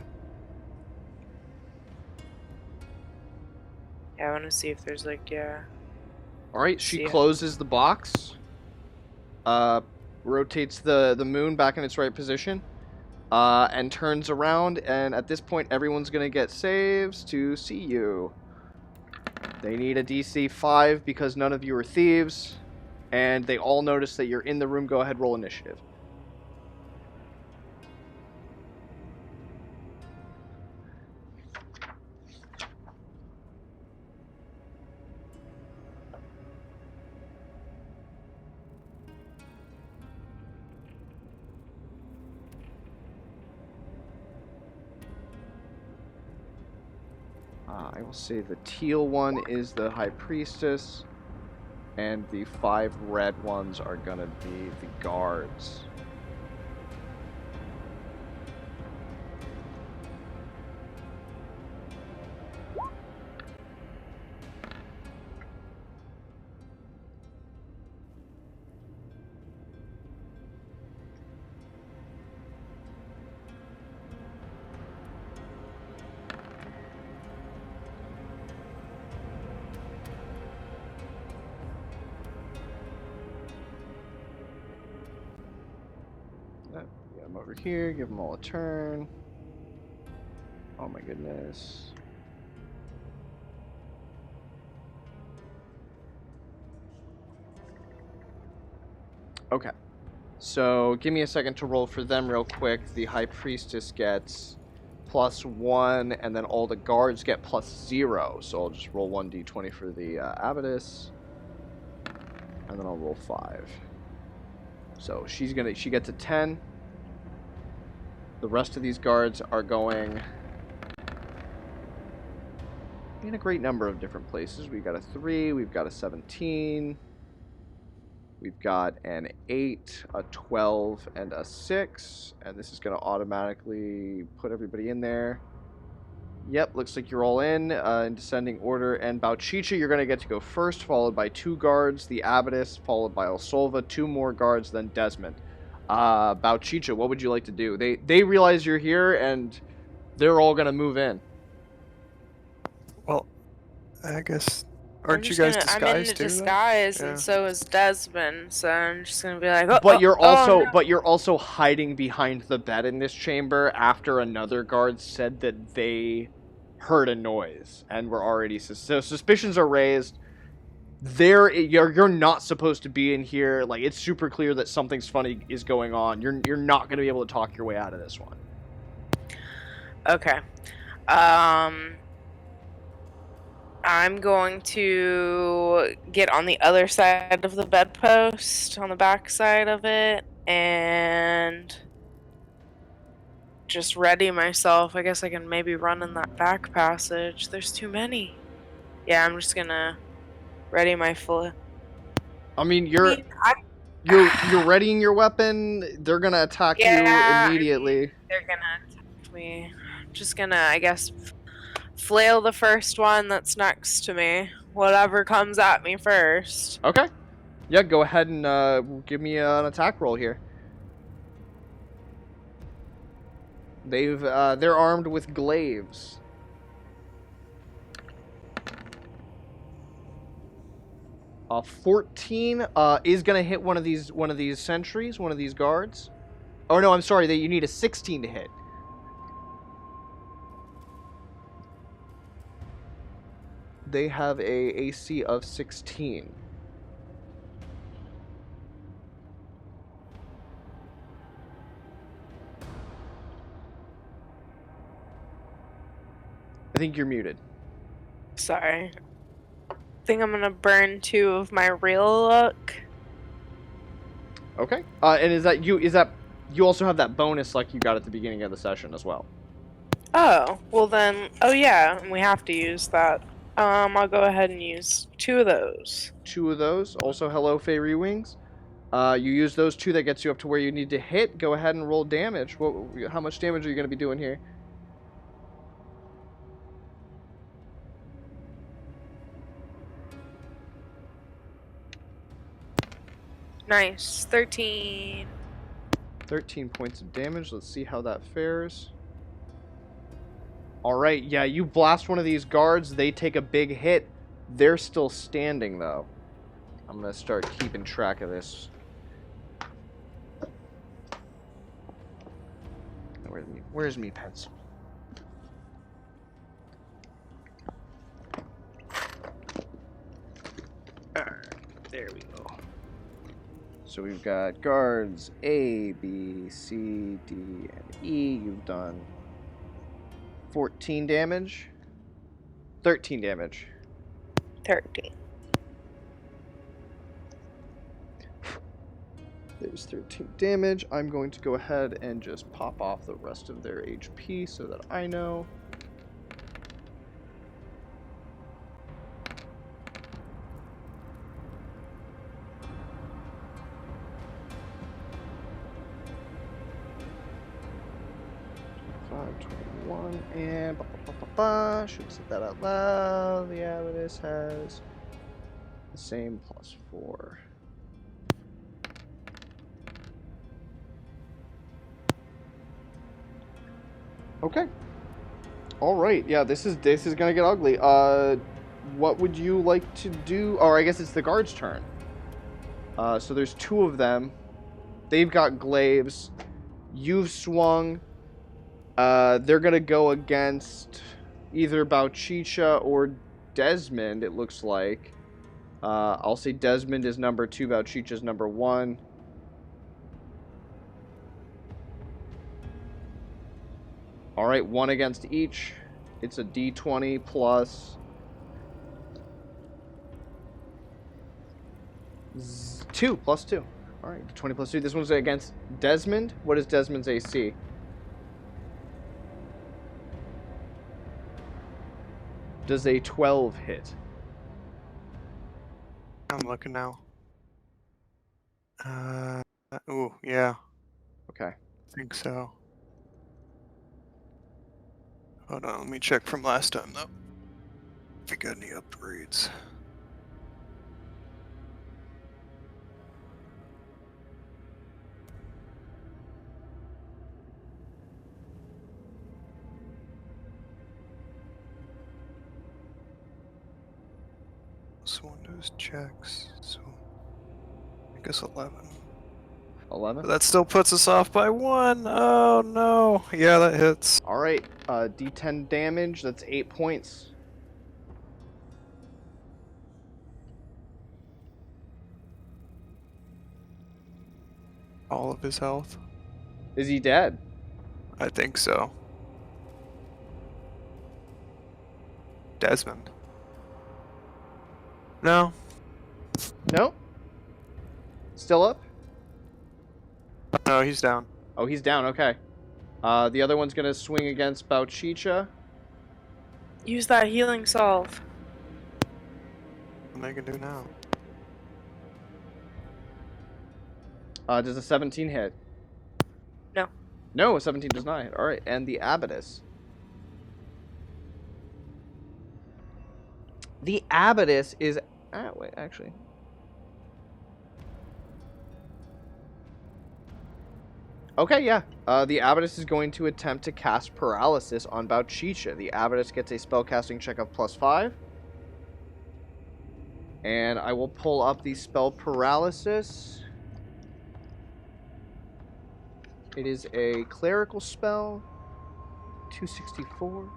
Yeah, I want to see if there's like, yeah. All right. She See ya. closes the box. Rotates the moon back in its right position. And turns around, and at this point, everyone's gonna get saves to see you. They need a DC 5 because none of you are thieves, and they all notice that you're in the room. Go ahead, roll initiative. I will say the teal one is the High Priestess, and the 5 red ones are gonna be the guards. Get them over here, give them all a turn. Oh my goodness. Okay. So give me a second to roll for them real quick. The High Priestess gets +1, and then all the guards get +0. So I'll just roll 1d20 for the Abbess, and then I'll roll 5. So she gets a 10. The rest of these guards are going in a great number of different places. We've got a 3, we've got a 17, we've got an 8, a 12, and a 6. And this is going to automatically put everybody in there. Yep, looks like you're all in descending order. And Bouchicha, you're going to get to go first, followed by 2 guards, the Abbess, followed by Osolva, 2 more guards, then Desmond. Bouchicha, what would you like to do? They realize you're here, and they're all going to move in. Well, I guess aren't you guys disguised I'm in too? disguise, Yeah. and so is Desmond. So I'm just gonna be like, oh, But you're also no. but you're also hiding behind the bed in this chamber after another guard said that they heard a noise and were already so suspicions are raised. You're not supposed to be in here. Like, it's super clear that something's funny is going on. You're not going to be able to talk your way out of this one. Okay. I'm going to get on the other side of the bedpost, on the back side of it, and just ready myself. I guess I can maybe run in that back passage. There's too many. Yeah, I'm just gonna ready my full. I mean, you're readying your weapon. They're gonna attack you immediately. They're gonna attack me. I'm just gonna, I guess, flail the first one that's next to me. Whatever comes at me first. Okay. Yeah, go ahead and give me an attack roll here. They're armed with glaives. A 14 is gonna hit one of these sentries, one of these guards. Oh no, I'm sorry. You need a 16 to hit. They have a AC of 16. I think you're muted. Sorry. I think I'm gonna burn 2 of my real luck. Okay. And is that you also have that bonus like you got at the beginning of the session as well? Oh, well then, oh yeah, and we have to use that. I'll go ahead and use 2 of those. 2 of those. Also, hello, Fairy Wings. You use those 2, that gets you up to where you need to hit. Go ahead and roll damage. How much damage are you going to be doing here? Nice. 13. 13 points of damage. Let's see how that fares. Alright, yeah, you blast one of these guards. They take a big hit. They're still standing, though. I'm going to start keeping track of this. Where's me pencil? Alright, there we go. So we've got guards A, B, C, D, and E. You've done 14 damage. 13 damage. 13. There's 13 damage. I'm going to go ahead and just pop off the rest of their HP so that I know. And should have said that out loud. The Avidus has the same +4. Okay. All right. Yeah, this is gonna get ugly. What would you like to do? Or I guess it's the guard's turn. So there's 2 of them. They've got glaives. You've swung. They're gonna go against either Bouchicha or Desmond, it looks like. I'll say Desmond is number 2, Bouchicha is number 1. Alright, 1 against each. It's a D20 plus 2 plus 2. Alright, 20 plus 2. This one's against Desmond. What is Desmond's AC? Does a 12 hit? I'm looking now. Ooh, yeah. Okay. I think so. Hold on, let me check from last time though. If we got any upgrades. So Windows checks, so I guess 11. 11? But that still puts us off by 1. Oh no. Yeah, that hits. Alright, D10 damage, that's 8 points. All of his health. Is he dead? I think so. Desmond. No. No? Still up? No, he's down. Oh, he's down, okay. The other one's gonna swing against Bouchicha. Use that healing salve. What am I gonna do now? Does a 17 hit? No. No, a 17 does not hit. Alright, and the Abatus. The Abatus is... wait, actually. Okay, yeah. The Abatus is going to attempt to cast Paralysis on Bouchicha. The Abatus gets a spellcasting check of +5. And I will pull up the spell Paralysis. It is a clerical spell. 264.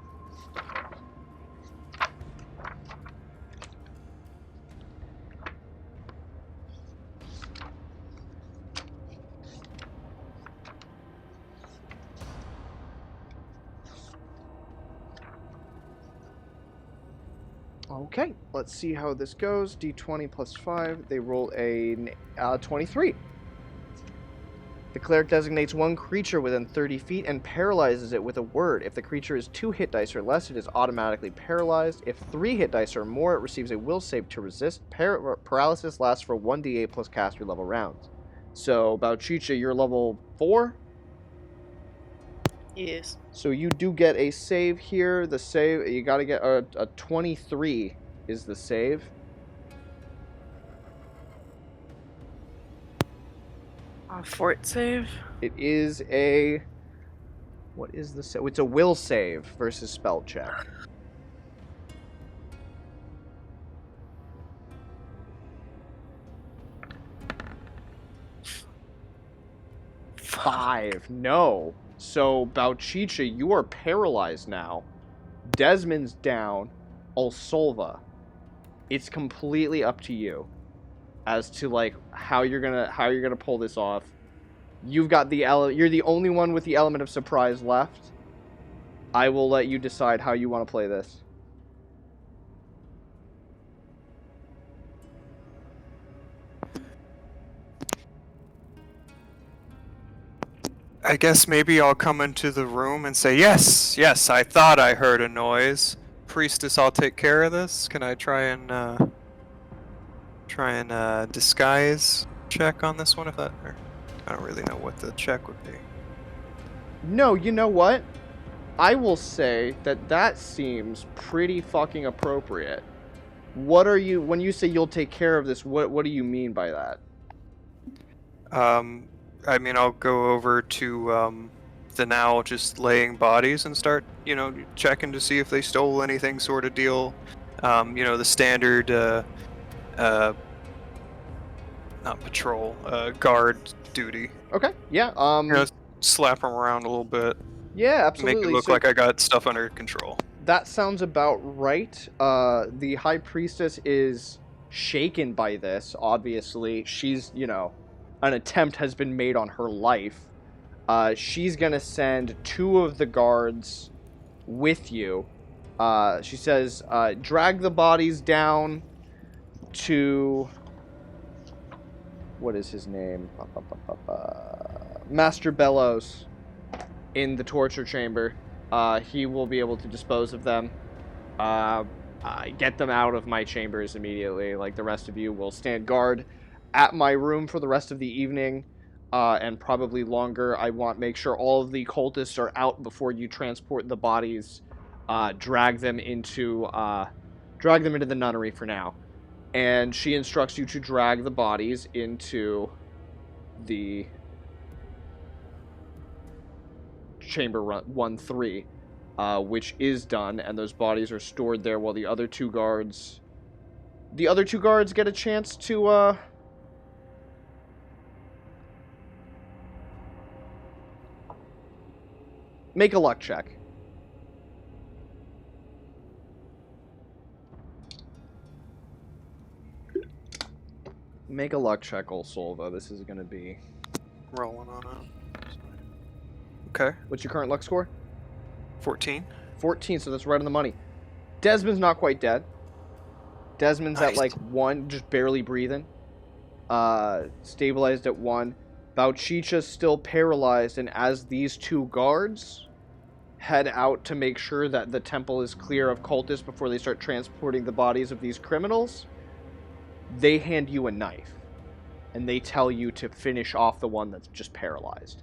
Okay, let's see how this goes. D20 plus 5. They roll a 23. The cleric designates one creature within 30 feet and paralyzes it with a word. If the creature is 2 hit dice or less, it is automatically paralyzed. If 3 hit dice or more, it receives a will save to resist. Paralysis lasts for 1d8 plus caster level rounds. So, Bouchicha, you're level 4? Yes. So you do get a save here. The save, you gotta get a 23 is the save. Fort save. It is a... What is the save? It's a will save versus spell check. Five. No. So, Bouchicha, you are paralyzed now. Desmond's down. Osolva. It's completely up to you as to like how you're gonna pull this off. You've got the you're the only one with the element of surprise left. I will let you decide how you want to play this. I guess maybe I'll come into the room and say, yes, yes, I thought I heard a noise. Priestess, I'll take care of this. Can I try and disguise check on this one? If that, or I don't really know what the check would be. No, you know what? I will say that seems pretty fucking appropriate. What are you, when you say you'll take care of this, what do you mean by that? I mean, I'll go over to the now just laying bodies and start, checking to see if they stole anything, sort of deal. The standard, not patrol, guard duty. Okay, yeah. Slap them around a little bit. Yeah, absolutely. Make it look like I got stuff under control. That sounds about right. The High Priestess is shaken by this, obviously. She's, an attempt has been made on her life. She's gonna send 2 of the guards with you. She says, drag the bodies down to... What is his name? Master Bellows in the torture chamber. He will be able to dispose of them. Get them out of my chambers immediately. Like the rest of you will stand guard at my room for the rest of the evening, and probably longer. I want make sure all of the cultists are out before you transport the bodies. Drag them into the nunnery for now. And she instructs you to drag the bodies into the chamber 1-3, which is done, and those bodies are stored there while the other two guards get a chance to make a luck check. Make a luck check, Osolva. This is going to be... Rolling on it. Okay. What's your current luck score? 14. 14, so that's right on the money. Desmond's not quite dead. Desmond's Nice. at like 1, just barely breathing. Stabilized at 1. Bouchicha's still paralyzed, and as these 2 guards head out to make sure that the temple is clear of cultists before they start transporting the bodies of these criminals, they hand you a knife, and they tell you to finish off the one that's just paralyzed.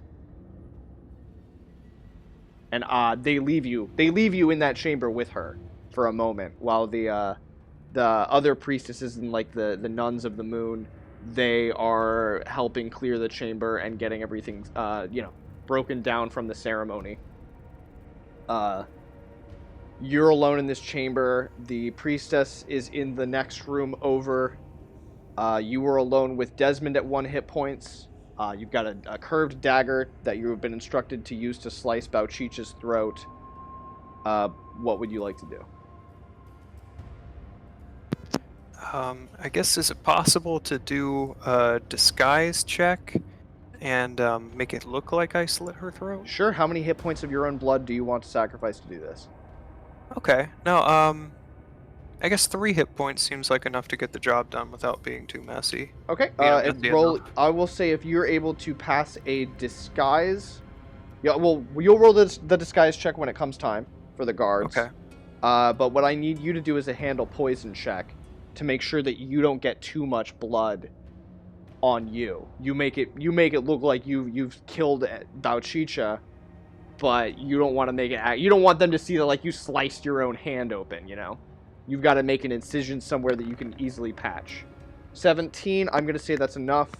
And they leave you in that chamber with her for a moment, while the other priestesses and like the nuns of the moon, they are helping clear the chamber and getting everything broken down from the ceremony. You're alone in this chamber. The priestess is in the next room over. You were alone with Desmond at 1 hit points. You've got a curved dagger that you have been instructed to use to slice Bouchicha's throat. What would you like to do? I guess, is it possible to do a disguise check and make it look like I slit her throat? Sure. How many hit points of your own blood do you want to sacrifice to do this? Okay. No, I guess 3 hit points seems like enough to get the job done without being too messy. Okay. Yeah, And messy roll. enough. I will say if you're able to pass a disguise. Yeah. Well, you'll roll the disguise check when it comes time for the guards. Okay. But what I need you to do is a handle poison check to make sure that you don't get too much blood on you. You make it look like you've killed Bouchicha, but you don't want to make it. You don't want them to see that like you sliced your own hand open. You know, you've got to make an incision somewhere that you can easily patch. 17. I'm gonna say that's enough.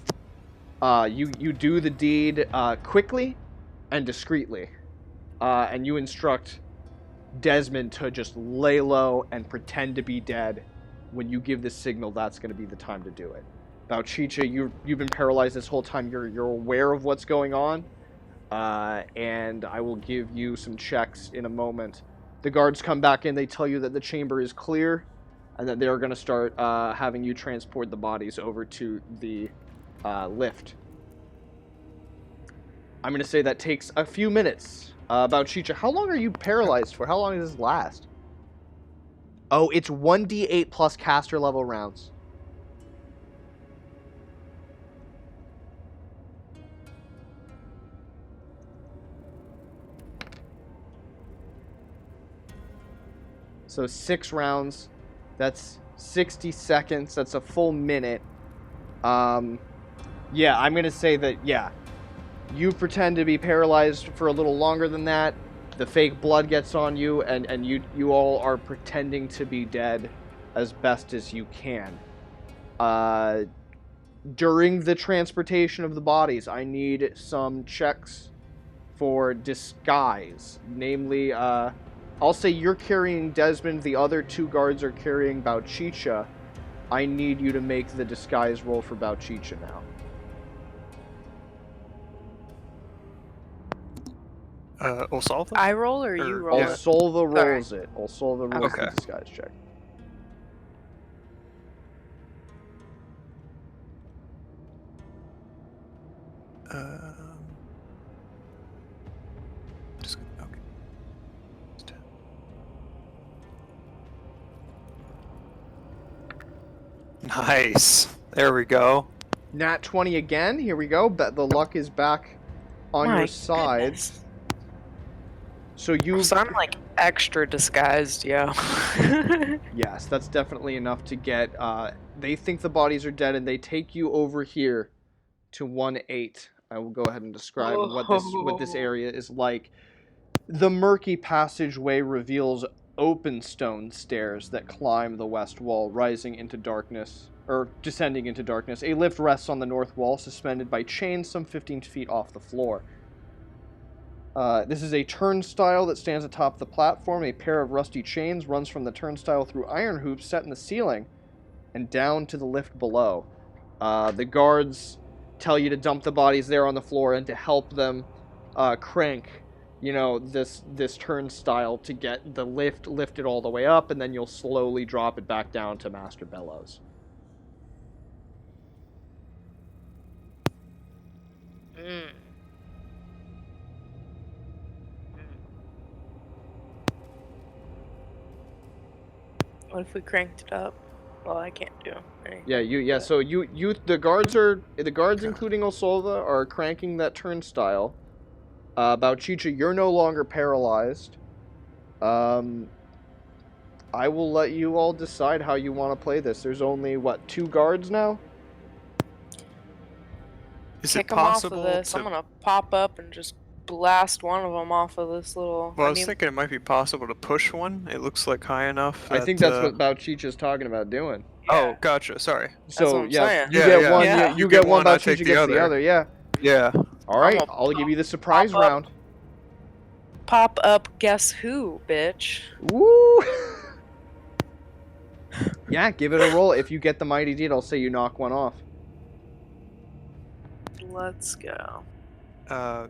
You do the deed quickly and discreetly, and you instruct Desmond to just lay low and pretend to be dead. When you give the signal, that's going to be the time to do it. Bouchicha, you've been paralyzed this whole time. You're aware of what's going on, and I will give you some checks in a moment. The guards come back in. They tell you that the chamber is clear, and that they're going to start having you transport the bodies over to the lift. I'm going to say that takes a few minutes. Bouchicha, how long are you paralyzed for? How long does this last? Oh, it's 1d8 plus caster level rounds. So 6 rounds. That's 60 seconds. That's a full minute. Yeah, I'm going to say that, yeah. You pretend to be paralyzed for a little longer than that. The fake blood gets on you, and you all are pretending to be dead as best as you can. During the transportation of the bodies, I need some checks for disguise. Namely, I'll say you're carrying Desmond, the other 2 guards are carrying Bouchicha. I need you to make the disguise roll for Bouchicha now. Osolva? I roll or you roll it? Osolva rolls it. Osolva rolls Okay. the disguise check. Okay. Nice. There we go. Nat 20 again. Here we go. The luck is back on My your side. goodness. So you... So I'm like extra disguised, yo. Yes, that's definitely enough to get... they think the bodies are dead, and they take you over here to 1-8. I will go ahead and describe what this area is like. The murky passageway reveals open stone stairs that climb the west wall, rising into darkness, or descending into darkness. A lift rests on the north wall, suspended by chains some 15 feet off the floor. This is a turnstile that stands atop the platform. A pair of rusty chains runs from the turnstile through iron hoops set in the ceiling and down to the lift below. The guards tell you to dump the bodies there on the floor and to help them crank, this turnstile to get the lift lifted all the way up, and then you'll slowly drop it back down to Master Bellows. What if we cranked it up? Well, I can't do anything. Yeah. So the guards, including Osolva, are cranking that turnstile. Bouchicha, you're no longer paralyzed. I will let you all decide how you want to play this. There's only 2 guards now? Is Kick it them off possible of this. to... I'm gonna pop up and just blast one of them off of this little... Well, I was thinking it might be possible to push one. It looks like high enough. I think that's what Bouchicha's talking about doing. Oh, gotcha. Sorry. So what I'm yeah, saying. you Yeah, get yeah. one. Yeah. You get one. I Bouchicha take gets the the other. other. Yeah. Yeah. All right. I'm gonna I'll give you the surprise pop up. round. Pop up, guess who, bitch? Woo! Yeah, give it a roll. If you get the mighty deed, I'll say you knock one off. Let's go.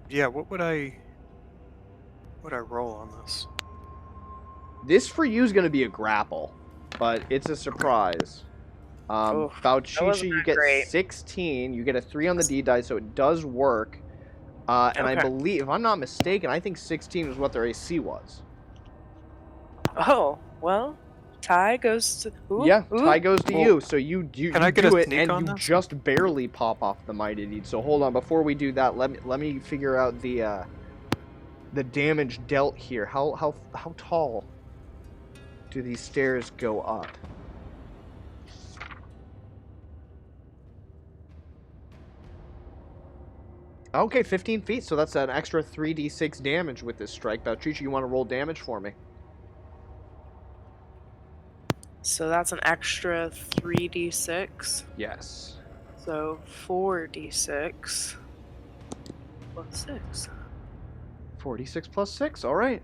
Yeah. What would I roll on this? This for you is going to be a grapple, but it's a surprise. Oof, that Bouchicha, wasn't you that get great. 16. You get a 3 on the D die, so it does work. And I Okay. believe, if I'm not mistaken, I think 16 is what their AC was. Oh, well, tie goes to. Ooh, Yeah, ooh. tie goes to Well, you. So you can I get do a it, sneak and on you this? just barely pop off the mighty deed. So hold on, before we do that, let me figure out the damage dealt here. How tall do these stairs go up? Okay, 15 feet, so that's an extra 3d6 damage with this strike. Bouchicha, you want to roll damage for me? So that's an extra 3d6. Yes. So 4d6 plus 6. 46 plus 6, alright.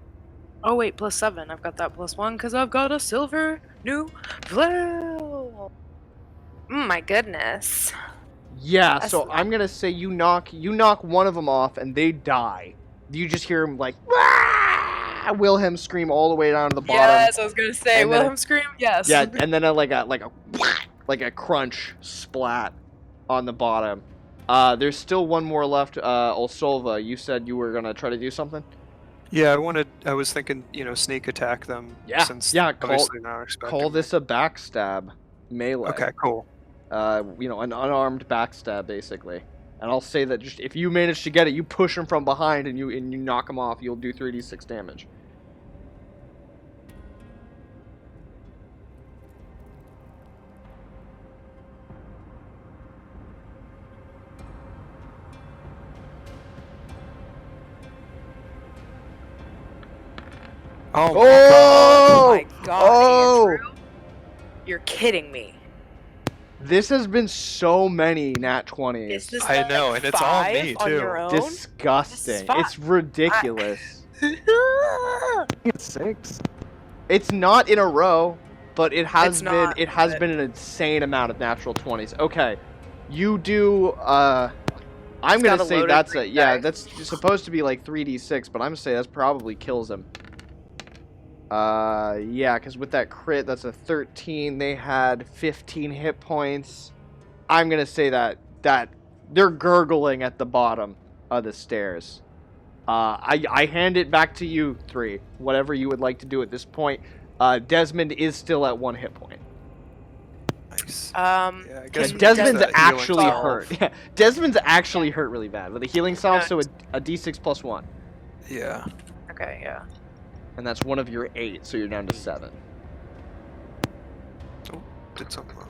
Oh wait, plus 7. I've got that plus 1 because I've got a silver new flail. My goodness. Yeah, That's so not- I'm gonna say you knock one of them off and they die. You just hear him like, "Wah!" Wilhelm scream all the way down to the bottom. Yes, I was gonna say And then Wilhelm scream. Yes. Yeah, and then like a crunch splat on the bottom. There's still one more left. Osolva, you said you were gonna try to do something. Yeah, I was thinking, sneak attack them. Yeah, Since yeah, obviously not expecting Call me. this a backstab melee. Okay, cool. An unarmed backstab basically. And I'll say that just if you manage to get it, you push him from behind and you knock him off. You'll do 3d6 damage. Oh, Oh Oh! my god, Oh! Andrew. You're kidding me. This has been so many nat 20s. Is this I not, know, like, and it's all 5 me, on too. your own? Disgusting. fine. It's ridiculous. It's 6. It's not in a row, but it has It's been not, it has but- been an insane amount of natural 20s. Okay. You do I'm It's going got to a say loaded that's green yeah, die. that's supposed to be like 3d6, but I'm going to say that probably kills him. Yeah, cuz with that crit that's a 13. They had 15 hit points. I'm going to say that they're gurgling at the bottom of the stairs. I hand it back to you three. Whatever you would like to do at this point. Desmond is still at 1 hit point. Nice. Yeah, I Yeah, guess we Desmond's use that healing actually salve. hurt. Yeah, Desmond's actually hurt really bad with a healing salve, so No. a d6 plus 1. Yeah. Okay, yeah. And that's one of your 8, so you're down to 7. Oh, did something wrong.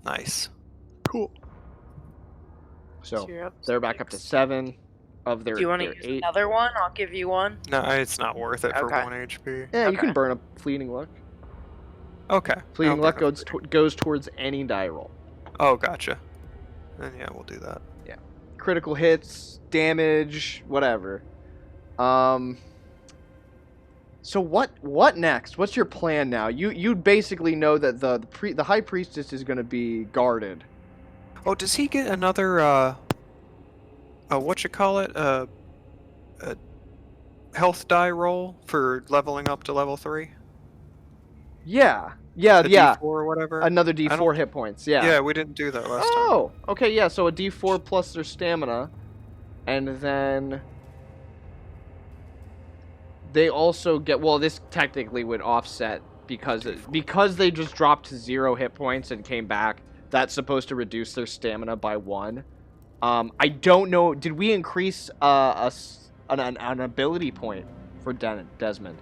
Nice. Cool. So you're up they're back up to 6. 7 of their, Do you want to their use 8. another one? I'll give you one. No, it's not worth it for Okay. 1 HP. Yeah, you can Okay. burn a fleeting luck. Okay. Fleeting I'll luck burn it. goes towards any die roll. Oh, gotcha. Then yeah, we'll do that. Critical hits, damage, whatever. So what next? What's your plan now? You basically know that the high priestess is going to be guarded. Oh, does he get another whatchamacallit? A health die roll for leveling up to level 3? Yeah. A Yeah. D4 or whatever? Another don't D4 hit points. Yeah. Yeah, we didn't do that last time. Oh, okay, yeah, so a D4 plus their stamina, and then they also get, well, this technically would offset because they just dropped to 0 hit points and came back. That's supposed to reduce their stamina by 1. I don't know, did we increase an ability point for Desmond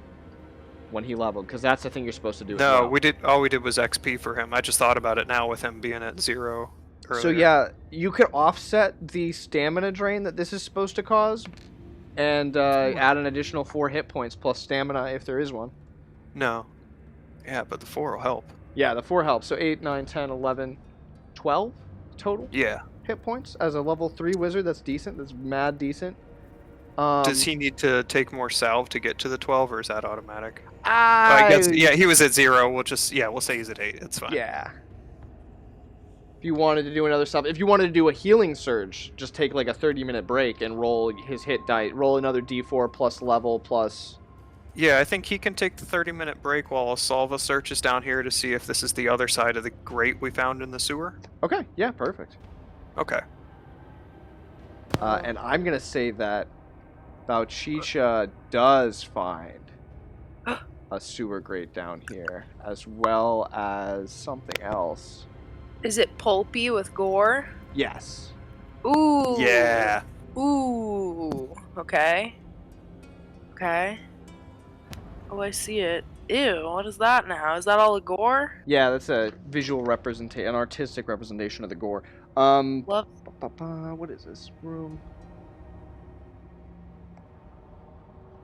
when he leveled? Because that's the thing you're supposed to do. No, as well. we did. All we did was XP for him. I just thought about it now with him being at 0 earlier. So yeah, you could offset the stamina drain that this is supposed to cause, and add an additional 4 hit points plus stamina if there is one. No. Yeah, but the 4 will help. Yeah, the 4 helps. So 8, 9, 10, 11, 12 total Yeah. hit points as a level 3 wizard. That's decent. That's mad decent. Does he need to take more salve to get to the 12, or is that automatic? I guess, yeah, he was at 0. We'll say he's at 8. It's fine. Yeah. If you wanted to do another stuff, if you wanted to do a healing surge, just take like a 30-minute break and roll his hit die, roll another D4 plus level plus. Yeah, I think he can take the 30-minute break while Osolva searches down here to see if this is the other side of the grate we found in the sewer. Okay, yeah, perfect. Okay. And I'm gonna say that Bouchicha does find a sewer grate down here, as well as something else. Is it pulpy with gore? Yes. Ooh. Yeah. Ooh. Okay. Okay. Oh, I see it. Ew, what is that now? Is that all the gore? Yeah, that's a visual representation, an artistic representation of the gore. Love. What is this room?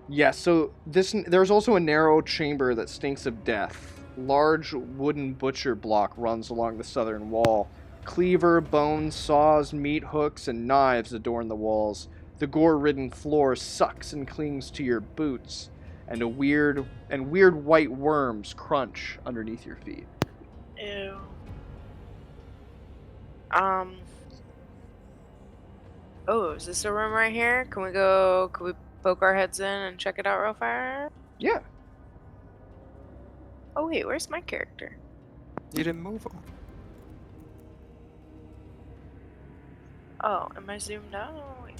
Yeah, so there's also a narrow chamber that stinks of death. Large wooden butcher block runs along the southern wall. Cleaver, bones, saws, meat hooks, and knives adorn the walls. The gore-ridden floor sucks and clings to your boots, and weird white worms crunch underneath your feet. Ew. Oh, is this a room right here? Can we poke our heads in and check it out real fast? Yeah. Oh wait, where's my character? You didn't move them. Oh, am I zoomed out? Wait.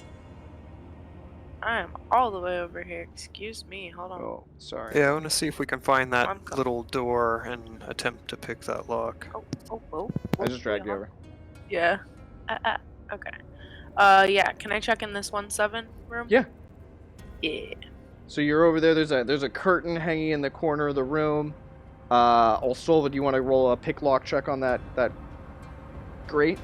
I am all the way over here. Excuse me, hold on. Oh, sorry. Yeah, I want to see if we can find that I'm little door and attempt to pick that lock. Oh. I just dragged you over. Yeah. Okay. Yeah, can I check in this 1-7 room? Yeah. Yeah. So you're over there. There's a curtain hanging in the corner of the room. Osolva, do you want to roll a pick lock check on that grate?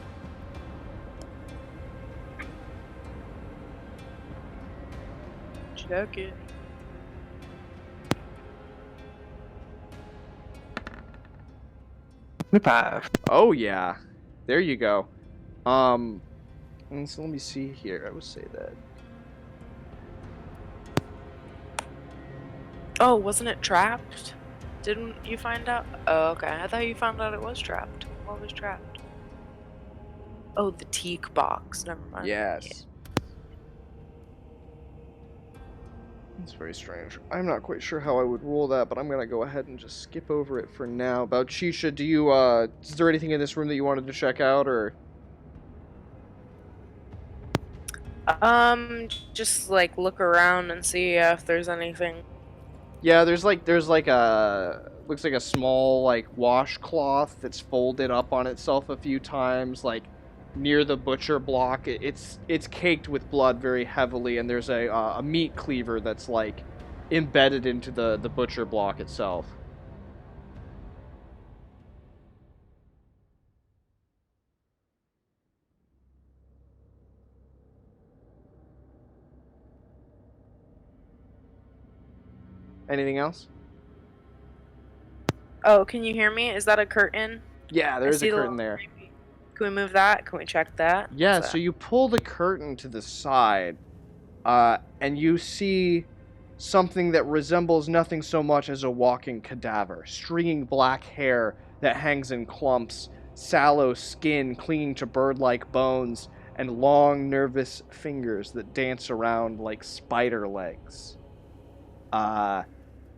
Check it. Five. Oh yeah, there you go. And so let me see here. I would say that. Oh, wasn't it trapped? Didn't you find out? Oh, okay. I thought you found out it was trapped. What was trapped? Oh, the teak box. Never mind. Yes. It's very strange. I'm not quite sure how I would rule that, but I'm gonna go ahead and just skip over it for now. Bouchicha, do you is there anything in this room that you wanted to check out, or? Just like look around and see if there's anything. Yeah, there's like a looks like a small like washcloth that's folded up on itself a few times, like near the butcher block. It's caked with blood very heavily, and there's a meat cleaver that's like embedded into the butcher block itself. Anything else? Oh, can you hear me? Is that a curtain? Yeah, there's a curtain there. Can we move that? Can we check that? Yeah, so you pull the curtain to the side, and you see something that resembles nothing so much as a walking cadaver. Stringing black hair that hangs in clumps, sallow skin clinging to bird-like bones, and long, nervous fingers that dance around like spider legs.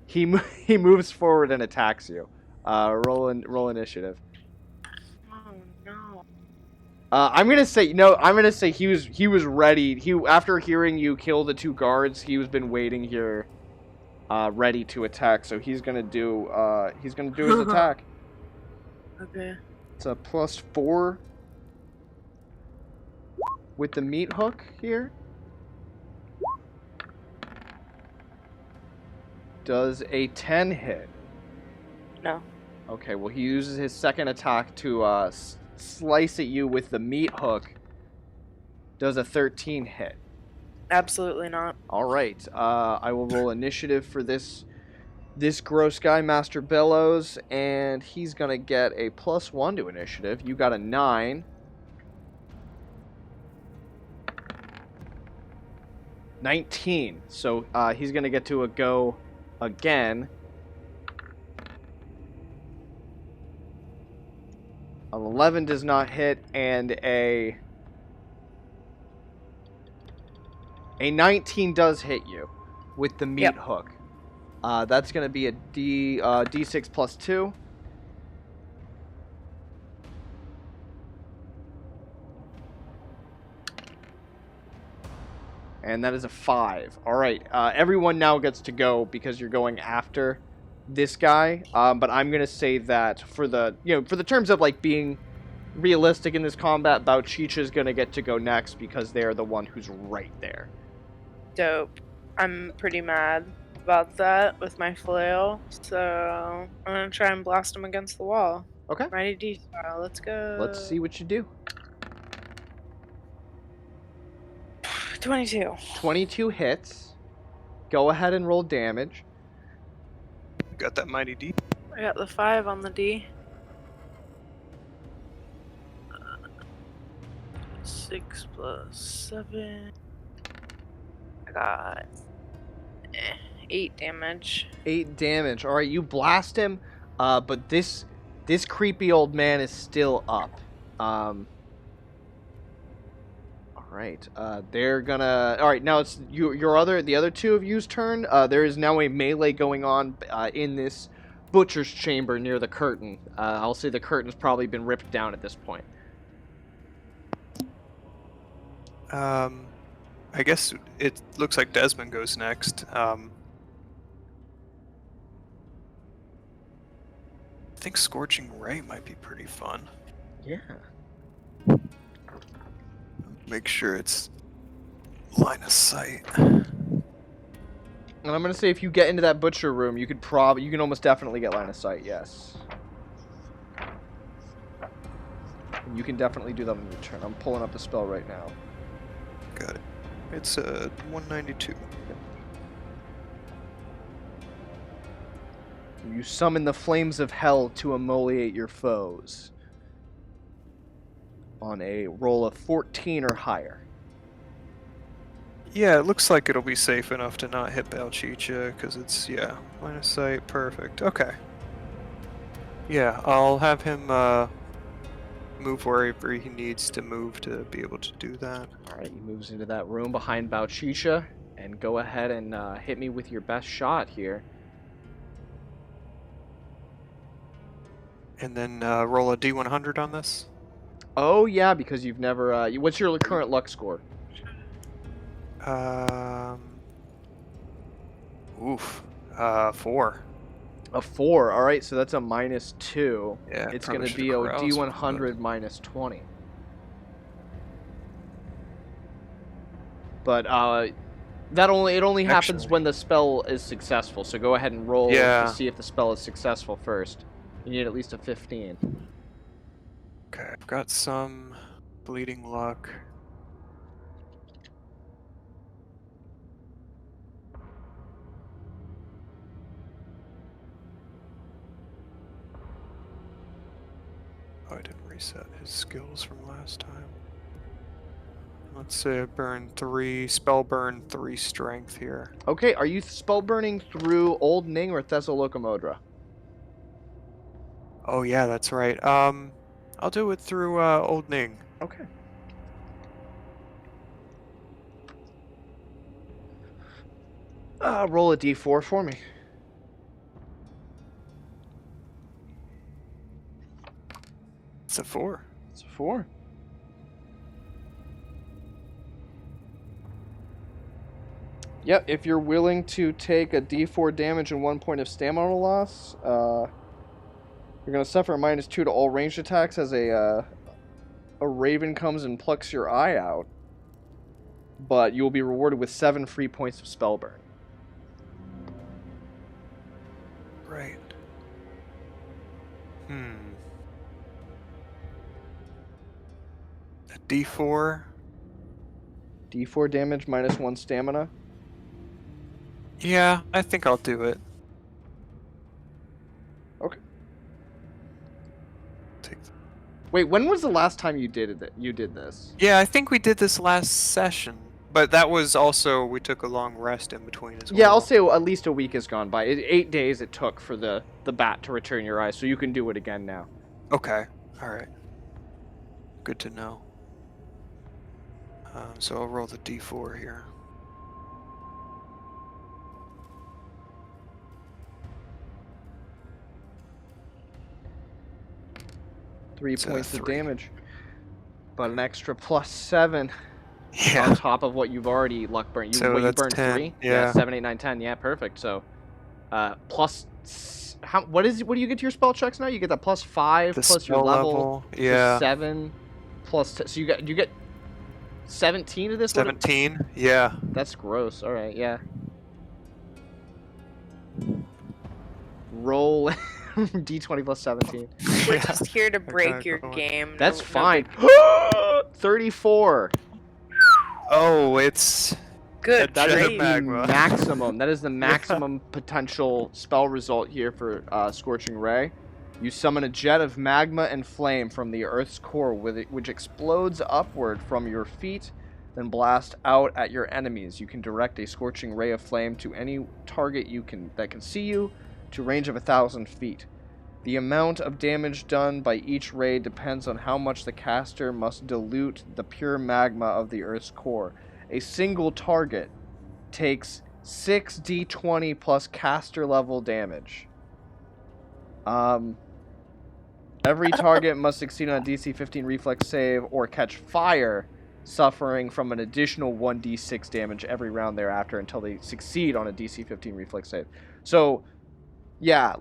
He moves forward and attacks you. Roll initiative. Oh no. I'm gonna say he was ready. After hearing you kill the two guards, he's been waiting here, ready to attack. So he's gonna do his attack. Okay. It's a +4 with the meat hook here. Does a 10 hit? No. Okay, well he uses his second attack to slice at you with the meat hook. Does a 13 hit? Absolutely not. All right. I will roll initiative for this gross guy, Master Bellows, and he's gonna get a +1 to initiative. You got a 9. 19. So he's gonna get to a go again. An 11 does not hit, and a 19 does hit you with the meat hook. That's going to be a D6 +2. And that is a 5. All right. Everyone now gets to go because you're going after this guy. But I'm gonna say that for the for the terms of like being realistic in this combat, Bouchicha is gonna get to go next because they are the one who's right there. Dope. I'm pretty mad about that with my flail, so I'm gonna try and blast him against the wall. Okay. Mighty D style. Let's go. Let's see what you do. 22. 22 hits. Go ahead and roll damage. Got that mighty D. I got the 5 on the D. 6 plus 7. I got 8 damage. 8 damage. All right, you blast him, but this creepy old man is still up. All right. They're gonna. All right, now it's the other two of you's turn. There is now a melee going on in this butcher's chamber near the curtain. I'll say the curtain's probably been ripped down at this point. I guess it looks like Desmond goes next. I think Scorching Ray might be pretty fun. Yeah. Make sure it's line of sight. And I'm gonna say if you get into that butcher room, you can almost definitely get line of sight. Yes. You can definitely do that on your turn. I'm pulling up the spell right now. Got it. It's 192. You summon the flames of hell to immolate your foes. On a roll of 14 or higher. Yeah, it looks like it'll be safe enough to not hit Bouchicha, because it's, line of sight, perfect. Okay. Yeah, I'll have him move wherever he needs to move to be able to do that. Alright, he moves into that room behind Bouchicha, and go ahead and hit me with your best shot here. And then roll a D100 on this? Oh yeah, because you've never, what's your current luck score? Oof. 4. A 4, alright, so that's a -2. Yeah, It's probably going to should've be a caroused with D100 minus 20. But it only happens Actually. when the spell is successful. So go ahead and roll Yeah. to see if the spell is successful first. You need at least a 15. Okay, I've got some bleeding luck. Oh, I didn't reset his skills from last time. Let's say I burn 3, spell burn 3 strength here. Okay, are you spell burning through Old Ning or Thessalocomodra? Oh yeah, that's right. I'll do it through Old Ning. Okay. Roll a d4 for me. It's a 4. It's a 4. Yep, if you're willing to take a d4 damage and 1 point of stamina loss, you're going to suffer a -2 to all ranged attacks as a raven comes and plucks your eye out. But you will be rewarded with 7 free points of spell burn. Right. A D4. D4 damage -1 stamina. Yeah, I think I'll do it. Okay. Take the... Wait, when was the last time you did it? You did this? Yeah, I think we did this last session, but that was also we took a long rest in between as well. Yeah, I'll say at least a week has gone by. 8 days it took for the bat to return your eye, so you can do it again now. Okay. All right. Good to know. So I'll roll the D4 here. Three It's, points of 3. damage. But an extra +7. Yeah. on top of what you've already luck burned. So You that's burned 10, 3? yeah. 7, 8, 9, 10. Yeah, perfect. So, plus... What do you get to your spell checks now? You get that plus 5 The plus your spell level. So yeah. 7 plus... So you get 17 of this? 17, yeah. That's gross. All right, yeah. Roll d20 plus 17. We're Yeah. just here to break got your going. game. That's no fine. big- 34. Oh, it's Good. That is Jet of great. the magma. maximum. That is the Yeah. maximum potential spell result here for Scorching Ray. You summon a jet of magma and flame from the Earth's core, which explodes upward from your feet, then blast out at your enemies. You can direct a Scorching Ray of flame to any target that can see you, to a range of 1,000 feet. The amount of damage done by each ray depends on how much the caster must dilute the pure magma of the Earth's core. A single target takes 6d20 plus caster level damage. Every target must succeed on a DC 15 reflex save or catch fire, suffering from an additional 1d6 damage every round thereafter until they succeed on a DC 15 reflex save. So, yeah,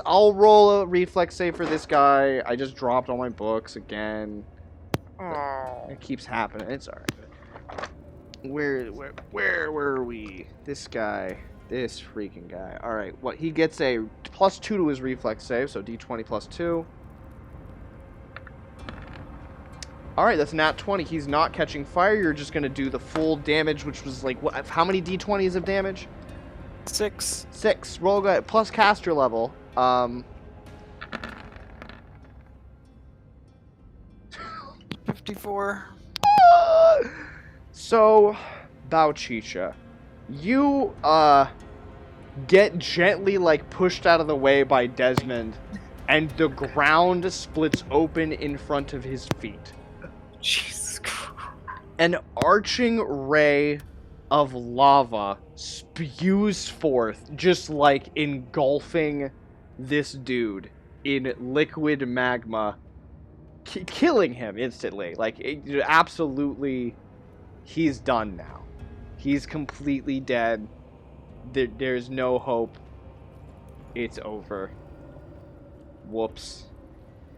I'll roll a reflex save for this guy. I just dropped all my books again. Oh. It keeps happening. It's alright. Where were we? This guy. This freaking guy. Alright, he gets a +2 to his reflex save, so d20 plus 2. Alright, that's nat 20. He's not catching fire. You're just going to do the full damage, which was like, how many d20s of damage? 6. 6. Roll guy plus caster level. 54. So, Bouchicha, you get gently pushed out of the way by Desmond, and the ground splits open in front of his feet. Jesus Christ. An arching ray of lava spews forth, just engulfing this dude in liquid magma, killing him instantly. Absolutely, he's done now. He's completely dead. There's no hope. It's over. Whoops.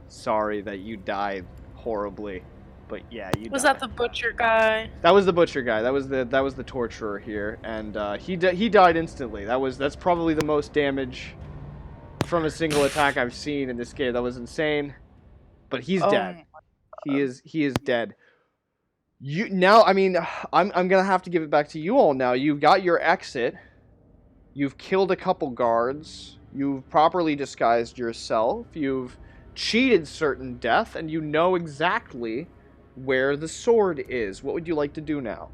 Sorry that you died horribly. But yeah, you Was died. that the butcher guy? That was the butcher guy. That was the torturer here, and he died instantly. That's probably the most damage from a single attack I've seen in this game. That was insane. But he's dead. He is dead. I'm gonna have to give it back to you all now. You've got your exit. You've killed a couple guards. You've properly disguised yourself. You've cheated certain death, and you know exactly where the sword is. What would you like to do now?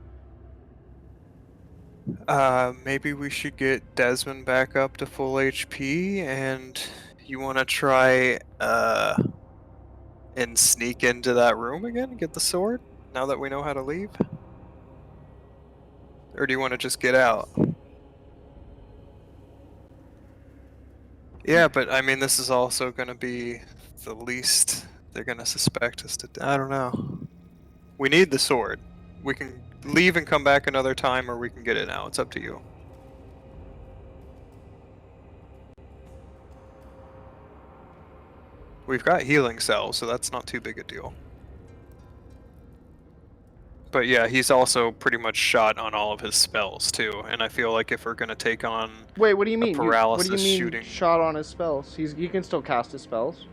Maybe we should get Desmond back up to full HP, and you want to try, and sneak into that room again and get the sword, now that we know how to leave? Or do you want to just get out? Yeah, but I mean, this is also going to be the least they're going to suspect us to... I don't know. We need the sword. We can leave and come back another time, or we can get it now. It's up to you. We've got healing cells, so that's not too big a deal. But yeah, he's also pretty much shot on all of his spells too, and I feel like if we're gonna take on Wait, what do you mean? paralysis what do you mean shooting, shot on his spells? He can still cast his spells.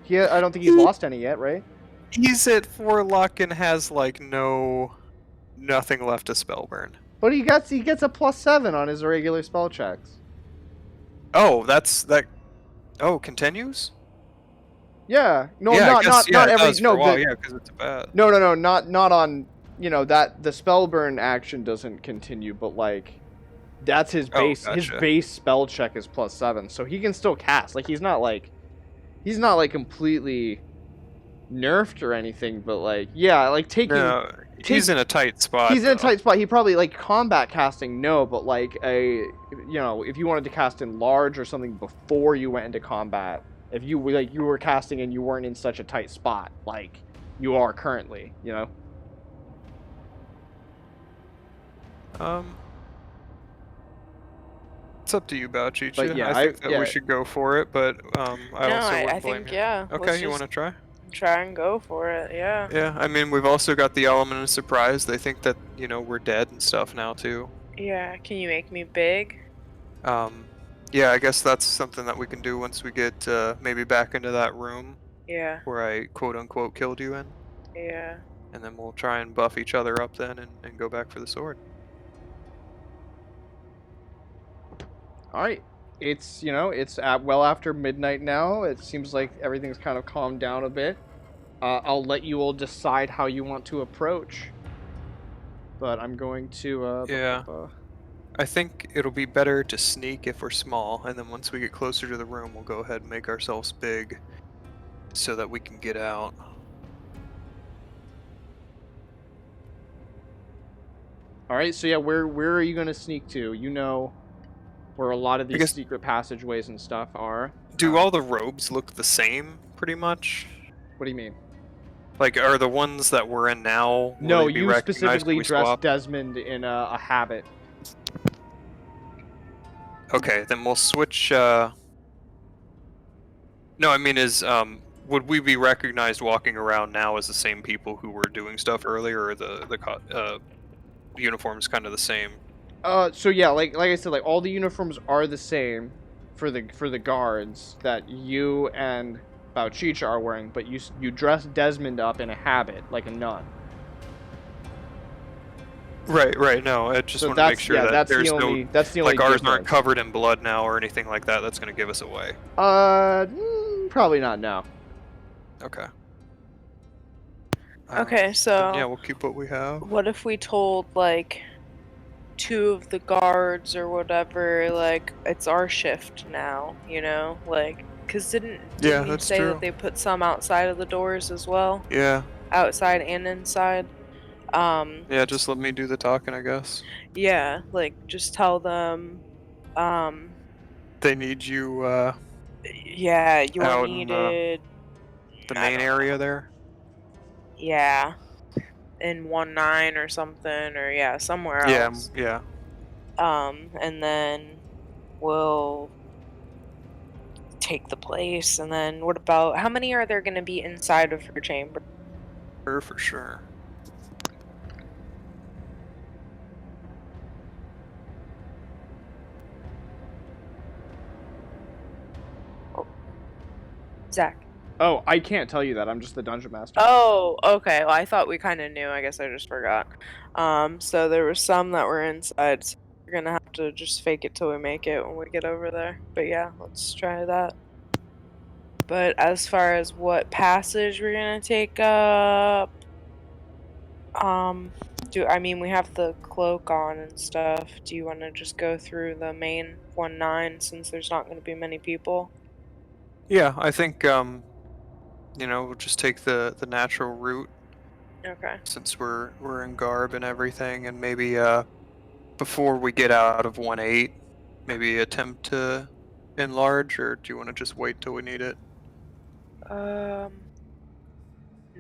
I don't think he's lost any yet, right? he's at 4 luck and has nothing left to spell burn. But he gets a +7 on his regular spell checks. Oh, that. Oh, continues? Yeah. No, yeah, not it every does no, for a while, the, yeah, because it's bad. no, not on, that the spell burn action doesn't continue, but that's his base. Oh, his gotcha. base spell check is +7, so he can still cast. He's not completely nerfed or anything, but taking. No, he's in a tight spot. He's in a though. tight spot. He probably combat casting, no, but if you wanted to cast in large or something before you went into combat, if you were casting and you weren't in such a tight spot like you are currently, It's up to you, Bouchicha. But yeah, I think that yeah. we should go for it, but I No, also I wouldn't blame think, you. yeah. Okay, Let's you just want to try? try and go for it, yeah. Yeah, I mean, we've also got the element of surprise. They think that, we're dead and stuff now, too. Yeah, can you make me big? Um, yeah, I guess that's something that we can do once we get maybe back into that room Yeah, where I quote-unquote killed you in. yeah. And then we'll try and buff each other up then and go back for the sword. All right. It's it's at well after midnight now. It seems like everything's kind of calmed down a bit. I'll let you all decide how you want to approach. But I'm going to Yeah. I think it'll be better to sneak if we're small, and then once we get closer to the room, we'll go ahead and make ourselves big so that we can get out. All right. So yeah, where are you going to sneak to? You know where a lot of I these guess, secret passageways and stuff are. do all the robes look the same, pretty much? What do you mean? Like, are the ones that we're in now, will No, they be you recognized specifically when we dressed swap? Desmond in a habit. Okay, then we'll switch, No, I mean, would we be recognized walking around now as the same people who were doing stuff earlier, or the uniform's kind of the same? So yeah, like I said, like all the uniforms are the same for the guards that you and Bouchicha are wearing, but you dress Desmond up in a habit like a nun. Right. No, I just So want to make that's sure yeah, that that's there's the only no, that's the only like, ours difference. aren't covered in blood now or anything like that. That's going to give us away. Probably not now. Okay. Okay, Then, so yeah, we'll keep what we have. what if we told, like, 2 of the guards or whatever, like, it's our shift now, you know? Like, because didn't Yeah, you that's say true. that they put some outside of the doors as well? Yeah. Outside and inside? Yeah, just let me do the talking, I guess. Yeah, like, just tell them, um, They need you yeah, you're out in needed, the I main don't area know. there. Yeah, in 1-9 or something, or yeah, somewhere Yeah, else. yeah. And then we'll take the place. And then what about how many are there going to be inside of her chamber? For sure. Zach. Oh, I can't tell you that. I'm just the dungeon master. Oh, okay. Well, I thought we kind of knew. I guess I just forgot. So there were some that were inside. So we're gonna have to just fake it till we make it when we get over there. But yeah, let's try that. But as far as what passage we're gonna take up, we have the cloak on and stuff. Do you want to just go through the main 1-9 since there's not going to be many people? Yeah, I think we'll just take the natural route Okay. since we're in garb and everything, and maybe before we get out of 1-8, maybe attempt to enlarge, or do you want to just wait till we need it?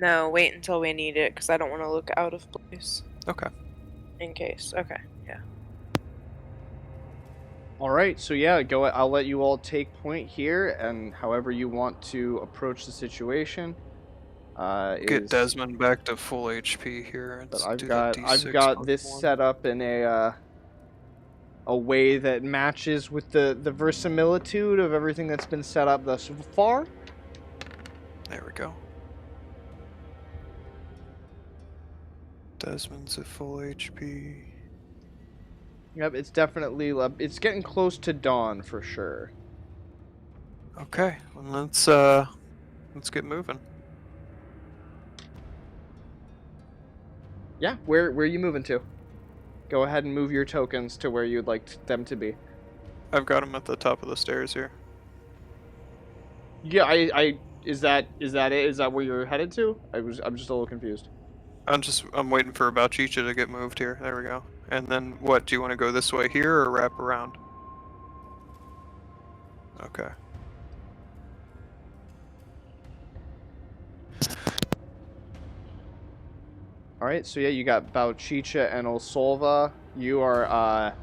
No, wait until we need it because I don't want to look out of place. Okay. In case. Okay. Yeah. All right, so yeah, go. I'll let you all take point here, and however you want to approach the situation. Get Desmond back to full HP here. But Let's do I've got this set up in a way that matches with the verisimilitude of everything that's been set up thus far. There we go. Desmond's at full HP. Yep, it's definitely it's getting close to dawn for sure. Okay, well, let's get moving. Yeah, where are you moving to? Go ahead and move your tokens to where you'd like them to be. I've got him at the top of the stairs here. Yeah, is that it? Is that where you're headed to? I'm just a little confused. I'm waiting for Bouchicha to get moved here. There we go. And then what? Do you want to go this way here or wrap around? Okay. All right, so yeah, you got Bouchicha and Osolva You are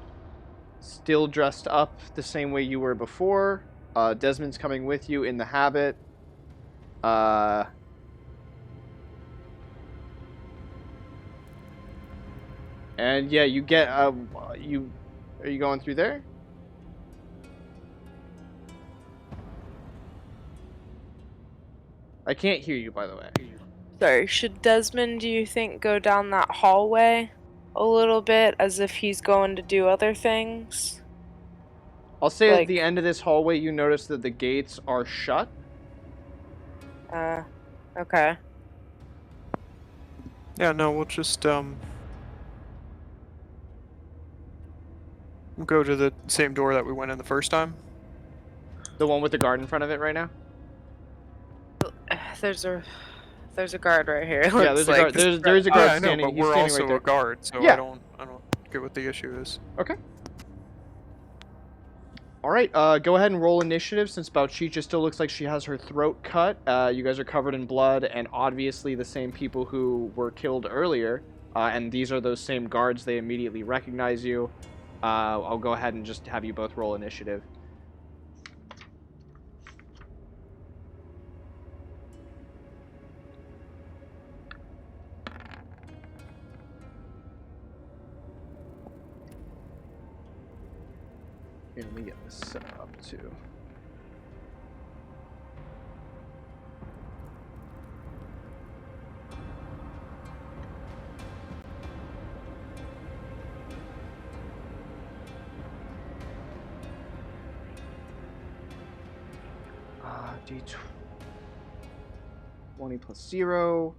still dressed up the same way you were before. Desmond's coming with you in the habit. And yeah, you get are you going through there? I can't hear you, by the way. Sorry, should Desmond, do you think, go down that hallway a little bit as if he's going to do other things? I'll say at Like- the end of this hallway, you notice that the gates are shut. Okay. Yeah, no, we'll just go to the same door that we went in the first time. The one with the guard in front of it right now? There's a guard right here. Yeah, there's a guard. There's a guard Yeah, I know, standing. but He's we're standing also right there. a guard, so Yeah. I don't get what the issue is. Okay. All right. Go ahead and roll initiative since Bouchicha still looks like she has her throat cut. You guys are covered in blood and obviously the same people who were killed earlier. And these are those same guards. They immediately recognize you. I'll go ahead and just have you both roll initiative. Here, let me get this set up too. D20 plus 0.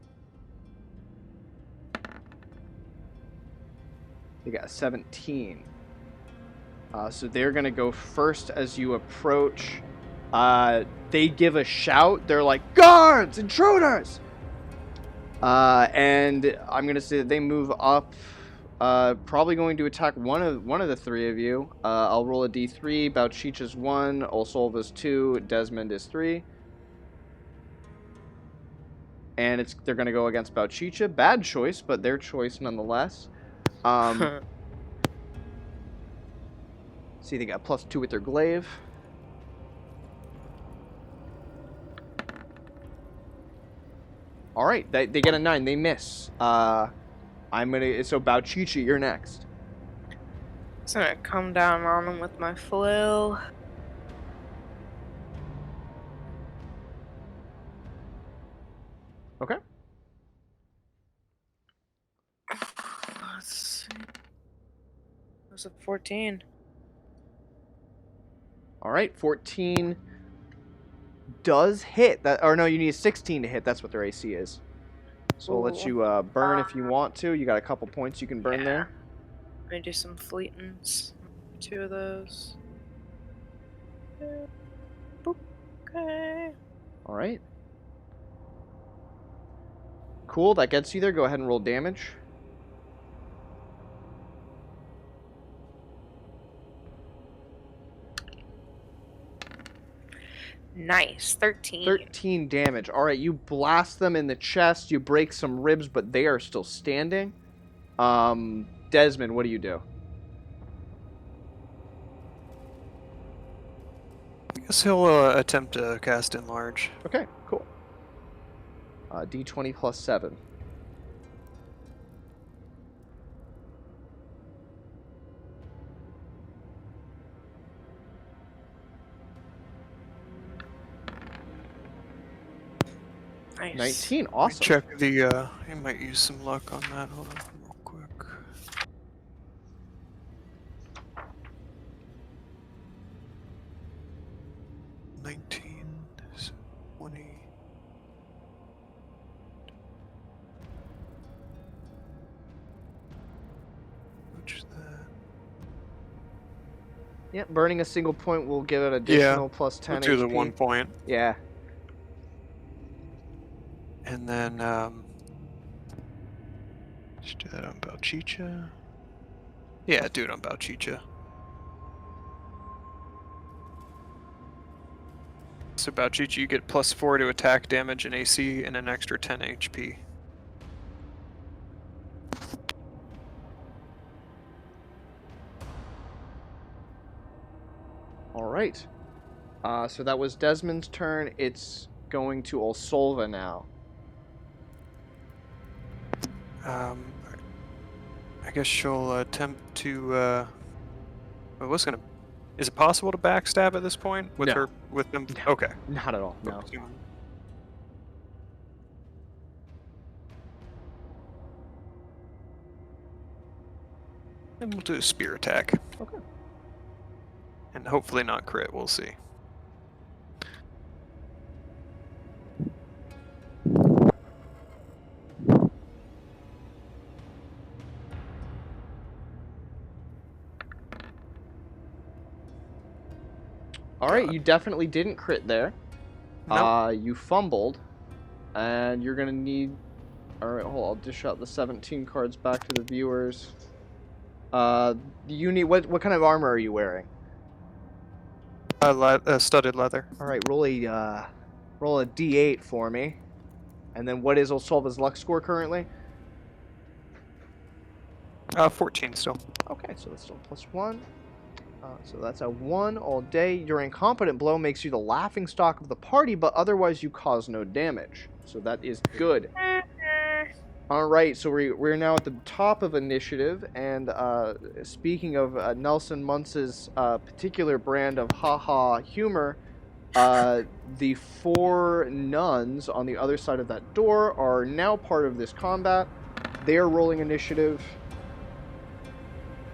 They got a 17. So they're going to go first as you approach. They give a shout. They're like, guards, intruders! And I'm going to say that they move up. Probably going to attack one of the three of you. I'll roll a d3. Bouchicha's 1. Osolva's 2. Desmond is 3. And they're going to go against Bouchicha. Bad choice, but their choice nonetheless. See, they got +2 with their glaive. All right, they get a 9. They miss. So Bouchicha, you're next. So I'm gonna come down on him with my flail. Okay. Let's see. Was it 14? All right, 14 does hit. That, or no, you need a 16 to hit. That's what their AC is. So I'll let you burn if you want to. You got a couple points you can burn there. Let me do some fleetings. 2 of those. Boop. Okay. All right. Cool, that gets you there. Go ahead and roll damage. Nice. 13. 13 damage. All right, you blast them in the chest. You break some ribs, but they are still standing. Desmond, what do you do? I guess he'll attempt to cast Enlarge. Okay, cool. D20 plus 7. Nice. 19, awesome. Check the, I might use some luck on that. Hold on real quick. $19, 20. Which that? Yep, burning a single point will give it additional plus 10 We'll do the HP. 1 point. Yeah. And then, just do that on Bouchicha. Yeah, do it on Bouchicha. So Bouchicha, you get +4 to attack damage and AC and an extra 10 HP. right. So that was Desmond's turn. It's going to Osolva now. I guess she'll attempt to. I was gonna. Is it possible to backstab at this point with No. her with them? Okay. Not at all. No. And we'll do a spear attack. Okay. And hopefully not crit. We'll see. All right, you definitely didn't crit there. Nope. You fumbled, and you're gonna need. All right, hold on. I'll dish out the 17 cards back to the viewers. You need what kind of armor are you wearing? Studded leather. All right, roll a d8 for me, and then what is Osolva's luck score currently? 14 still. Okay, so that's still +1. So that's a 1 all day. Your incompetent blow makes you the laughingstock of the party, but otherwise you cause no damage. So that is good. All right, so we're now at the top of initiative, and speaking of Nelson Muntz's particular brand of haha humor, the 4 nuns on the other side of that door are now part of this combat. They are rolling initiative.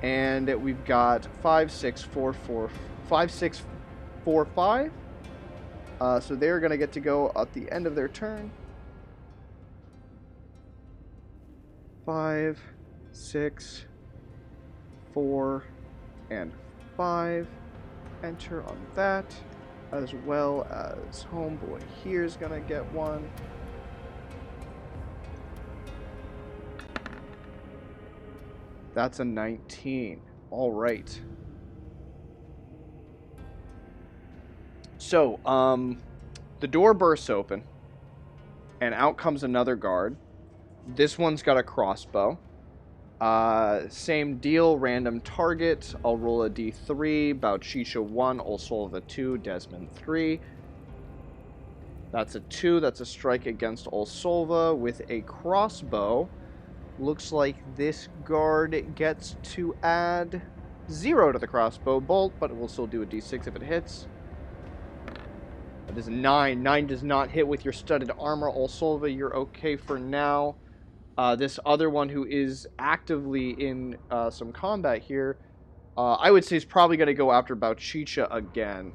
And we've got 5, 6, 4, 4, 5, 6, 4, 5. So they're going to get to go at the end of their turn. 5, 6, 4, and 5. Enter on that. As well as homeboy here's going to get 1. That's a 19. All right. So, the door bursts open, and out comes another guard. This one's got a crossbow. Same deal, random target. I'll roll a d3. Bouchicha 1, Osolva 2, Desmond 3. That's a 2. That's a strike against Osolva with a crossbow. Looks like this guard gets to add 0 to the crossbow bolt, but it will still do a d6 if it hits. That is a 9. 9 does not hit with your studded armor. Osolva, you're okay for now. This other one who is actively in some combat here, I would say is probably going to go after Bouchicha again,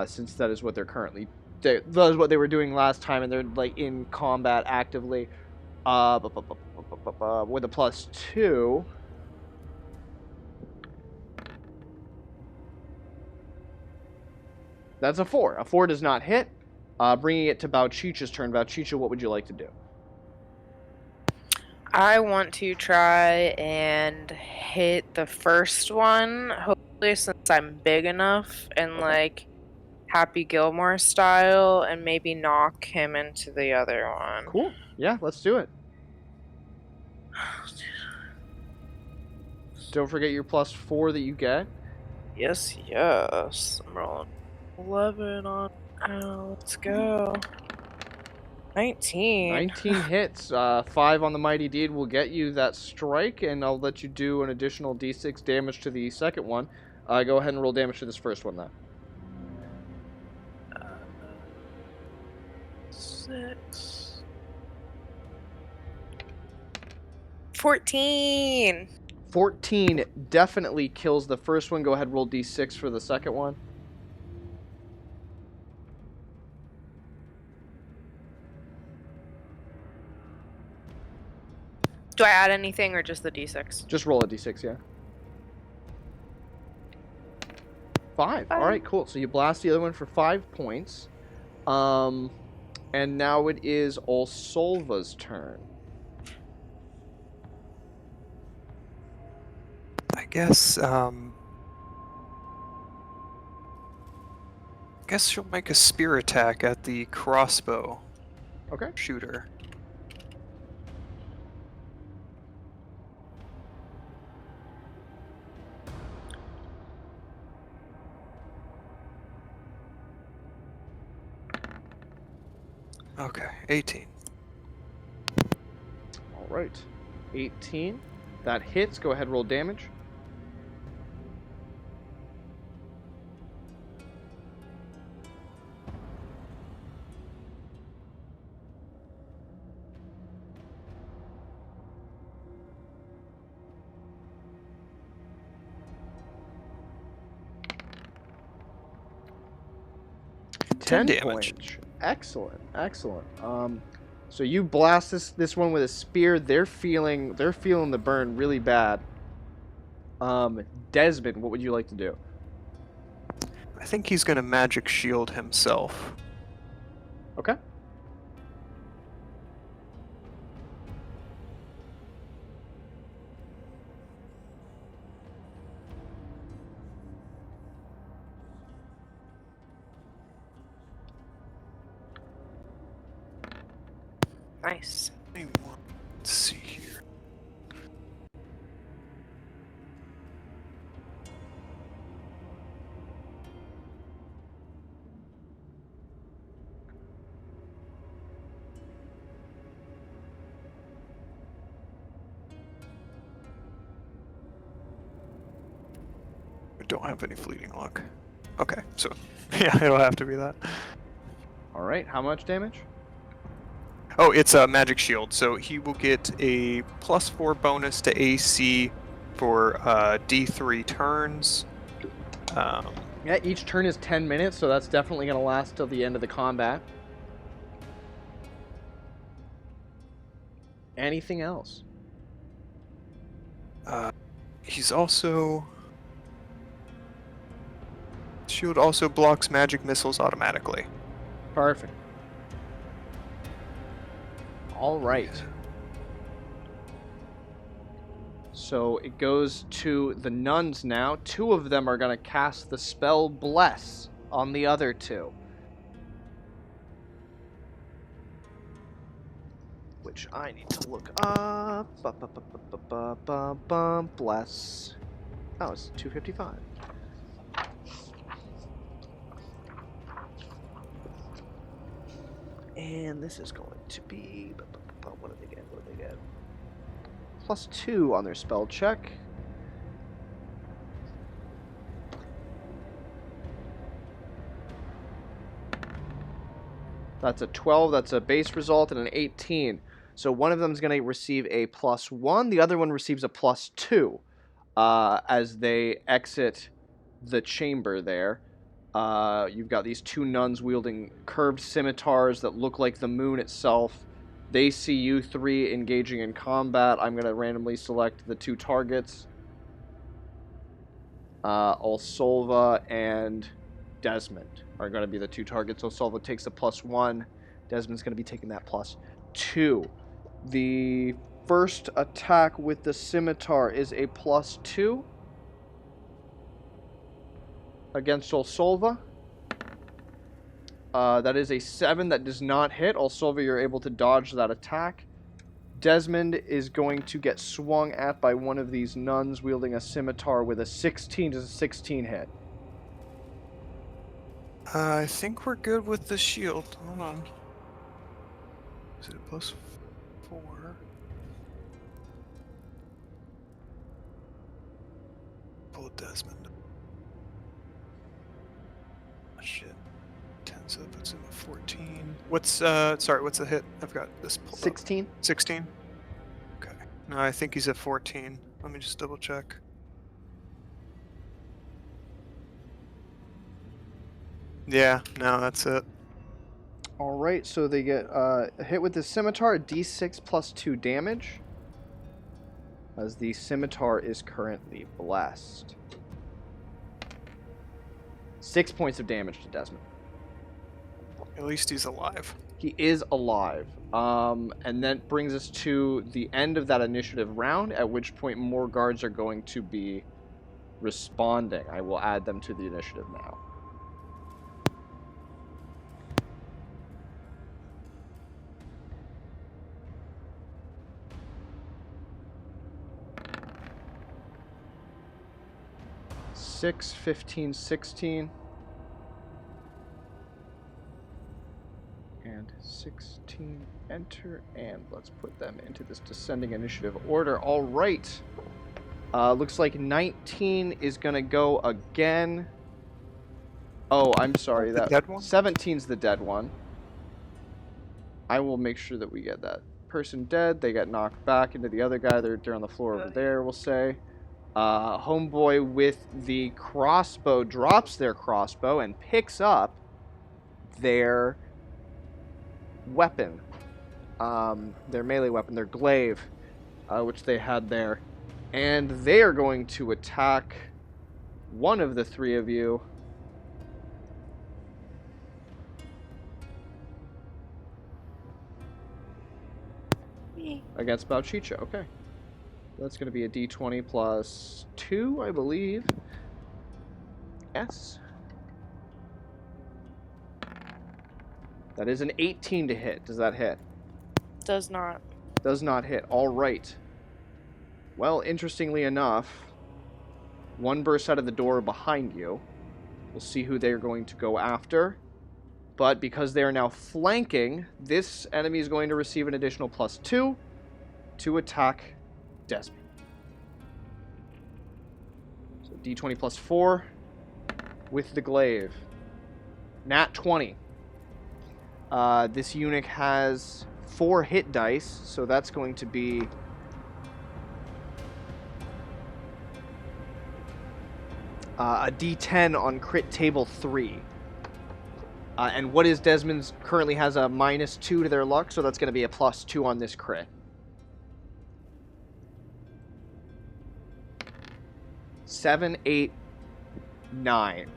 since that is what they're currently... That is what they were doing last time, and they're like in combat actively. With a +2. That's a 4. A 4 does not hit. Bringing it to Bouchicha's turn. Bouchicha, what would you like to do? I want to try and hit the first one, hopefully, since I'm big enough, and like Happy Gilmore style, and maybe knock him into the other one. Cool. Yeah, let's do it. Don't forget your +4 that you get. Yes, yes. I'm rolling 11 on. Let's go. 19. 19 hits. 5 on the Mighty Deed will get you that strike, and I'll let you do an additional d6 damage to the second one. Go ahead and roll damage to this first one, then. 6. 14. 14 definitely kills the first one. Go ahead and roll d6 for the second one. Do I add anything or just the d6? Just roll a d6, yeah. 5. All right, cool. So you blast the other one for 5 points. And now it is Osolva's turn. I guess she'll make a spear attack at the crossbow Okay. shooter. Okay, 18. All right. 18. That hits. Go ahead, roll damage. Ten 10 damage. points. Excellent, excellent. So you blast this one with a spear. They're feeling the burn really bad. Desmond, what would you like to do? I think he's gonna magic shield himself. Okay. Nice. Let's see here. I don't have any fleeting luck. Okay, so yeah, it'll have to be that. All right. How much damage? Oh, it's a magic shield, so he will get a +4 bonus to AC for D3 turns. Yeah, each turn is 10 minutes, so that's definitely going to last till the end of the combat. Anything else? He's also... Shield also blocks magic missiles automatically. Perfect. All right. So it goes to the nuns now. 2 of them are going to cast the spell Bless on the other 2. Which I need to look up. Bless. Oh, it's 255. And this is going to be... What do they get? What do they get? +2 on their spell check. That's a 12. That's a base result, and an 18. So one of them is going to receive a +1. The other one receives a +2 as they exit the chamber there. You've got these 2 nuns wielding curved scimitars that look like the moon itself. They see you 3 engaging in combat. I'm going to randomly select the 2 targets. Osolva and Desmond are going to be the 2 targets. Osolva takes a +1. Desmond's going to be taking that +2. The first attack with the scimitar is a +2 against Osolva. That is a 7 that does not hit. Osolva, you're able to dodge that attack. Desmond is going to get swung at by one of these nuns wielding a scimitar with a 16. Does a 16 hit? I think we're good with the shield. Hold on. Is it a +4? Pull Desmond. Oh, shit. 10, so that puts him at 14. What's the hit? I've got this pulled 16. up. 16? Okay. No, I think he's at 14. Let me just double check. Yeah, no, that's it. All right, so they get hit with the scimitar, d6 +2 damage, as the scimitar is currently blessed. 6 points of damage to Desmond. At least he's alive. He is alive. And that brings us to the end of that initiative round, at which point more guards are going to be responding. I will add them to the initiative now. Six, 15, 16. and 16 enter, and let's put them into this descending initiative order. All right. Looks like 19 is going to go again. Oh, I'm sorry. The dead one? 17's the dead one. I will make sure that we get that person dead. They get knocked back into the other guy. They're on the floor over there, we'll say. Homeboy with the crossbow drops their crossbow and picks up their weapon. Their melee weapon, their glaive, which they had there. And they are going to attack one of the three of you. Against Bouchicha, okay. That's going to be a d20 plus 2, I believe. Yes. That is an 18 to hit. Does that hit? Does not. Does not hit. All right. Well, interestingly enough, one bursts out of the door behind you. We'll see who they're going to go after. But because they are now flanking, this enemy is going to receive an additional plus 2 to attack Desmond. So d20 plus 4 with the glaive. Nat 20. This eunuch has 4 hit dice, so that's going to be a d10 on crit table 3. And what is Desmond's currently has a -2 to their luck, so that's going to be a +2 on this crit. 7, 8, 9.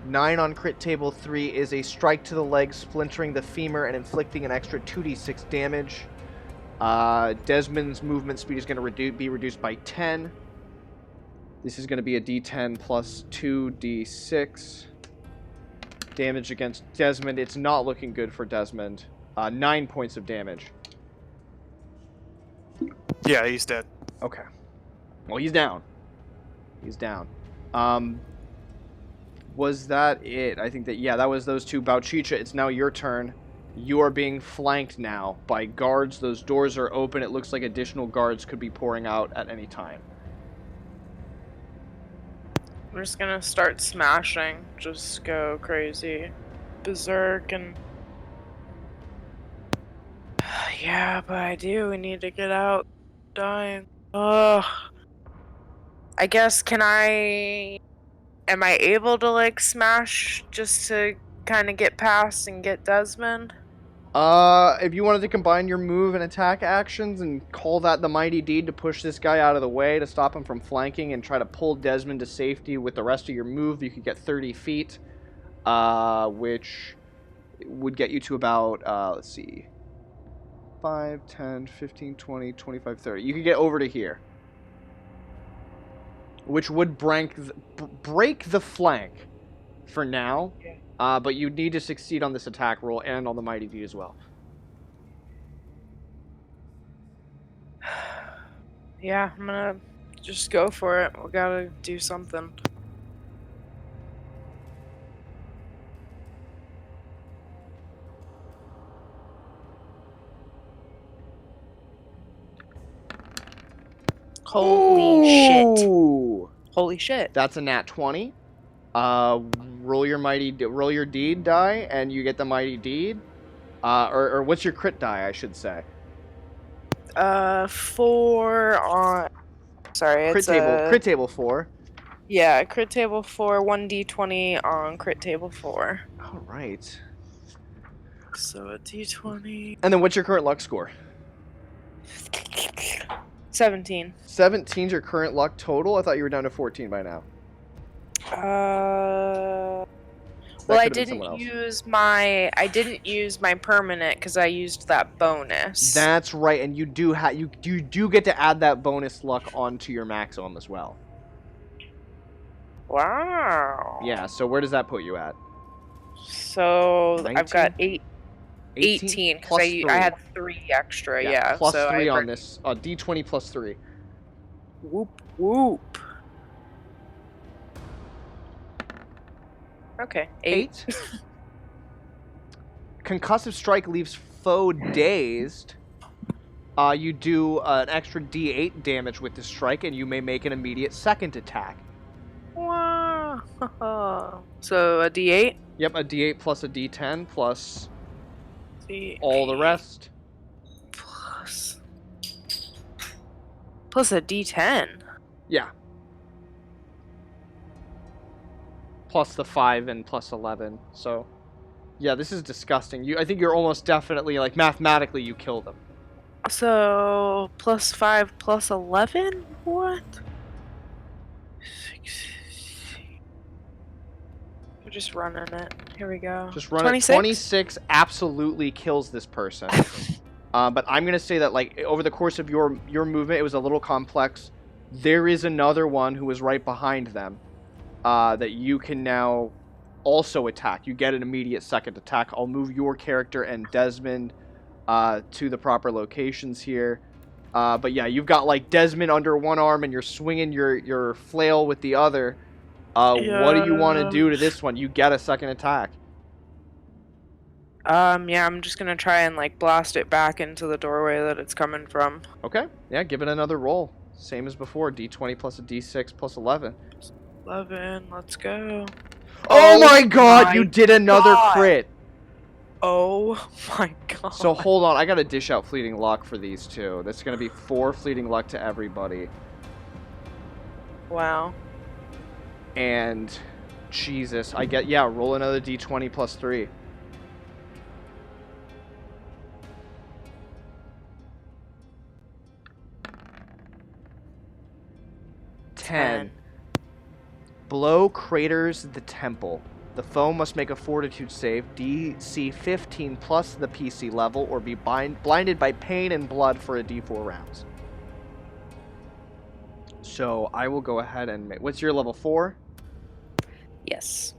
9 on crit table 3 is a strike to the leg, splintering the femur and inflicting an extra 2d6 damage. Desmond's movement speed is going to be reduced by 10. This is going to be a d10 plus 2d6. Damage against Desmond. It's not looking good for Desmond. 9 points of damage. Yeah, he's dead. Okay. Well, he's down. He's down. Was that it? I think that, yeah, that was those two. Bouchicha, it's now your turn. You are being flanked now by guards. Those doors are open. It looks like additional guards could be pouring out at any time. I'm just gonna start smashing. Just go crazy. Berserk and... Yeah, but I do. We need to get out. Dying. Ugh. I guess, am I able to, like, smash just to kind of get past and get Desmond? If you wanted to combine your move and attack actions and call that the mighty deed to push this guy out of the way to stop him from flanking and try to pull Desmond to safety with the rest of your move, you could get 30 feet, which would get you to about, let's see, 5, 10, 15, 20, 25, 30. You could get over to here, which would break the flank for now. Okay. But you need to succeed on this attack roll and on the mighty deed as well. Yeah, I'm gonna just go for it. We gotta do something. Holy shit. Ooh. Holy shit. That's a nat 20. Roll your deed die, and you get the mighty deed. Or what's your crit die, I should say? 4 on... Sorry, Crit table 4. Yeah, crit table 4, 1d20 on crit table 4. All right. So a d20... And then what's your current luck score? 17. 17's your current luck total? I thought you were down to 14 by now. Well, I didn't use my permanent because I used that bonus. That's right, and you do get to add that bonus luck onto your maximum as well. Wow. Yeah, so where does that put you at? So 19? I've got 18 because I had 3 extra. Yeah, plus so 3 on this. D20 plus 3. Whoop whoop. Okay, 8. concussive strike leaves foe dazed. You do an extra D8 damage with this strike, and you may make an immediate second attack. Wow. So a D8? Yep, a D8 plus a D10 plus D8 all the rest. Plus a D10. Yeah. Plus the 5 and plus 11. So, yeah, this is disgusting. I think you're almost definitely, like, mathematically, you kill them. So plus 5 plus 11? What? 6. We're just running it. Here we go. Just run 26? it. 26 absolutely kills this person. But I'm gonna say that, like, over the course of your movement, it was a little complex. There is another one who is right behind them that you can now also attack. You get an immediate second attack. I'll move your character and Desmond to the proper locations here. But yeah, you've got, like, Desmond under one arm and you're swinging your flail with the other. What do you want to do to this one? You get a second attack. Yeah, I'm just gonna try and, like, blast it back into the doorway that it's coming from. Okay. Yeah, give it another roll. Same as before. D20 plus a D6 plus 11. 11, let's go. Oh my god, my you did another God. crit. Oh my god. So hold on, I gotta dish out fleeting luck for these two. That's gonna be 4 fleeting luck to everybody. Wow. And Jesus, roll another D20 plus 3. Ten. Blow craters the temple. The foe must make a fortitude save, DC 15 plus the PC level, or be blinded by pain and blood for a D4 rounds. So I will go ahead and make... What's your level 4? Yes.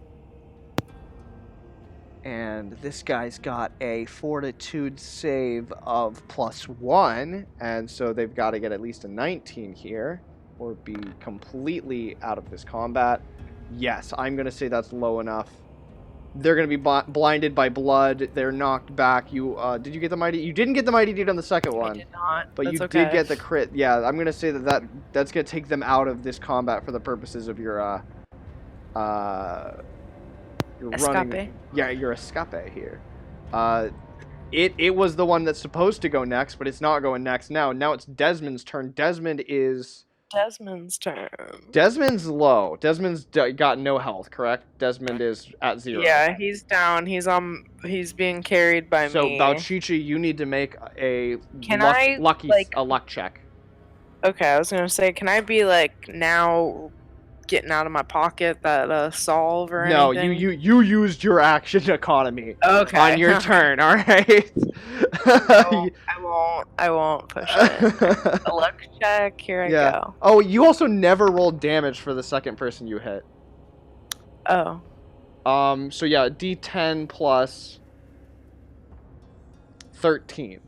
And this guy's got a fortitude save of +1, and so they've got to get at least a 19 here, or be completely out of this combat. Yes, I'm going to say that's low enough. They're going to be blinded by blood. They're knocked back. Did you get the mighty? You didn't get the mighty deed on the second one. I did not. But That's you okay. did get the crit. Yeah, I'm going to say that's going to take them out of this combat for the purposes of your Escape. Yeah, your escape here. It was the one that's supposed to go next, but it's not going next now. Now it's Desmond's turn. Desmond's turn. Desmond's low. Desmond's got no health, correct? Desmond is at 0. Yeah, he's down. He's being carried by me. So Bouchicha, you need to make a luck check. Okay, I was gonna say, can I be, like, now getting out of my pocket that solve or No, anything? you used your action economy on your Okay. turn, alright? I won't push it. A luck check, here I go. Oh, you also never rolled damage for the second person you hit. Oh. So yeah, D10 plus 13.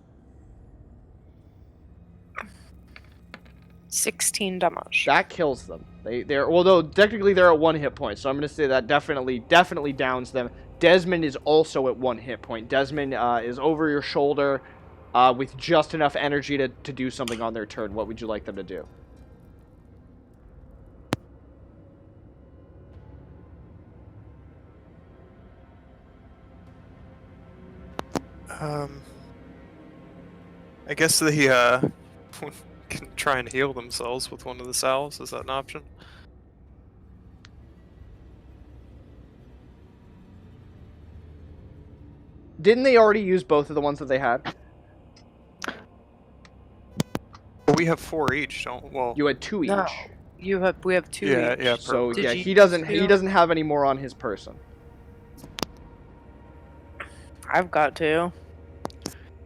16 damage. That kills them. Although technically they're at 1 hit point, so I'm gonna say that definitely downs them. Desmond is also at 1 hit point. Desmond is over your shoulder with just enough energy to do something on their turn. What would you like them to do? I guess they can try and heal themselves with one of the salves. Is that an option? Didn't they already use both of the ones that they had? Well, we have 4 each, don't? Well, You had 2 each. No. We have 2 Yeah, each. yeah. So Did yeah, you he doesn't do- have any more on his person. I've got 2.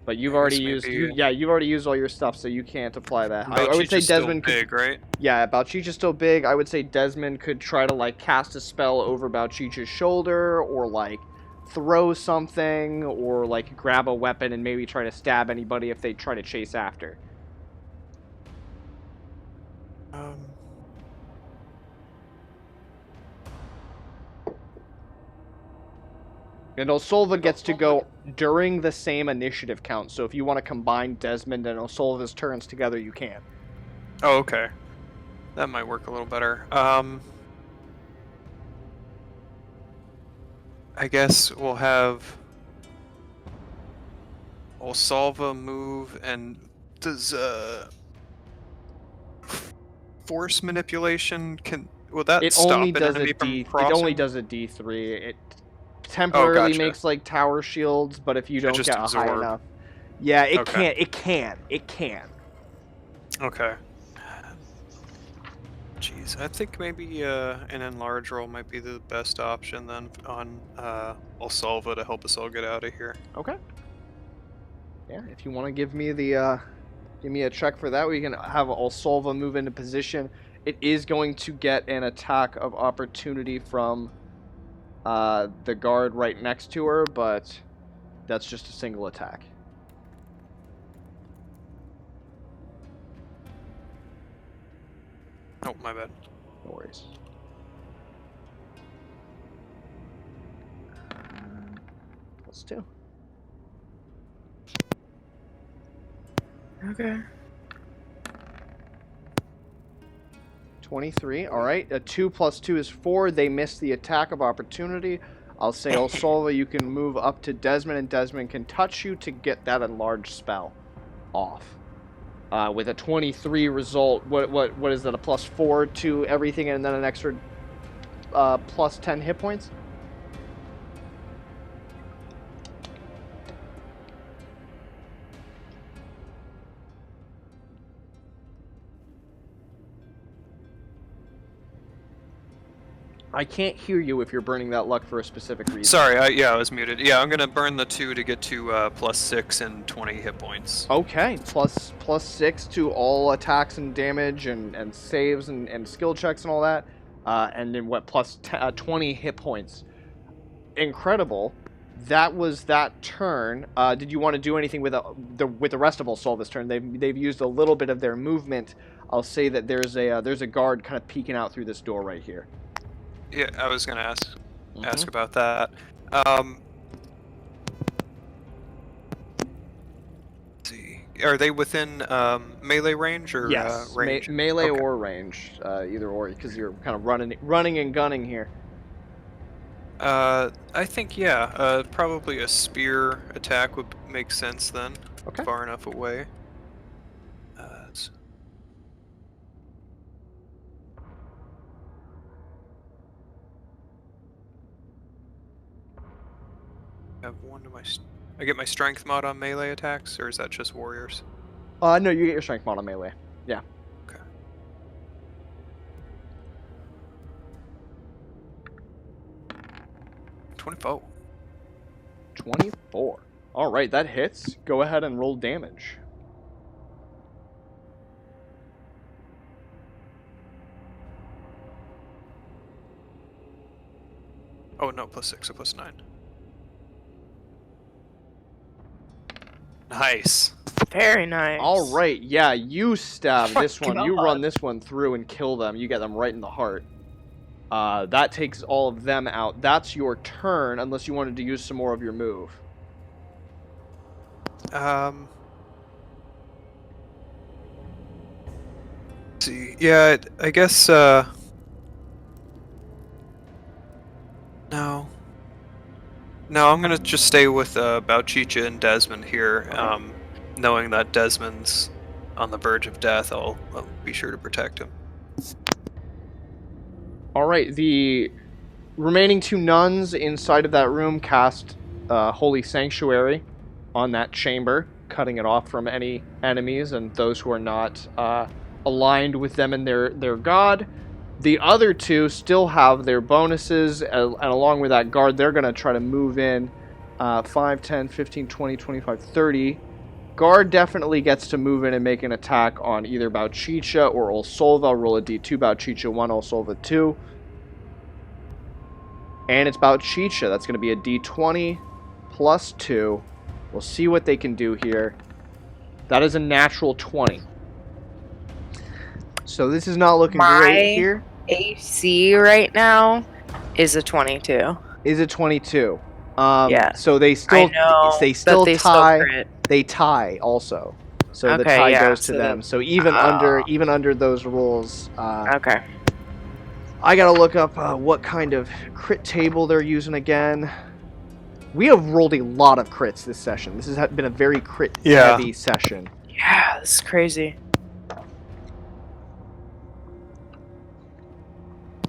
But you've I already guess used maybe- you've already used all your stuff, so you can't apply that. I would say Bouchicha's still Desmond could. big, right? Yeah, Bouchicha's still big. I would say Desmond could try to, like, cast a spell over Bouchicha's shoulder, or, like, throw something, or, like, grab a weapon and maybe try to stab anybody if they try to chase after. And Osolva gets to go during the same initiative count, so if you want to combine Desmond and Osolva's turns together, you can. Oh, okay. That might work a little better. I guess we'll have Osolva move, and does force manipulation will that It stop only an does enemy a from D. It crossing? only does a D3. It temporarily gotcha. makes like tower shields, but if you don't just get a high absorb. enough, yeah, it Okay. can. It can. Okay. Jeez, I think maybe an enlarge roll might be the best option then on Osolva to help us all get out of here. Okay. Yeah, if you want to give me the give me a check for that, we can have Osolva move into position. It is going to get an attack of opportunity from the guard right next to her, but that's just a single attack. Oh, my bad. No worries. +2. Okay. 23. All right. A 2 + 2 is 4. They miss the attack of opportunity. I'll say, Osolva, you can move up to Desmond, and Desmond can touch you to get that enlarged spell off. With a 23 result, what is that? A +4 to everything, and then an extra +10 hit points. I can't hear you if you're burning that luck for a specific reason. Sorry, I was muted. Yeah, I'm gonna burn the 2 to get to +6 and 20 hit points. Okay, +6 to all attacks and damage and saves and skill checks and all that. And then what, 20 hit points. Incredible. That was that turn. Did you want to do anything with the rest of Osolva's turn? They've used a little bit of their movement. I'll say that there's a guard kind of peeking out through this door right here. Yeah, I was gonna ask about that. Let's see, are they within melee range or Yes, range? melee Okay. or range, either or, because you're kind of running and gunning here. I think yeah, probably a spear attack would make sense then. Okay. Far enough away. Have one to my. I get my strength mod on melee attacks, or is that just warriors? No, you get your strength mod on melee. Yeah. Okay. 24. 24. All right, that hits. Go ahead and roll damage. Oh no, +6, so +9. Nice. Very nice. All right, yeah, you stab this one. You God. run this one through and kill them. You get them right in the heart. That takes all of them out. That's your turn, unless you wanted to use some more of your move. Let's see. Yeah, I guess. No. No, I'm gonna just stay with Bouchicha and Desmond here. Knowing that Desmond's on the verge of death, I'll be sure to protect him. All right, the remaining 2 nuns inside of that room cast Holy Sanctuary on that chamber, cutting it off from any enemies and those who are not aligned with them and their god. The other 2 still have their bonuses, and along with that guard, they're going to try to move in 5, 10, 15, 20, 25, 30. Guard definitely gets to move in and make an attack on either Bouchicha or Osolva. Roll a d2, Bouchicha 1, Osolva 2. And it's Bouchicha. That's going to be a d20 plus 2. We'll see what they can do here. That is a natural 20. So this is not looking great here. AC right now is a 22. Is a 22. Yeah. So they I still know they that still they tie. crit. They tie also. So the Okay, tie yeah, goes to so them. that- So even under those rules, Okay. I gotta look up what kind of crit table they're using again. We have rolled a lot of crits this session. This has been a very crit heavy session. Yeah, this is crazy.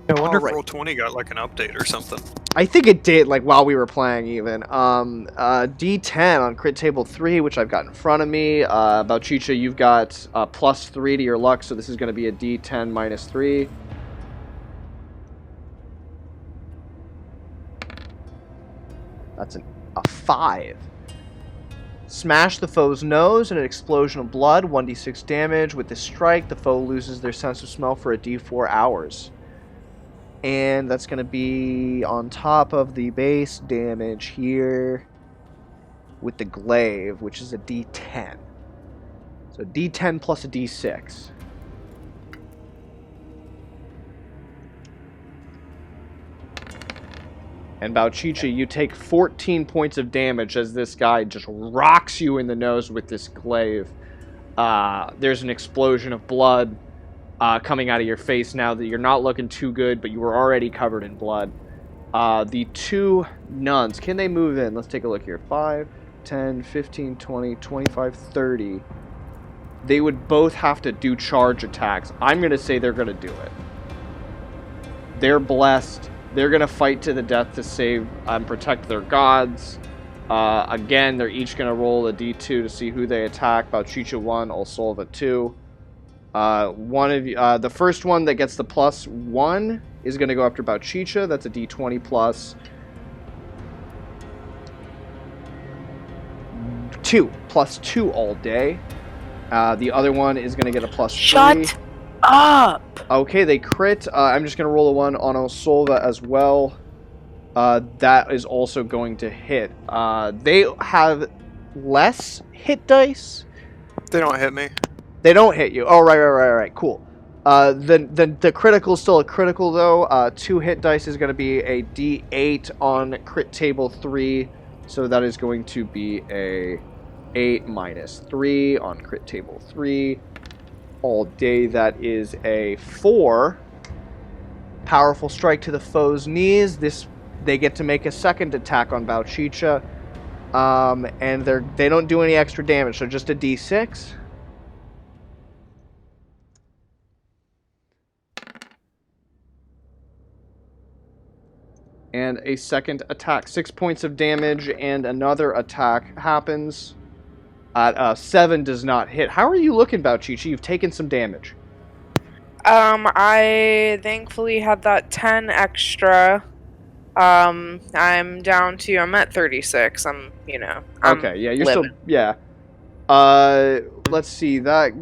I wonder Alright. if Roll20 got like an update or something. I think it did, like while we were playing even. D10 on crit table 3, which I've got in front of me. Bouchicha, you've got +3 to your luck, so this is going to be a D10 minus 3. That's a 5. Smash the foe's nose in an explosion of blood, 1d6 damage. With this strike, the foe loses their sense of smell for a d4 hours. And that's going to be on top of the base damage here with the glaive, which is a d10. So d10 plus a d6. And Bouchicha, you take 14 points of damage as this guy just rocks you in the nose with this glaive. There's an explosion of blood coming out of your face now that you're not looking too good, but you were already covered in blood. The two nuns, can they move in? Let's take a look here. 5, 10, 15, 20, 25, 30. They would both have to do charge attacks. I'm going to say they're going to do it. They're blessed. They're going to fight to the death to save and protect their gods. Again, they're each going to roll a d2 to see who they attack. Bouchicha 1, Osolva 2. One of you, the first one that gets the +1 is going to go after Bouchicha. That's a d20 plus 2. +2 all day. The other one is going to get a +3. Shut up! Okay, they crit. I'm just going to roll a 1 on Osolva as well. That is also going to hit. They have less hit dice. They don't hit me. They don't hit you. Oh, right. Cool. The critical is still a critical, though. 2 hit dice is going to be a d8 on crit table 3. So that is going to be a 8 minus 3 on crit table 3. All day, that is a 4. Powerful strike to the foe's knees. They get to make a second attack on Bouchicha. And they don't do any extra damage, so just a d6. And a second attack. 6 points of damage, and another attack happens. 7 does not hit. How are you looking, Bouchicha? You've taken some damage. I thankfully had that 10 extra. I'm at 36. I'm Okay, yeah, you're living. still, yeah. Let's see, that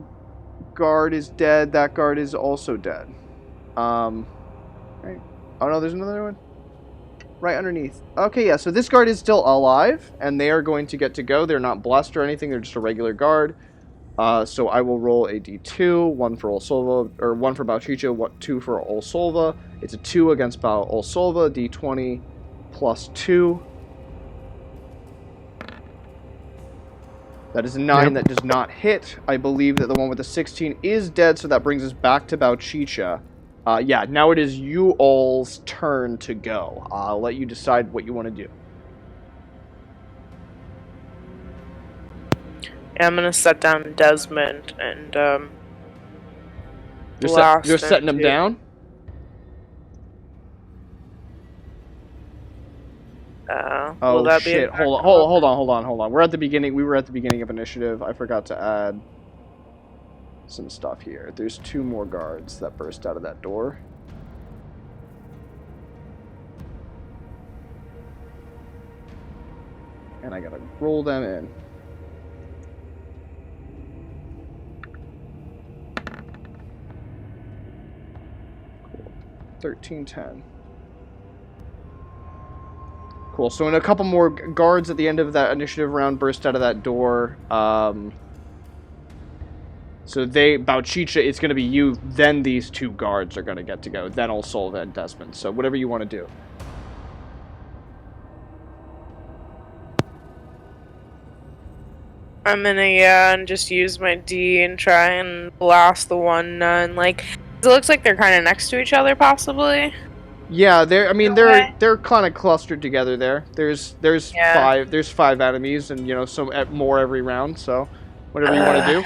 guard is dead. That guard is also dead. Right. Oh no, there's another one. Right underneath. Okay, yeah, so this guard is still alive, and they are going to get to go. They're not blessed or anything, they're just a regular guard. So I will roll a d2, 1 for Osolva, or 1 for Bouchicha, 2 for Osolva. It's a 2 against Osolva, d20 plus 2. That is a 9. Yep. That does not hit. I believe that the one with the 16 is dead, so that brings us back to Bouchicha. Yeah, now it is you all's turn to go. I'll let you decide what you want to do. Yeah, I'm gonna set down Desmond and You're setting him down? Will that shit! Be hold on. We're at the beginning. We were at the beginning of initiative. I forgot to add some stuff here. There's 2 more guards that burst out of that door. And I gotta roll them in. Cool. 13, 10. Cool, so in a couple more guards at the end of that initiative round burst out of that door. So Bouchicha, it's going to be you, then these 2 guards are going to get to go, then Osolva and Desmond. So whatever you want to do. I'm gonna, and just use my D and try and blast the one nun. Like, it looks like they're kind of next to each other, possibly. Yeah, they're. I mean, In a way. they're kind of clustered together there. There's Yeah. five enemies, and some more every round. So, whatever you want to do.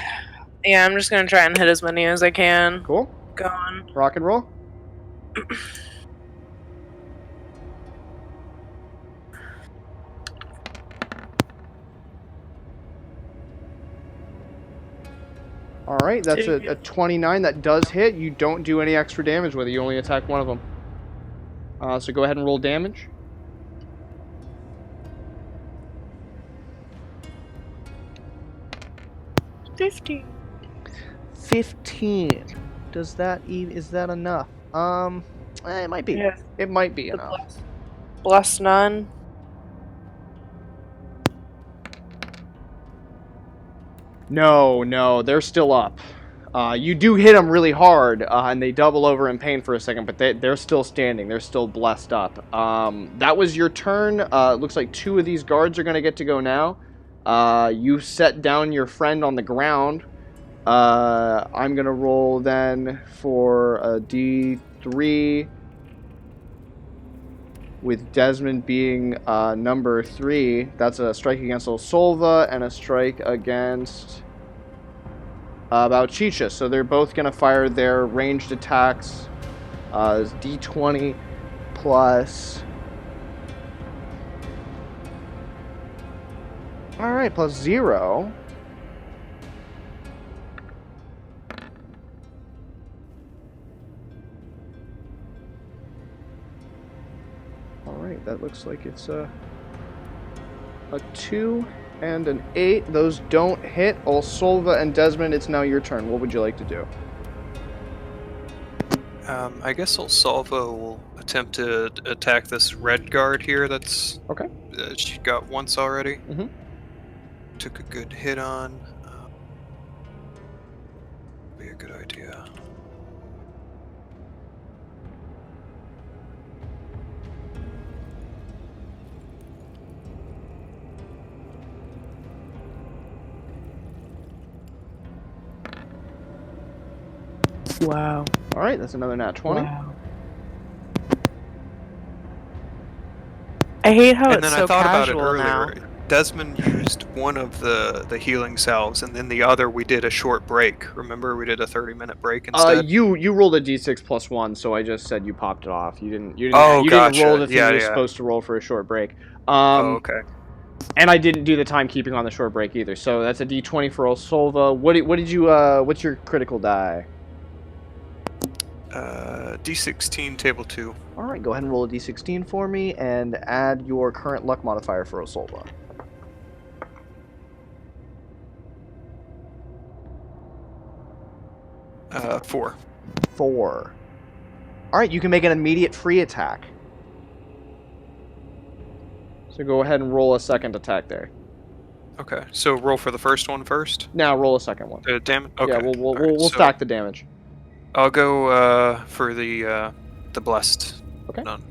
Yeah, I'm just gonna try and hit as many as I can. Cool. Go on. Rock and roll. All right, that's a 29. That does hit. You don't do any extra damage with it. You only attack one of them. So go ahead and roll damage. 15. 15. Is that enough? It might be. Yeah. It might be enough. Bless none. No, they're still up. You do hit them really hard, and they double over in pain for a second, but they're still standing. They're still blessed up. That was your turn. It looks like 2 of these guards are going to get to go now. You set down your friend on the ground. I'm going to roll then for a D3, with Desmond being number 3. That's a strike against Osolva and a strike against Bouchicha. So they're both going to fire their ranged attacks. D20 plus... Alright, plus 0. Alright, that looks like it's a 2 and an 8. Those don't hit. Osolva and Desmond, it's now your turn. What would you like to do? I guess Osolva will attempt to attack this red guard here that's... Okay. She got once already. Mm-hmm. Took a good hit on. Be a good idea. Wow. Alright, that's another nat 20. Wow. I hate how And it's then so I thought about it casual now. earlier. Desmond used one of the healing salves, and then the other we did a short break. Remember, we did a 30-minute break instead. You rolled a d6 plus 1, so I just said you popped it off. You didn't Gotcha. roll the thing Yeah, you're yeah. supposed to roll for a short break. Okay. And I didn't do the timekeeping on the short break either. So that's a d20 for Osolva. What's your critical die? D16 table 2. All right, go ahead and roll a d16 for me and add your current luck modifier for Osolva. Uh, 4. 4. All right, you can make an immediate free attack. So go ahead and roll a second attack there. Okay, so roll for the first one first. Now roll a second one. Damage. Okay. Yeah, we'll Alright, so stack the damage. I'll go for the blessed. Okay. None.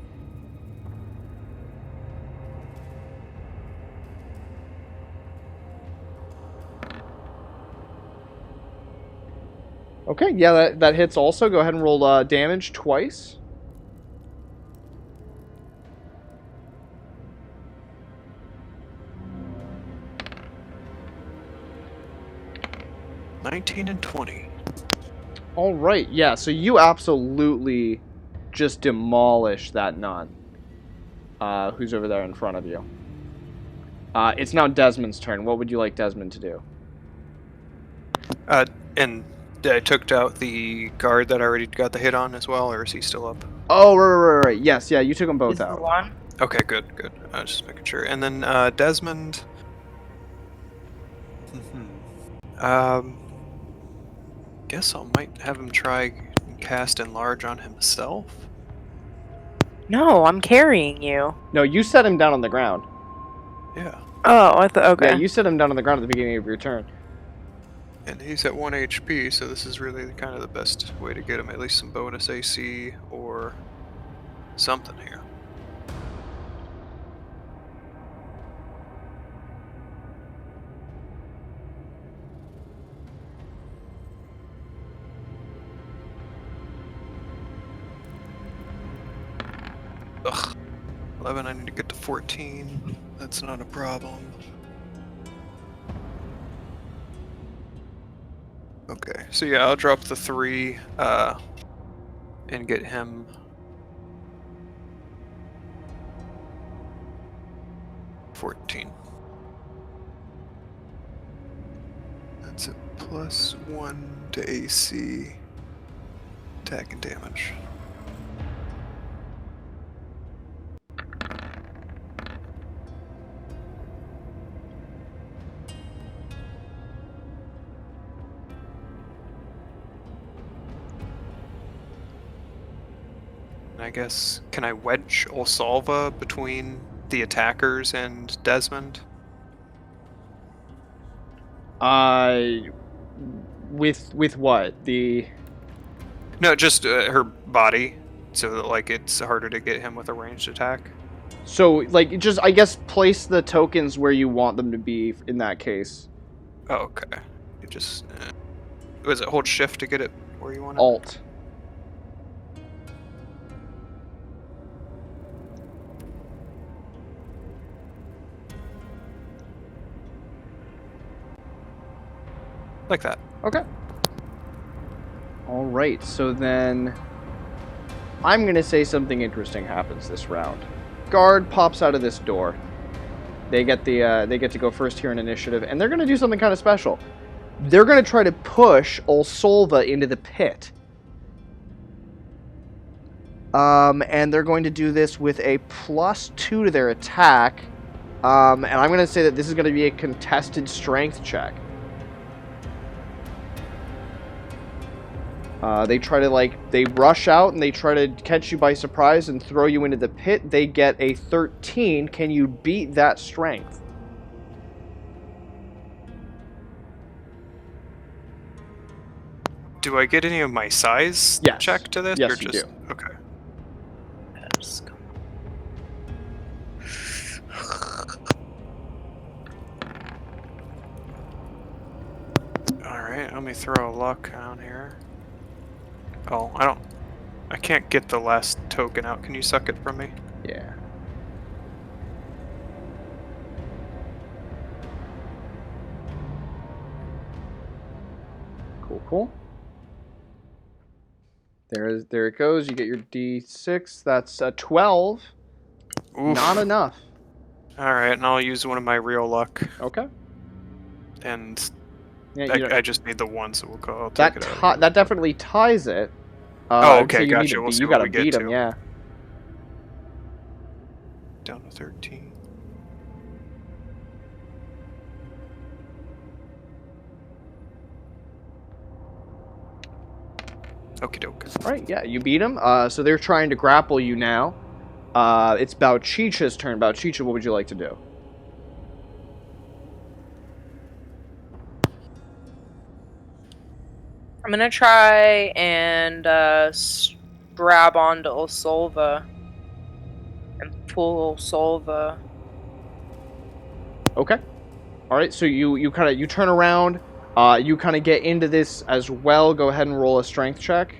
Okay, yeah, that hits also. Go ahead and roll damage twice. $19 and $20. All right, yeah. So you absolutely just demolish that nun, who's over there in front of you. It's now Desmond's turn. What would you like Desmond to do? And I took out the guard that I already got the hit on as well, or is he still up? Oh, right. Yes, yeah. You took them both Is the out. one? Okay, good. I was just making sure. And then Desmond. Guess I might have him try and cast enlarge on himself. No, I'm carrying you. No, you set him down on the ground. Yeah. Oh, I thought. Okay. Yeah, you set him down on the ground at the beginning of your turn. And he's at 1 HP, so this is really kind of the best way to get him at least some bonus AC or something here. 11, I need to get to 14. That's not a problem. Okay, so yeah, I'll drop the 3 and get him 14. That's a +1 to AC, attack and damage. I guess, can I wedge Osolva between the attackers and Desmond? With what? No, just her body, so that like it's harder to get him with a ranged attack. So, like, just, I guess, place the tokens where you want them to be in that case. Oh, okay. You just... was it hold shift to get it where you want it? Alt. Like that. Okay. Alright, so then... I'm going to say something interesting happens this round. Guard pops out of this door. They get to go first here in initiative, and they're going to do something kind of special. They're going to try to push Osolva into the pit. And they're going to do this with a +2 to their attack. And I'm going to say that this is going to be a contested strength check. They try to, they rush out and they try to catch you by surprise and throw you into the pit. They get a 13. Can you beat that strength? Do I get any of my size Yes. check to this? Yes, or you just... do. Okay. Yes, come Alright, let me throw a luck down here. Oh, I can't get the last token out. Can you suck it from me? Yeah. Cool. There it goes. You get your D6. That's a 12. Oof. Not enough. Alright, and I'll use one of my real luck. Okay. And Yeah, I just need the 1, so I'll take it out. that definitely ties it. Oh, so okay, you gotcha. We'll see you what gotta we get beat him, to. yeah. Down to 13. Okie doke. All right, yeah, you beat him. So they're trying to grapple you now. It's Bouchicha's turn. Bouchicha, what would you like to do? I'm gonna try and grab onto Osolva and pull Osolva. Okay. All right, so you turn around. You kind of get into this as well. Go ahead and roll a strength check.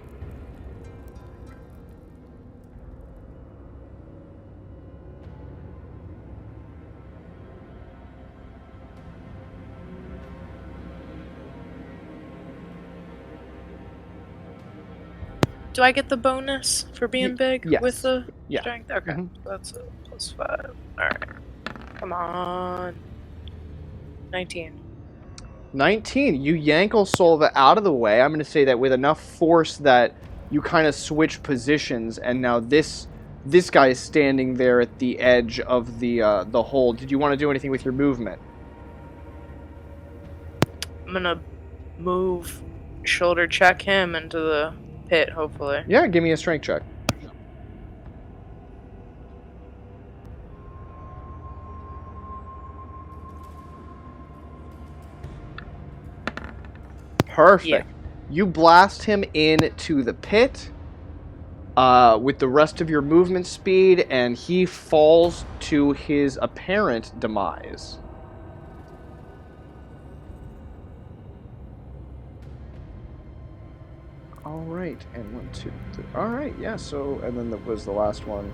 Do I get the bonus for being big yes. with the Yeah. strength? Okay, Mhm. that's a +5. Alright. Come on. 19. 19. You yank Osolva out of the way. I'm going to say that with enough force that you kind of switch positions, and now this guy is standing there at the edge of the hole. Did you want to do anything with your movement? I'm gonna move, shoulder check him into the pit, hopefully. Yeah, give me a strength check. Perfect. Yeah. You blast him into the pit with the rest of your movement speed, and he falls to his apparent demise. All right, and 1, 2, 3. All right, yeah. So, and then that was the last one.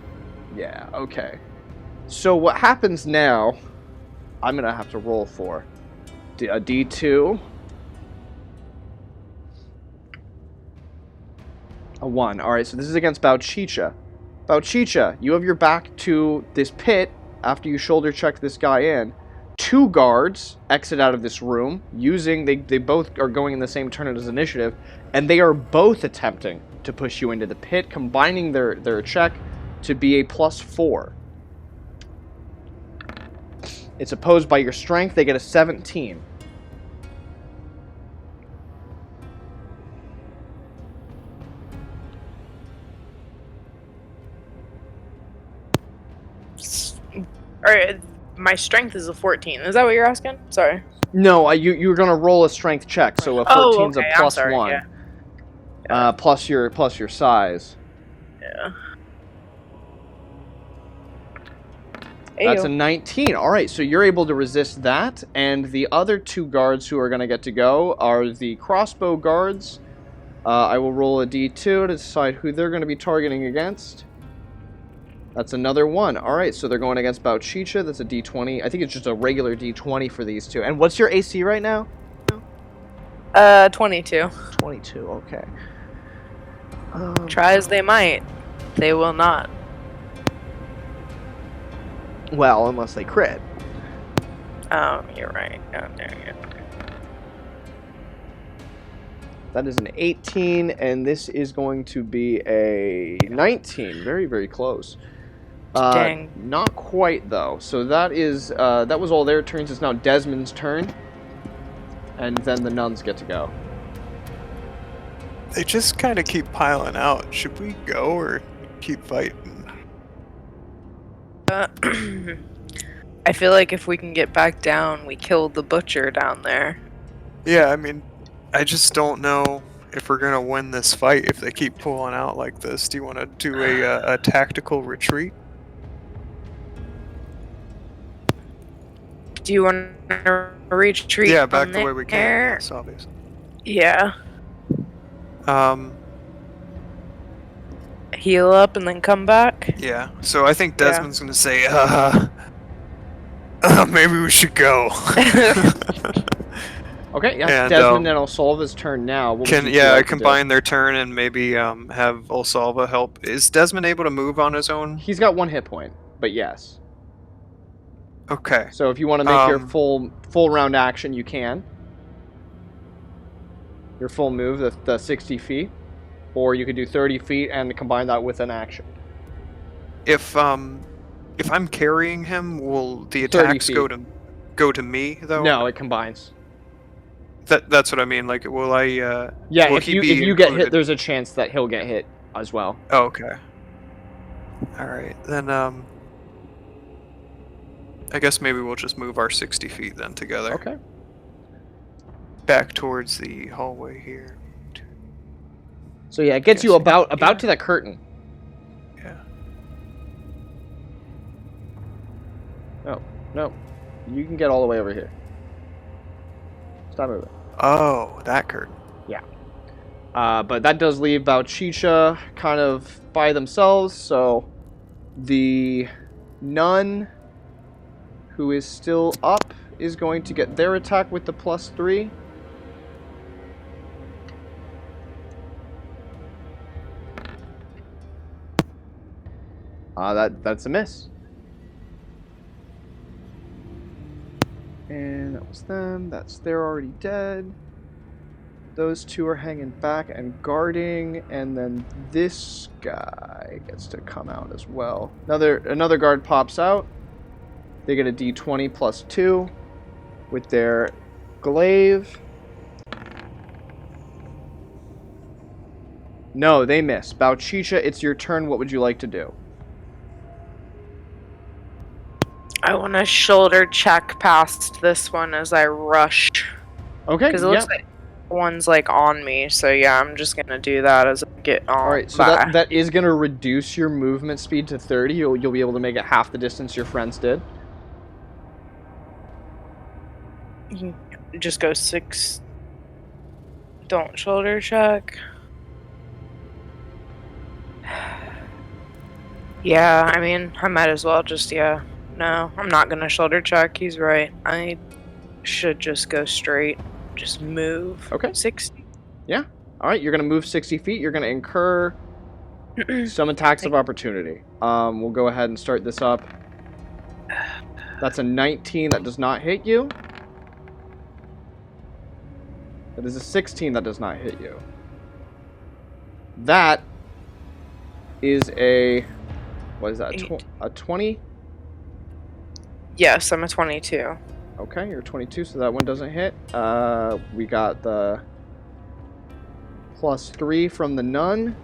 Yeah. Okay. So what happens now, I'm going to have to roll for a D2. A 1. Alright, so this is against Bouchicha. Bouchicha, you have your back to this pit after you shoulder check this guy in. 2 guards exit out of this room using, they both are going in the same turn as initiative, and they are both attempting to push you into the pit, combining their check to be a +4. It's opposed by your strength. They get a 17. Alright, my strength is a 14. Is that what you're asking? Sorry. No, you're gonna roll a strength check, so a 14's okay, a +1. Yeah. Plus your size. Yeah. That's a 19. All right, so you're able to resist that, and the other 2 guards who are going to get to go are the crossbow guards. I will roll a d2 to decide who they're going to be targeting against. That's another 1. All right, so they're going against Bouchicha. That's a d20. I think it's just a regular d20 for these 2. And what's your AC right now? 22. 22, okay. Try as they might, they will not. Well, unless they crit. Oh, you're right. Oh, there you go. That is an 18, and this is going to be a 19. Very, very close. Dang. Not quite, though. So that is that was all their turns. It's now Desmond's turn. And then the nuns get to go. They just kind of keep piling out. Should we go or keep fighting? I feel like if we can get back down, we killed the butcher down there. Yeah, I mean, I just don't know if we're gonna win this fight if they keep pulling out like this. Do you want to do a tactical retreat? Do you want to retreat? Yeah, back from the way we came. there? Yes, obviously. Yeah. Heal up and then come back. Yeah. So I think Desmond's gonna say, maybe we should go. Okay, yeah, And, Desmond and Osolva's turn now. What would you I like to do? combine their turn and maybe have Osolva help? Is Desmond able to move on his own? He's got 1 hit point, but yes. Okay. So if you want to make your full round action, you can. Your full move, the 60 feet. Or you could do 30 feet and combine that with an action. If I'm carrying him, will the attacks go to me though? No, it combines. That's what I mean. Like, will I? Yeah, will if he you be get hit, included? there's a chance that he'll get hit as well. Oh, okay. All right, then. I guess maybe we'll just move our 60 feet then together. Okay. Back towards the hallway here. So yeah, it gets you about to that curtain. Yeah. No, you can get all the way over here. Stop moving. Oh, that curtain. But that does leave Bouchicha kind of by themselves, so the nun who is still up is going to get their attack with the +3. That's a miss. And that was them. They're already dead. Those 2 are hanging back and guarding, and then this guy gets to come out as well. Another guard pops out. They get a d20 +2 with their glaive. No, they miss. Bouchicha, it's your turn. What would you like to do? I want to shoulder check past this one as I rush. Okay, Because it looks like one's like on me, so yeah, I'm just gonna do that as I get on. Alright, so that is going to reduce your movement speed to 30. You'll be able to make it half the distance your friends did. You can just go 6. Don't shoulder check. Yeah, I mean, I might as well just, No, I'm not gonna shoulder check. He's right. I should just go straight. Just move. Okay. 60. Yeah. All right, you're going to move 60 feet. You're going to incur some attacks of opportunity. We'll go ahead and start this up. That's a 19. That does not hit you. That is a 16. That does not hit you. That is a... What is that? A 20? Yes, I'm a 22. Okay, you're 22, so that one doesn't hit. We got the +3 from the nun.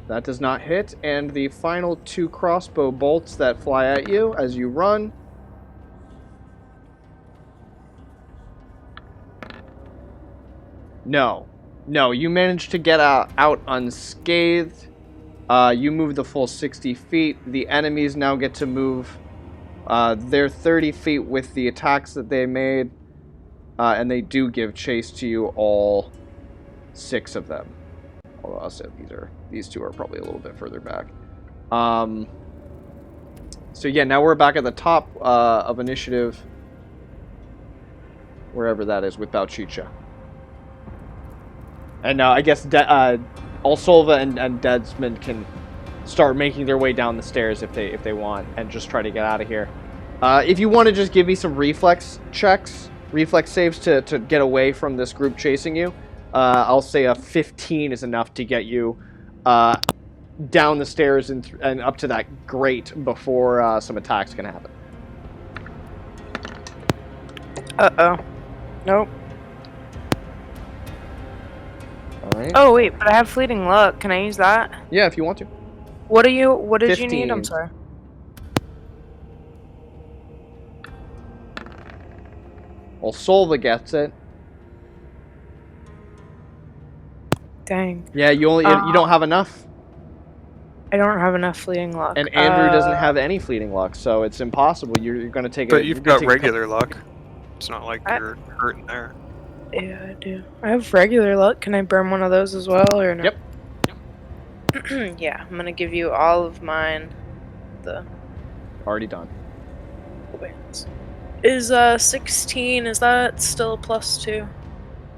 That does not hit. And the final 2 crossbow bolts that fly at you as you run. No. No, you managed to get out unscathed. You move the full 60 feet. The enemies now get to move... they're 30 feet with the attacks that they made, and they do give chase to you, all 6 of them. Although I'll say these 2 are probably a little bit further back. So yeah, now we're back at the top of initiative, wherever that is, with Bouchicha. And I guess Osolva and Desmond can start making their way down the stairs if they want, and just try to get out of here. If you want to just give me some reflex saves to get away from this group chasing you, I'll say a 15 is enough to get you down the stairs and up to that grate before some attacks can happen. Uh-oh. Nope. Alright. Oh, wait, but I have fleeting luck. Can I use that? Yeah, if you want to. What did you 15. need? I'm sorry. Well, Solva gets it. Dang. Yeah, you don't have enough. I don't have enough fleeting luck. And Andrew doesn't have any fleeting luck, so it's impossible. You're going to take it. But you've got regular luck. It's not like you're hurting there. Yeah, I do. I have regular luck. Can I burn one of those as well, or no? Yep. Yeah, I'm gonna give you all of mine. Already done. Wins. Is 16? Is that still a +2,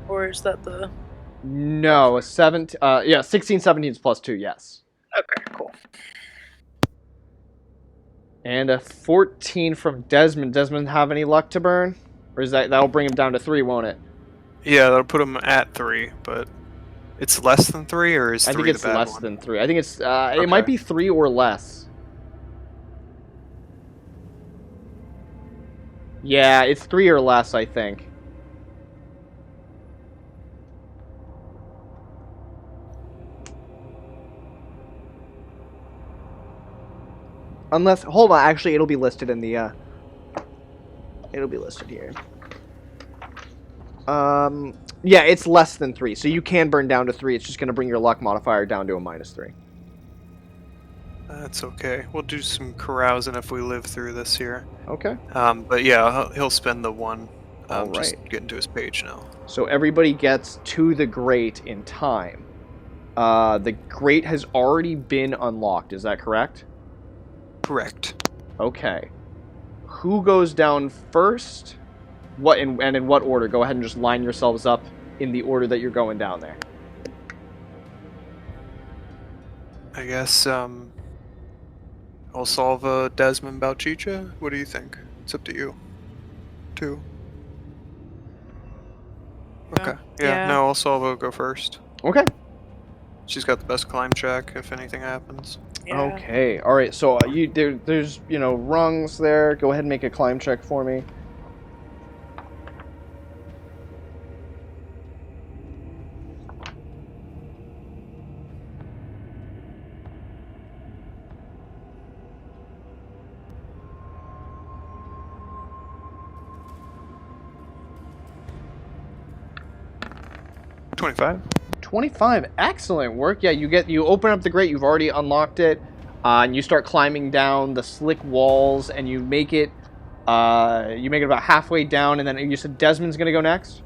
or is that the? No, a 17. Yeah, 16, 17 is +2. Yes. Okay, cool. And a 14 from Desmond. Desmond have any luck to burn, or is that'll bring him down to 3, won't it? Yeah, that'll put him at 3, but it's less than 3, or is 3 I think it's the bad less one? than 3. I think it's Okay. It might be 3 or less. Yeah, it's 3 or less, I think. Unless, hold on, actually it'll be listed in the it'll be listed here. Yeah, it's less than 3, so you can burn down to 3. It's just going to bring your luck modifier down to a -3. That's okay. We'll do some carousing if we live through this here. Okay. But yeah, he'll spend the 1. All Just right. getting to his page now. So everybody gets to the grate in time. The grate has already been unlocked, is that correct? Correct. Okay. Who goes down first? And in what order? Go ahead and just line yourselves up in the order that you're going down there. I guess, Osolva, Desmond, Bouchicha? What do you think? It's up to you. 2. Okay. Yeah, no, Osolva will go first. Okay. She's got the best climb check if anything happens. Yeah. Okay. All right. So there's rungs there. Go ahead and make a climb check for me. $25. 25. Excellent work. Yeah, you open up the grate. You've already unlocked it, and you start climbing down the slick walls, and you make it about halfway down, and then you said Desmond's gonna go next.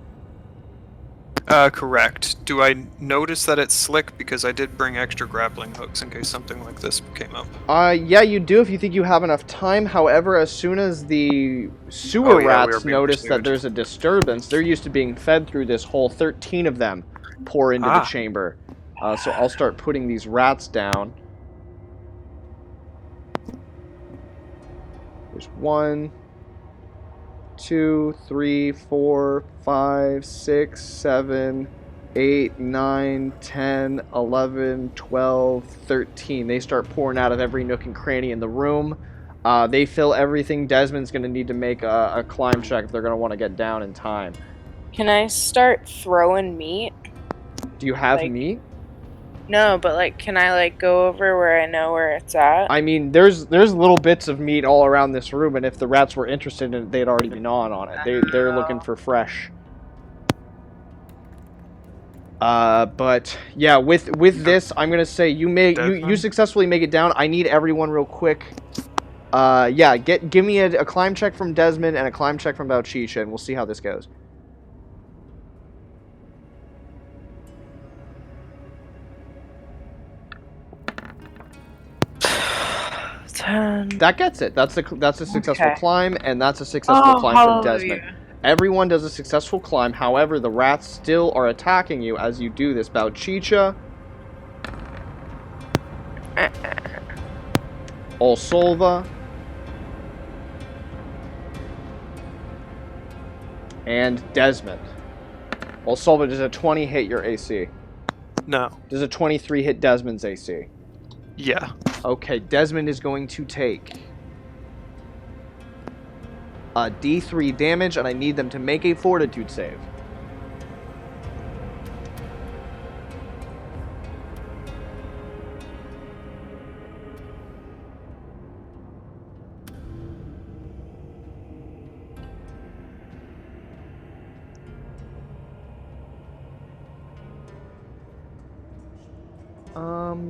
Correct. Do I notice that it's slick? Because I did bring extra grappling hooks in case something like this came up. Yeah, you do if you think you have enough time. However, as soon as the sewer Oh, yeah, we are rats being notice that pursued. there's a disturbance, they're used to being fed through this hole. 13 of them pour into the chamber. So I'll start putting these rats down. There's 1, 2, 3, 4, 5, 6, 7, 8, 9, 10, 11, 12, 13. They start pouring out of every nook and cranny in the room. They fill everything. Desmond's going to need to make a climb check if they're going to want to get down in time. Can I start throwing meat? Do you have Like- meat? No, but like, can I like go over where I know where it's at? I mean, there's little bits of meat all around this room, and if the rats were interested in it, they'd already be gnawing on it. They're looking for fresh. But yeah, with this, I'm gonna say you successfully make it down. I need everyone real quick. Yeah, give me a climb check from Desmond and a climb check from Bouchicha, and we'll see how this goes. 10. That gets it. That's a successful climb, and that's a successful climb from Desmond. Everyone does a successful climb. However, the rats still are attacking you as you do this. Bouchicha, Osolva, and Desmond. Osolva, does a 20 hit your AC? No. Does a 23 hit Desmond's AC? Yeah. Okay, Desmond is going to take a D3 damage, and I need them to make a fortitude save.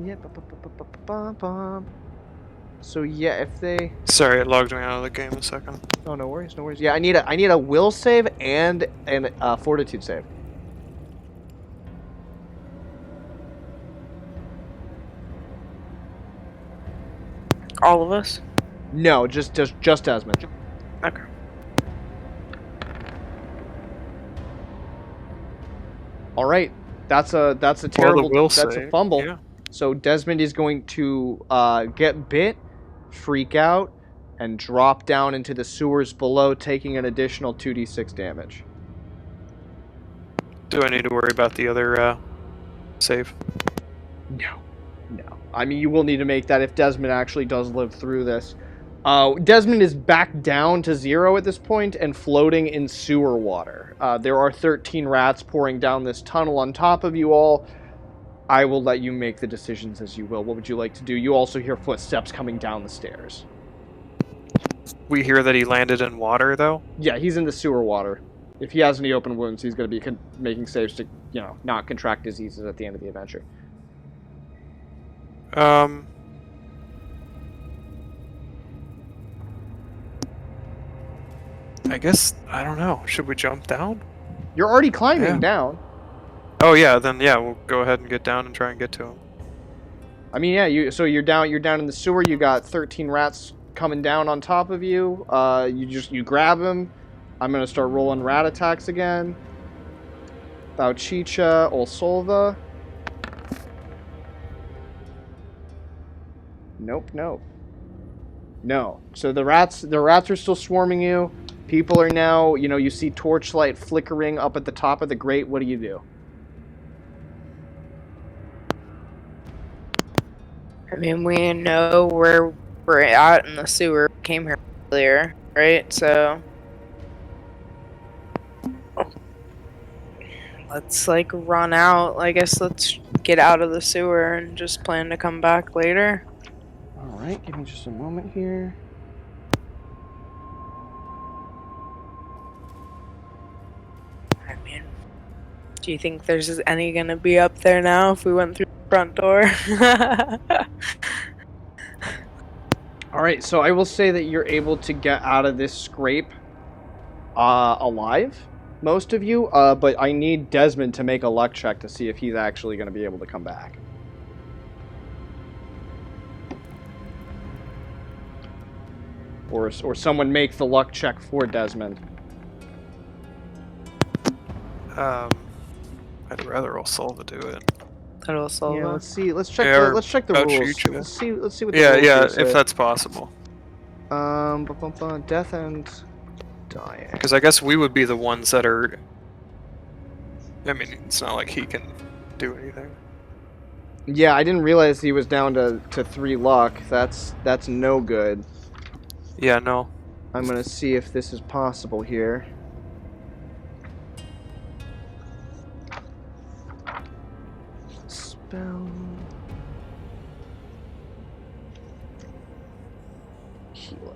Yeah. So yeah, if they... Sorry, it logged me out of the game a second. Oh, no worries, no worries. Yeah, I need a will save and a fortitude save. All of us? No, just Desmond. Okay. All right, that's a terrible. That's a fumble. Yeah. So Desmond is going to get bit, freak out, and drop down into the sewers below, taking an additional 2d6 damage. Do I need to worry about the other save? No. I mean, you will need to make that if Desmond actually does live through this. Desmond is back down to 0 at this point and floating in sewer water. There are 13 rats pouring down this tunnel on top of you all. I will let you make the decisions as you will. What would you like to do? You also hear footsteps coming down the stairs. We hear that he landed in water, though? Yeah, he's in the sewer water. If he has any open wounds, he's going to be making saves to, not contract diseases at the end of the adventure. I guess, I don't know. Should we jump down? You're already climbing down. Oh yeah, then yeah, we'll go ahead and get down and try and get to him. I mean, yeah, you're down in the sewer. You got 13 rats coming down on top of you. You grab him. I'm gonna start rolling rat attacks again. Bouchicha, Osolva. Nope. No. So the rats are still swarming you. People are now, you see torchlight flickering up at the top of the grate. What do you do? I mean, we know where we're at in the sewer. We came here earlier, right? So let's like run out. I guess let's get out of the sewer and just plan to come back later. All right, give me just a moment here. I mean, do you think there's any gonna be up there now if we went through the front door? All right, so I will say that you're able to get out of this scrape alive. most of you, but I need Desmond to make a luck check to see if he's actually going to be able to come back. Or someone make the luck check for Desmond. I'd rather Osolva do it. That'll solve Yeah, it. let's see. Let's check Yeah, the let's check the rules. Bouchicha. Let's see what the Yeah, rules yeah, here if say. that's possible. Death and dying. Because I guess we would be the ones that are... I mean, it's not like he can do anything. Yeah, I didn't realize he was down to 3 luck. That's no good. Yeah, no. I'm gonna see if this is possible here. Spell. Healing.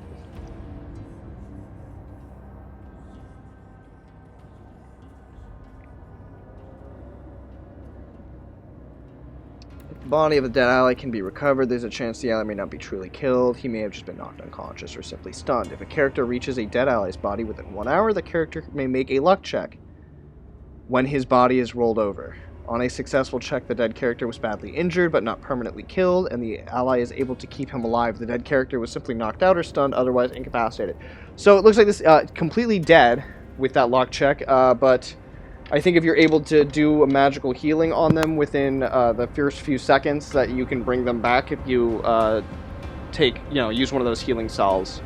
If the body of a dead ally can be recovered, there's a chance the ally may not be truly killed. He may have just been knocked unconscious or simply stunned. If a character reaches a dead ally's body within 1 hour, the character may make a luck check when his body is rolled over. On a successful check, the dead character was badly injured but not permanently killed, and the ally is able to keep him alive. The dead character was simply knocked out or stunned, otherwise incapacitated. So it looks like this completely dead with that luck check, but I think if you're able to do a magical healing on them within the first few seconds, that you can bring them back if you use one of those healing salves.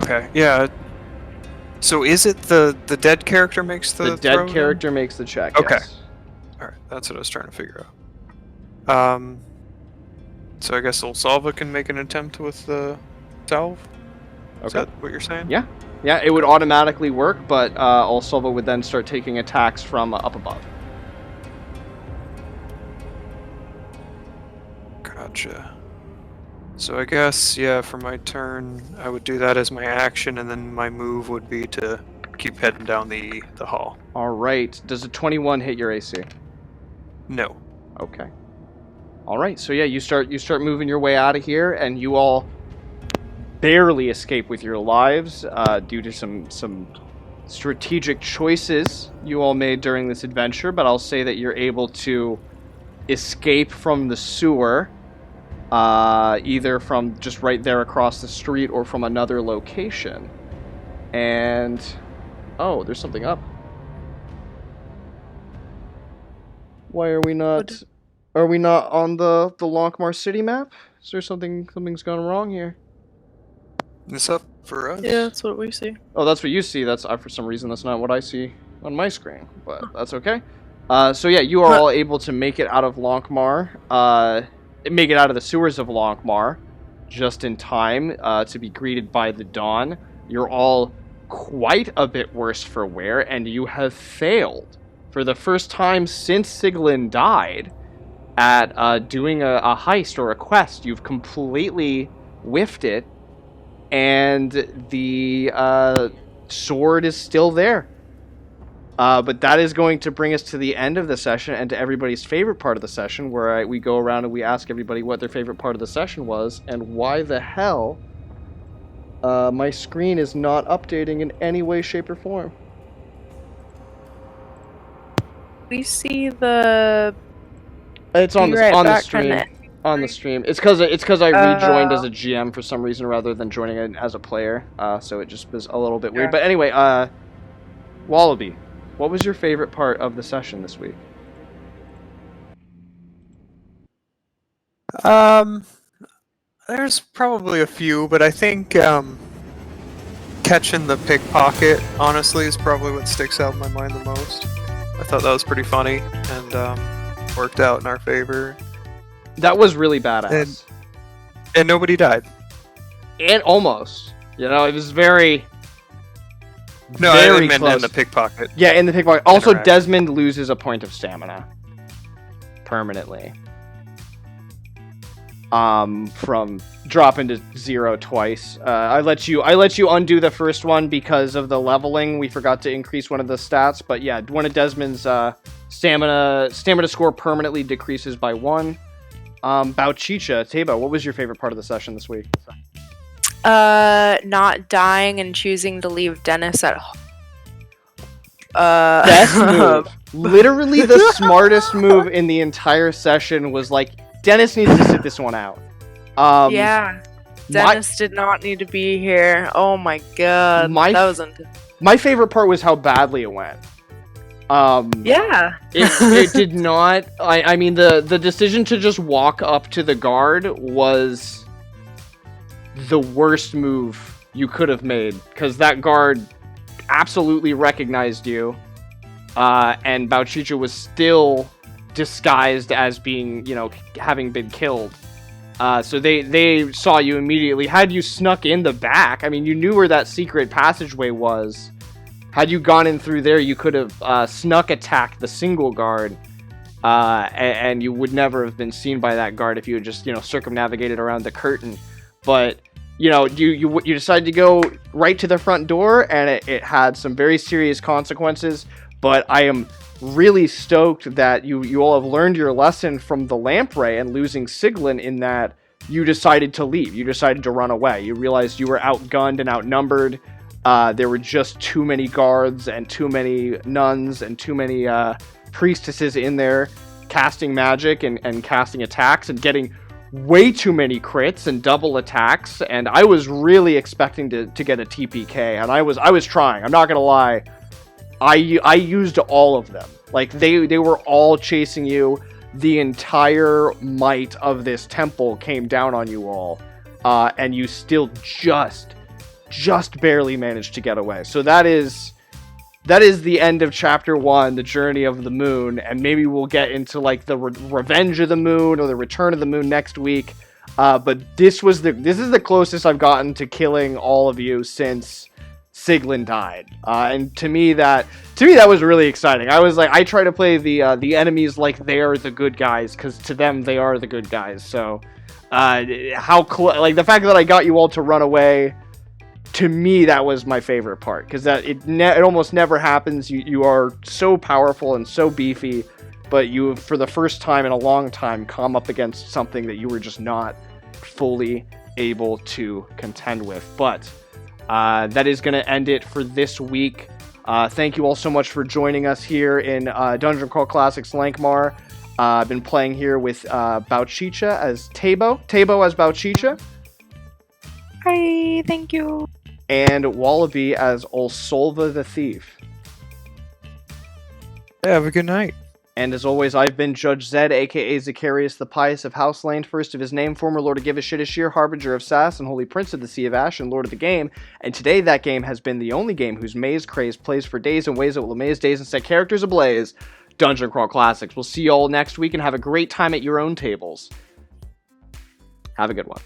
Okay, yeah. So is it the dead character makes the The dead throw then? character makes the check. Okay. Yes. Alright, that's what I was trying to figure out. So I guess Osolva can make an attempt with the salve? Is Okay. that what you're saying? Yeah. Yeah, it would automatically work, but Osolva would then start taking attacks from up above. Gotcha. So I guess, yeah, for my turn, I would do that as my action, and then my move would be to keep heading down the hall. All right. Does a 21 hit your AC? No. Okay. All right. So yeah, you start moving your way out of here, and you all barely escape with your lives due to some strategic choices you all made during this adventure. But I'll say that you're able to escape from the sewer, either from just right there across the street or from another location. And oh, there's something up. Why are we not? Are we not on the Lankhmar city map? Is there something's gone wrong here? This up for us? Yeah, that's what we see. Oh, that's what you see. That's for some reason that's not what I see on my screen, but that's okay. So yeah, you are all able to make it out of Lankhmar, make it out of the sewers of Lankhmar, just in time to be greeted by the dawn. You're all quite a bit worse for wear, and you have failed for the first time since Siglin died at doing a heist or a quest. You've completely whiffed it, and the sword is still there. But that is going to bring us to the end of the session and to everybody's favorite part of the session, where we go around and we ask everybody what their favorite part of the session was, and why the hell my screen is not updating in any way, shape, or form. We see the. It's on Be the right on the back stream. on it. On the stream. It's because I rejoined as a GM for some reason rather than joining it as a player. So it just was a little bit weird. But anyway, Wallaby, what was your favorite part of the session this week? There's probably a few, but I think catching the pickpocket, honestly, is probably what sticks out in my mind the most. I thought that was pretty funny, and worked out in our favor. That was really badass. And nobody died. And almost. You know, it was very... No, very I meant close. in the pickpocket. Yeah, in the pickpocket. Also, Interaction. Desmond loses a point of stamina. Permanently. From dropping to 0 twice. I let you undo the first one because of the leveling. We forgot to increase one of the stats, but yeah, one of Desmond's stamina score permanently decreases by 1. Bouchicha, Teba, what was your favorite part of the session this week? Not dying and choosing to leave Dennis at Best move. Literally the smartest move in the entire session was like, Dennis needs to sit this one out. Yeah. Dennis did not need to be here. Oh my god. That was my favorite part was how badly it went. Yeah. It did not. I mean, the decision to just walk up to the guard was the worst move you could have made, because that guard absolutely recognized you, and Bouchicha was still disguised as being, having been killed. So they saw you immediately. Had you snuck in the back, I mean, you knew where that secret passageway was. Had you gone in through there, you could have snuck attacked the single guard, and you would never have been seen by that guard if you had just, circumnavigated around the curtain. But, you decided to go right to the front door, and it had some very serious consequences. But I am really stoked that you all have learned your lesson from the lamprey and losing Siglin, in that you decided to leave. You decided to run away. You realized you were outgunned and outnumbered. There were just too many guards and too many nuns and too many priestesses in there casting magic and casting attacks and getting way too many crits and double attacks. And I was really expecting to get a TPK, and I was trying. I'm not gonna lie. I used all of them. Like, they were all chasing you. The entire might of this temple came down on you all, and you still just barely managed to get away. So that is the end of chapter 1, the journey of the moon, and maybe we'll get into like the revenge of the moon or the return of the moon next week. But this is the closest I've gotten to killing all of you since Siglin died, and to me that was really exciting. I was like, I try to play the enemies like they are the good guys, because to them they are the good guys. So like the fact that I got you all to run away, to me that was my favorite part, because it almost never happens. You are so powerful and so beefy, but you, for the first time in a long time, come up against something that you were just not fully able to contend with. But that is going to end it for this week. Thank you all so much for joining us here in Dungeon Crawl Classics Lankhmar. I've been playing here with Bouchicha as Tabo as Bouchicha. Hi, thank you. And Wallaby as Osolva the Thief. Yeah, have a good night. And as always, I've been Judge Zed, aka Zacharias the Pious of House Lane, first of his name, former Lord of Give a Shit Ashir, Harbinger of Sass, and Holy Prince of the Sea of Ash, and Lord of the Game. And today that game has been the only game whose maze craze plays for days in ways that will amaze days and set characters ablaze. Dungeon Crawl Classics. We'll see you all next week, and have a great time at your own tables. Have a good one.